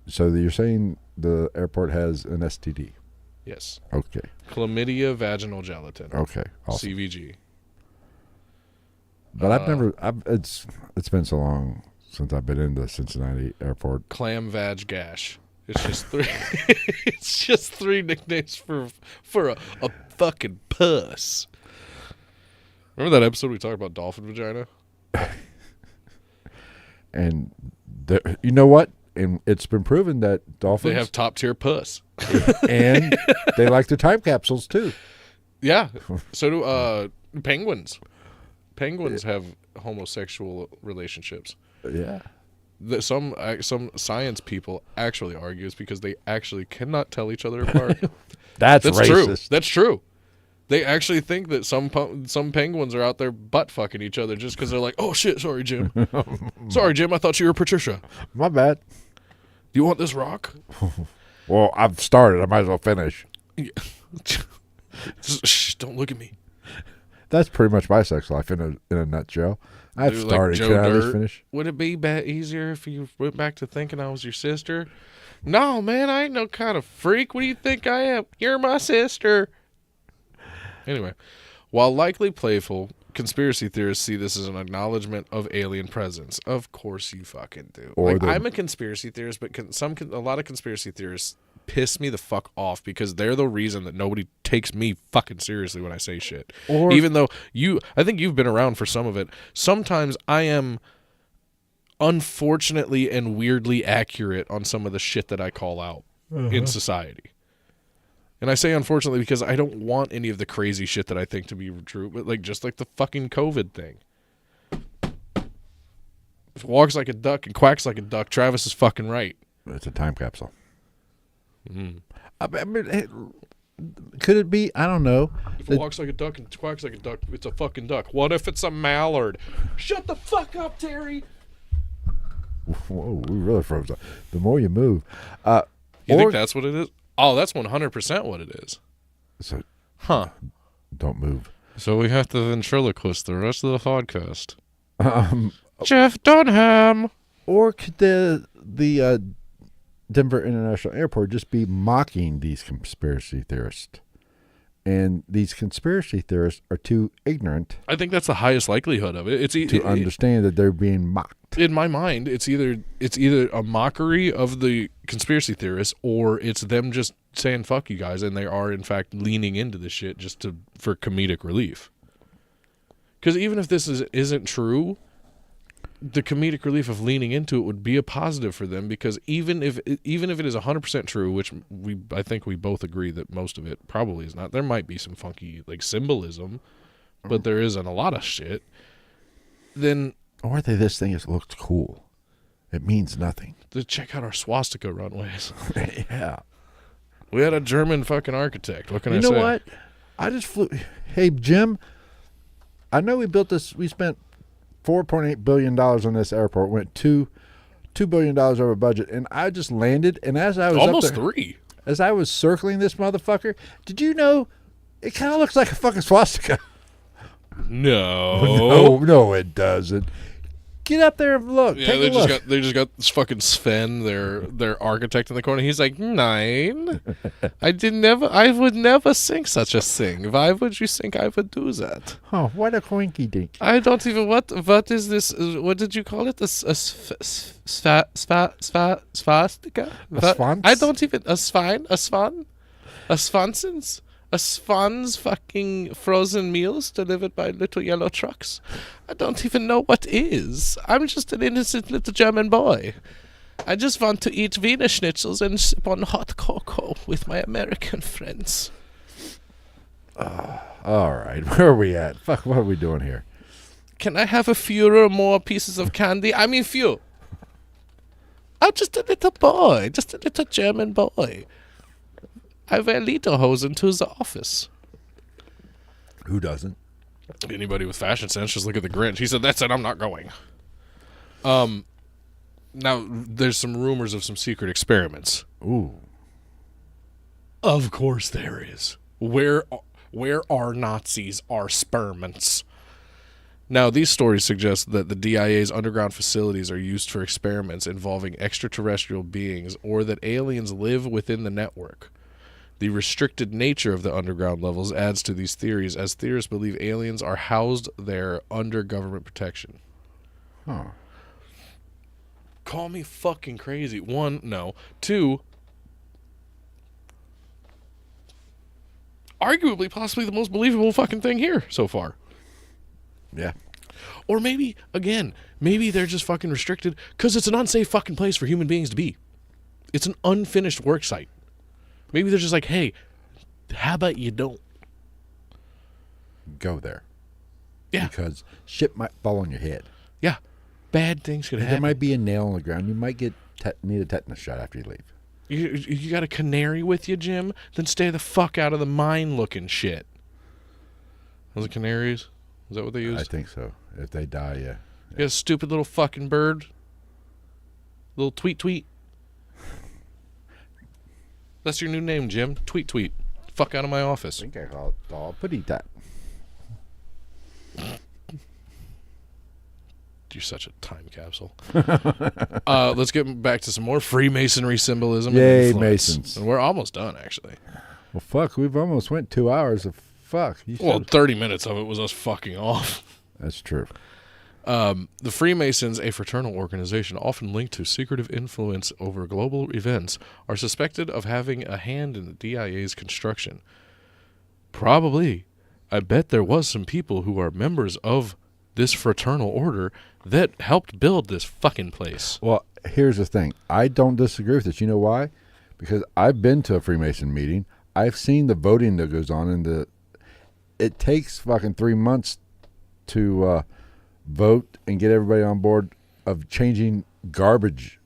S1: So you're saying the airport has an STD?
S2: Yes.
S1: Okay.
S2: Chlamydia vaginal gelatin.
S1: Okay. Awesome.
S2: CVG.
S1: But it's been so long since I've been in the Cincinnati airport.
S2: Clam vag gash. It's just three. It's just three nicknames for a fucking puss. Remember that episode we talked about dolphin vagina?
S1: And you know what? And it's been proven that dolphins...
S2: They have top-tier puss.
S1: And they like their time capsules, too.
S2: Yeah. So do penguins. Penguins have homosexual relationships.
S1: Yeah.
S2: Some science people actually argue it's because they actually cannot tell each other apart.
S1: That's racist.
S2: True. That's true. They actually think that some penguins are out there butt fucking each other just because they're like, oh shit, sorry Jim, sorry Jim, I thought you were Patricia.
S1: My bad.
S2: Do you want this rock?
S1: Well, I've started. I might as well finish.
S2: Yeah. Shh, don't look at me.
S1: That's pretty much my sex life in a nutshell. I've started.
S2: Like
S1: Can I at least finish?
S2: Would it be easier if you went back to thinking I was your sister? No, man, I ain't no kind of freak. What do you think I am? You're my sister. Anyway, while likely playful, conspiracy theorists see this as an acknowledgement of alien presence. Of course you fucking do. I'm a conspiracy theorist, but a lot of conspiracy theorists piss me the fuck off because they're the reason that nobody takes me fucking seriously when I say shit. Even though I think you've been around for some of it. Sometimes I am unfortunately and weirdly accurate on some of the shit that I call out in society. And I say unfortunately because I don't want any of the crazy shit that I think to be true, but just like the fucking COVID thing. If it walks like a duck and quacks like a duck, Travis is fucking right.
S1: It's a time capsule.
S2: Mm.
S1: I mean, could it be? I don't know.
S2: If it walks like a duck and quacks like a duck, it's a fucking duck. What if it's a mallard? Shut the fuck up, Terry.
S1: Whoa, we really froze up. The more you move.
S2: You think that's what it is? Oh, that's 100% what it is.
S1: So, don't move.
S2: So we have to ventriloquist the rest of the podcast. Jeff Dunham.
S1: Or could the Denver International Airport just be mocking these conspiracy theorists? And these conspiracy theorists are too ignorant.
S2: I think that's the highest likelihood of it.
S1: To understand that they're being mocked.
S2: In my mind, it's either a mockery of the conspiracy theorists or it's them just saying fuck you guys, and they are in fact leaning into this shit just for comedic relief. Because even if this isn't true, the comedic relief of leaning into it would be a positive for them, because even if it is 100% true, which I think we both agree that most of it probably is not, there might be some funky symbolism, but there isn't a lot of shit, then...
S1: Or this thing looks cool. It means nothing.
S2: To check out our swastika runways.
S1: Yeah.
S2: We had a German fucking architect. What can I say?
S1: You know what? I just flew... Hey, Jim, I know we built this... We spent $4.8 billion on this airport. Went $2 billion over budget. And I just landed, and as I was
S2: almost
S1: up there,
S2: 3.
S1: As I was circling this motherfucker, did you know it kind of looks like a fucking swastika?
S2: No.
S1: No, it doesn't. Get up there and look.
S2: Yeah,
S1: Take a look.
S2: They just got this fucking Sven, their architect in the corner. He's like, 9. I would never think such a thing. Why would you think I would do that?
S1: Oh, what a coinky dink.
S2: I don't even what is this? What did you call it? A swastika?
S1: A swan?
S2: I don't even a swan? A swansons? A swan's fucking frozen meals delivered by little yellow trucks. I don't even know what is. I'm just an innocent little German boy.
S3: I just want to eat Wiener Schnitzels and sip on hot cocoa with my American friends.
S1: All right, where are we at? Fuck, what are we doing here?
S3: Can I have a few or more pieces of candy? I mean, few. I'm just a little boy, just a little German boy. I wear lederhosen to the office.
S1: Who doesn't?
S2: Anybody with fashion sense, just look at the Grinch. He said, "That's it. I'm not going." Now there's some rumors of some secret experiments.
S1: Ooh.
S2: Of course there is. Where are Nazis are experiments. Now, these stories suggest that the DIA's underground facilities are used for experiments involving extraterrestrial beings or that aliens live within the network. The restricted nature of the underground levels adds to these theories, as theorists believe aliens are housed there under government protection.
S1: Huh.
S2: Call me fucking crazy. One, no. Two, arguably, possibly the most believable fucking thing here so far.
S1: Yeah.
S2: Or maybe, again, maybe they're just fucking restricted because it's an unsafe fucking place for human beings to be. It's an unfinished work site. Maybe they're just like, hey, how about you don't
S1: go there?
S2: Yeah.
S1: Because shit might fall on your head.
S2: Yeah. Bad things could happen.
S1: There might be a nail on the ground. You might need a tetanus shot after you leave.
S2: You got a canary with you, Jim? Then stay the fuck out of the mine-looking shit. Those are canaries? Is that what they use?
S1: I think so. If they die, yeah.
S2: You got a stupid little fucking bird? Little tweet. That's your new name, Jim. Tweet. Fuck out of my office.
S1: I think I call it dog putty tat.
S2: You're such a time capsule. Let's get back to some more Freemasonry symbolism.
S1: Yay,
S2: and influence.
S1: Masons.
S2: And we're almost done, actually.
S1: Well, fuck, we've almost went 2 hours of fuck.
S2: Well, 30 minutes of it was us fucking off.
S1: That's true.
S2: The Freemasons, a fraternal organization often linked to secretive influence over global events, are suspected of having a hand in the DIA's construction. Probably. I bet there was some people who are members of this fraternal order that helped build this fucking place.
S1: Well, here's the thing. I don't disagree with this. You know why? Because I've been to a Freemason meeting. I've seen the voting that goes on, and it takes fucking 3 months to vote and get everybody on board of changing garbage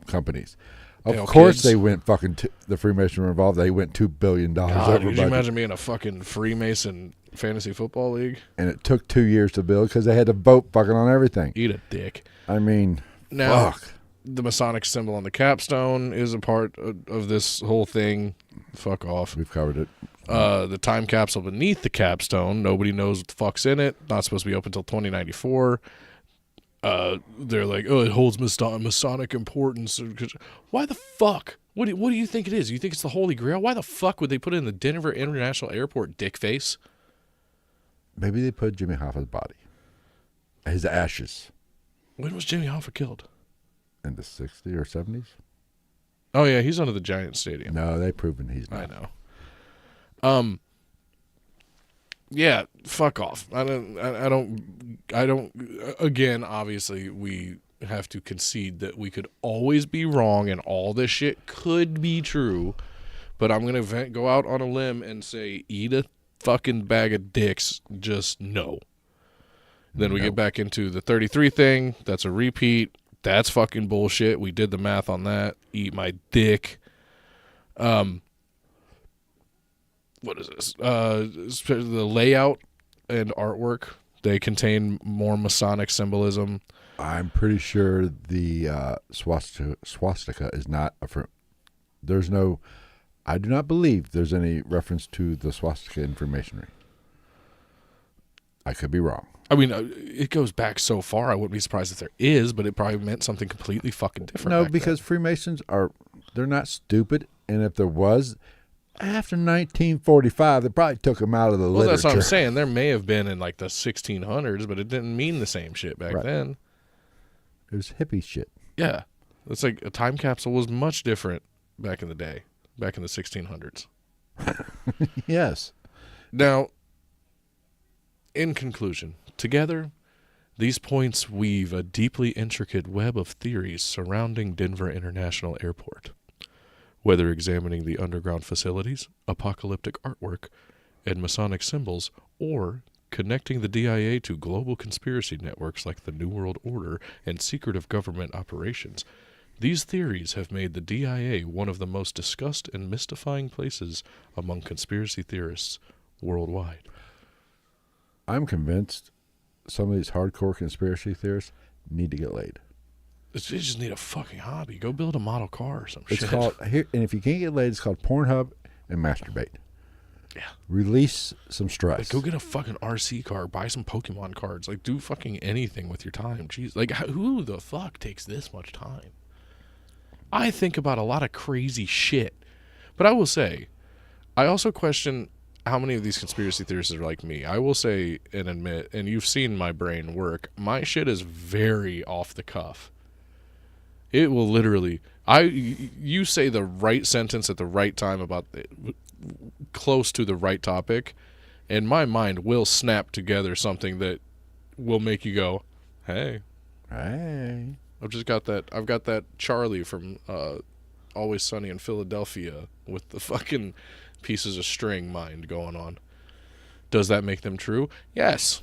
S1: companies. Of course, they went fucking. The Freemasons were involved. They went $2 billion over
S2: God, could you
S1: budget.
S2: imagine being a fucking Freemason fantasy football league?
S1: And it took 2 years to build because they had to vote fucking on everything.
S2: Eat a dick.
S1: I mean,
S2: now,
S1: fuck.
S2: The Masonic symbol on the capstone is a part of this whole thing. Fuck off.
S1: We've covered it.
S2: The time capsule beneath the capstone, nobody knows what the fuck's in it. Not supposed to be open until 2094. They're like, oh, it holds Masonic importance. Why the fuck? What do you think it is? You think it's the Holy Grail? Why the fuck would they put it in the Denver International Airport, dickface?
S1: Maybe they put Jimmy Hoffa's body, his ashes.
S2: When was Jimmy Hoffa killed?
S1: In the 60s or 70s?
S2: Oh yeah, he's under the Giant Stadium.
S1: No, they've proven he's not.
S2: I know. Yeah, fuck off. I don't. Again, obviously, we have to concede that we could always be wrong, and all this shit could be true. But I'm gonna go out on a limb and say, eat a fucking bag of dicks. Just no. Then we get back into the 33 thing. That's a repeat. That's fucking bullshit. We did the math on that. Eat my dick. What is this? The layout and artwork, they contain more Masonic symbolism.
S1: I'm pretty sure the swastika is not there's no. I do not believe there's any reference to the swastika in Freemasonry. I could be wrong.
S2: I mean, it goes back so far, I wouldn't be surprised if there is, but it probably meant something completely fucking different.
S1: No, because Freemasons they're not stupid, and if there was, after 1945, they probably took them out of the literature.
S2: Well, that's what I'm saying. There may have been in like the 1600s, but it didn't mean the same shit back then.
S1: It was hippie shit.
S2: Yeah. It's like a time capsule was much different back in the day, back in the 1600s.
S1: Yes.
S2: Now, in conclusion, together, These points weave a deeply intricate web of theories surrounding Denver International Airport. Whether examining the underground facilities, apocalyptic artwork, and Masonic symbols, or connecting the DIA to global conspiracy networks like the New World Order and secretive government operations, these theories have made the DIA one of the most discussed and mystifying places among conspiracy theorists worldwide.
S1: I'm convinced some of these hardcore conspiracy theorists need to get laid.
S2: You just need a fucking hobby. Go build a model car or some shit.
S1: It's called here, and if you can't get laid, it's called Pornhub and masturbate.
S2: Yeah.
S1: Release some stress.
S2: Like, go get a fucking RC car, buy some Pokemon cards. Like, do fucking anything with your time. Jeez. Like, who the fuck takes this much time? I think about a lot of crazy shit. But I will say, I also question how many of these conspiracy theorists are like me. I will say and admit, and you've seen my brain work, my shit is very off the cuff. It will literally, you say the right sentence at the right time about close to the right topic, and my mind will snap together something that will make you go, hey. I've got that Charlie from Always Sunny in Philadelphia with the fucking pieces of string mind going on. Does that make them true? Yes.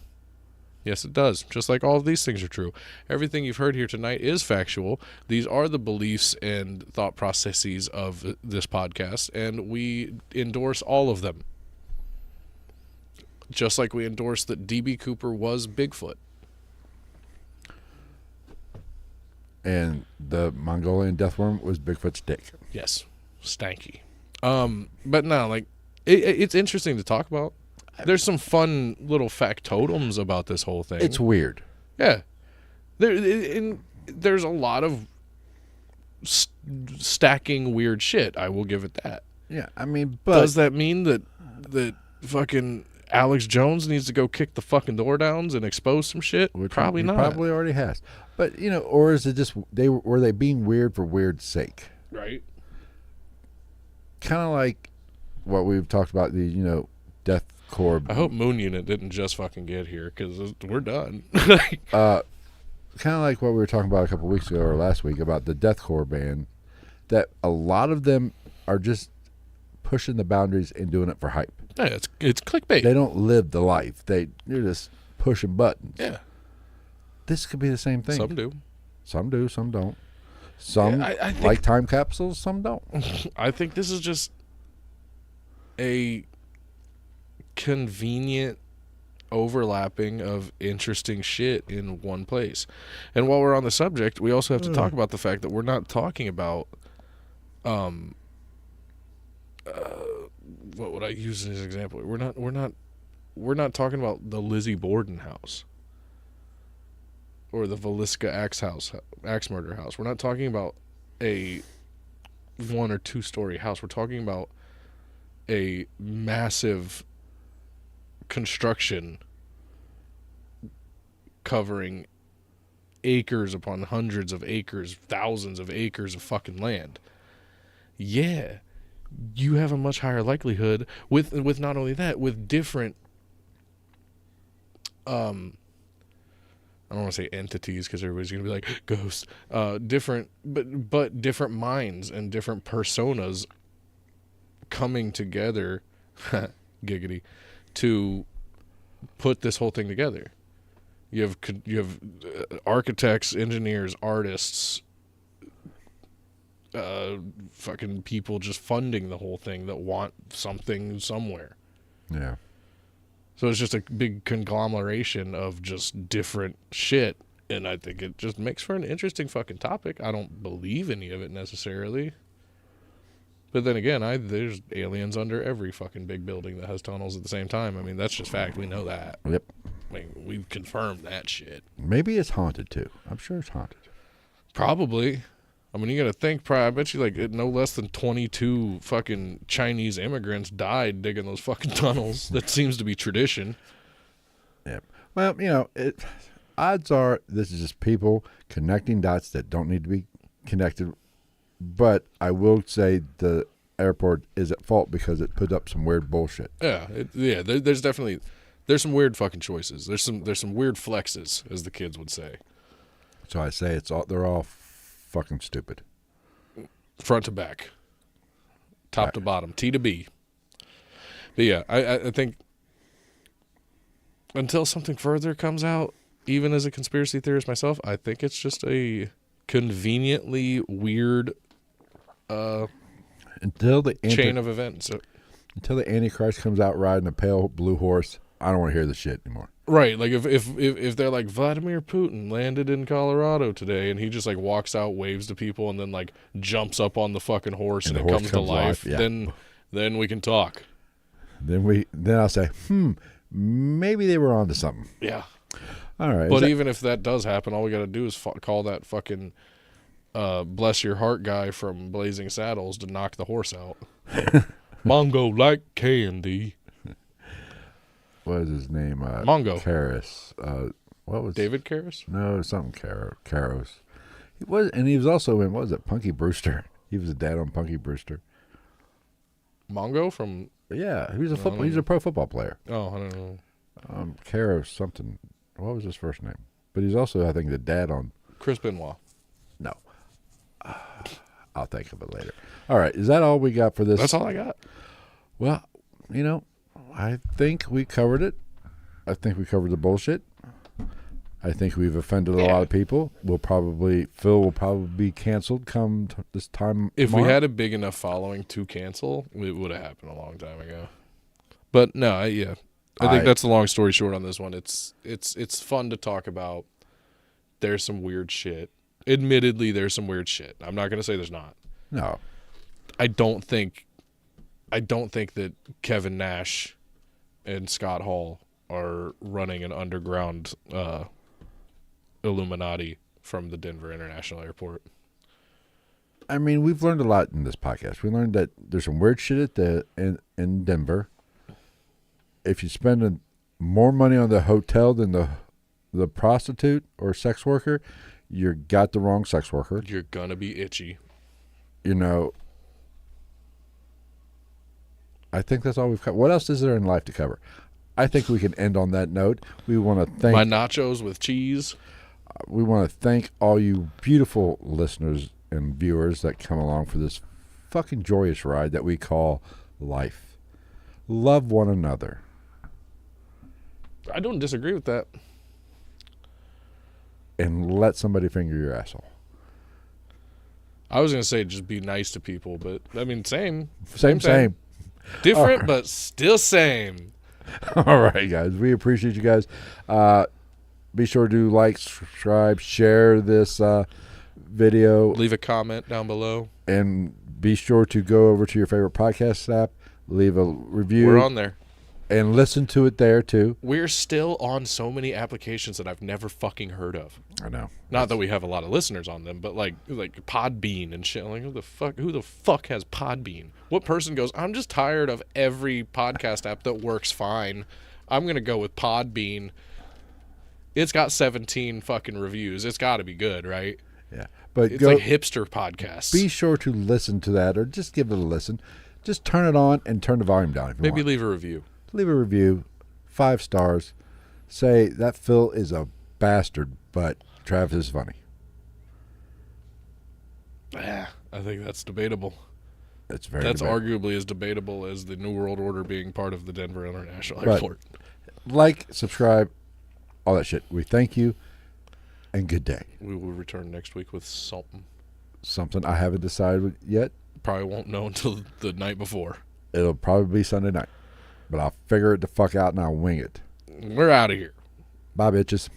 S2: Yes, it does. Just like all of these things are true. Everything you've heard here tonight is factual. These are the beliefs and thought processes of this podcast, and we endorse all of them. Just like we endorse that D.B. Cooper was Bigfoot.
S1: And the Mongolian deathworm was Bigfoot's dick.
S2: Yes. Stanky. But no, like, it's interesting to talk about. There's some fun little factotums about this whole thing.
S1: It's weird.
S2: Yeah. There's a lot of stacking weird shit. I will give it that.
S1: Yeah, I mean, but...
S2: Does that mean that fucking Alex Jones needs to go kick the fucking door downs and expose some shit? Probably not.
S1: Probably already has. But, or is it just... Were they being weird for weird's sake?
S2: Right.
S1: Kind of like what we've talked about, the, death core.
S2: I hope Moon Unit didn't just fucking get here, because we're done.
S1: Kind of like what we were talking about a couple weeks ago or last week about the deathcore band, that a lot of them are just pushing the boundaries and doing it for hype.
S2: Yeah, it's clickbait.
S1: They don't live the life. They're just pushing buttons.
S2: Yeah.
S1: This could be the same thing.
S2: Some do.
S1: Some do, some don't. Some
S2: I think,
S1: like time capsules, some don't.
S2: I think this is just a convenient overlapping of interesting shit in one place. And while we're on the subject, we also have to talk about the fact that we're not talking about what would I use as an example? We're not talking about the Lizzie Borden house or the Villisca axe murder house. We're not talking about a 1 or 2 story house. We're talking about a massive construction covering acres upon hundreds of acres, thousands of acres of fucking land. Yeah, you have a much higher likelihood with not only that, with different I don't want to say entities because everybody's going to be like ghosts. Different minds and different personas coming together, giggity, to put this whole thing together. You have architects, engineers, artists, fucking people just funding the whole thing that want something somewhere.
S1: Yeah.
S2: So it's just a big conglomeration of just different shit, and I think it just makes for an interesting fucking topic. I don't believe any of it necessarily. But then again, there's aliens under every fucking big building that has tunnels at the same time. I mean, that's just fact. We know that.
S1: Yep.
S2: I mean, we've confirmed that shit.
S1: Maybe it's haunted, too. I'm sure it's haunted.
S2: Probably. I mean, you gotta think, I bet you like no less than 22 fucking Chinese immigrants died digging those fucking tunnels. That seems to be tradition.
S1: Yep. Well, odds are this is just people connecting dots that don't need to be connected. But I will say the airport is at fault because it put up some weird bullshit.
S2: Yeah, there's definitely There's some weird fucking choices. There's some weird flexes, as the kids would say.
S1: So I say they're all fucking stupid.
S2: Front to back. Top to bottom. T to B. But yeah, I think until something further comes out, even as a conspiracy theorist myself, I think it's just a conveniently weird
S1: until the
S2: chain of events.
S1: Until the Antichrist comes out riding a pale blue horse, I don't want to hear this shit anymore.
S2: Right, like if they're like Vladimir Putin landed in Colorado today, and he just like walks out, waves to people, and then like jumps up on the fucking horse and it comes to life,
S1: yeah.
S2: then we can talk.
S1: Then I'll say, maybe they were onto something.
S2: Yeah.
S1: All right.
S2: But even if that does happen, all we got to do is call that fucking bless your heart guy from Blazing Saddles to knock the horse out. Mongo like candy.
S1: What is his name?
S2: Mongo.
S1: Karras. What was
S2: David Karras?
S1: No, something Karras. He was also in, what was it, Punky Brewster. He was a dad on Punky Brewster.
S2: Mongo from...
S1: Yeah, he's a pro football player.
S2: Oh, I don't know.
S1: Karras something. What was his first name? But he's also, I think, the dad on...
S2: Chris Benoit.
S1: No. I'll think of it later. All right, is that all we got for this?
S2: That's all I got.
S1: Well, I think we covered it. I think we covered the bullshit. I think we've offended a lot of people. Phil will probably be canceled come this time.
S2: If we had a big enough following to cancel, it would have happened a long time ago. But no, I think that's the long story short on this one. It's fun to talk about. There's some weird shit. Admittedly, there's some weird shit. I'm not going to say there's not.
S1: No.
S2: I don't think that Kevin Nash and Scott Hall are running an underground Illuminati from the Denver International Airport.
S1: I mean, we've learned a lot in this podcast. We learned that there's some weird shit in Denver. If you spend more money on the hotel than the prostitute or sex worker, you got the wrong sex worker.
S2: You're gonna be itchy.
S1: I think that's all we've covered. What else is there in life to cover? I think we can end on that note. We want to thank
S2: my nachos with cheese.
S1: We want to thank all you beautiful listeners and viewers that come along for this fucking joyous ride that we call life. Love one another.
S2: I don't disagree with that.
S1: And let somebody finger your asshole.
S2: I was going to say just be nice to people, but I mean, same.
S1: Same.
S2: Different, but still same.
S1: All right, guys. We appreciate you guys. Be sure to like, subscribe, share this video.
S2: Leave a comment down below.
S1: And be sure to go over to your favorite podcast app. Leave a review.
S2: We're on there.
S1: And listen to it there, too.
S2: We're still on so many applications that I've never fucking heard of.
S1: I know.
S2: Not that we have a lot of listeners on them, but like Podbean and shit. Like, who the fuck has Podbean? What person goes, I'm just tired of every podcast app that works fine. I'm going to go with Podbean. It's got 17 fucking reviews. It's got to be good, right?
S1: Yeah. But
S2: it's like hipster podcasts.
S1: Be sure to listen to that or just give it a listen. Just turn it on and turn the volume down if you want.
S2: Maybe leave a review.
S1: Leave a review, 5 stars. Say that Phil is a bastard, but Travis is funny.
S2: I think that's debatable.
S1: That's
S2: arguably as debatable as the New World Order being part of the Denver International Airport.
S1: Like, subscribe, all that shit. We thank you, and good day.
S2: We will return next week with something.
S1: Something I haven't decided yet.
S2: Probably won't know until the night before.
S1: It'll probably be Sunday night. But I'll figure it the fuck out and I'll wing it.
S2: We're out of here.
S1: Bye, bitches.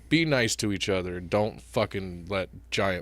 S2: Be nice to each other. Don't fucking let giant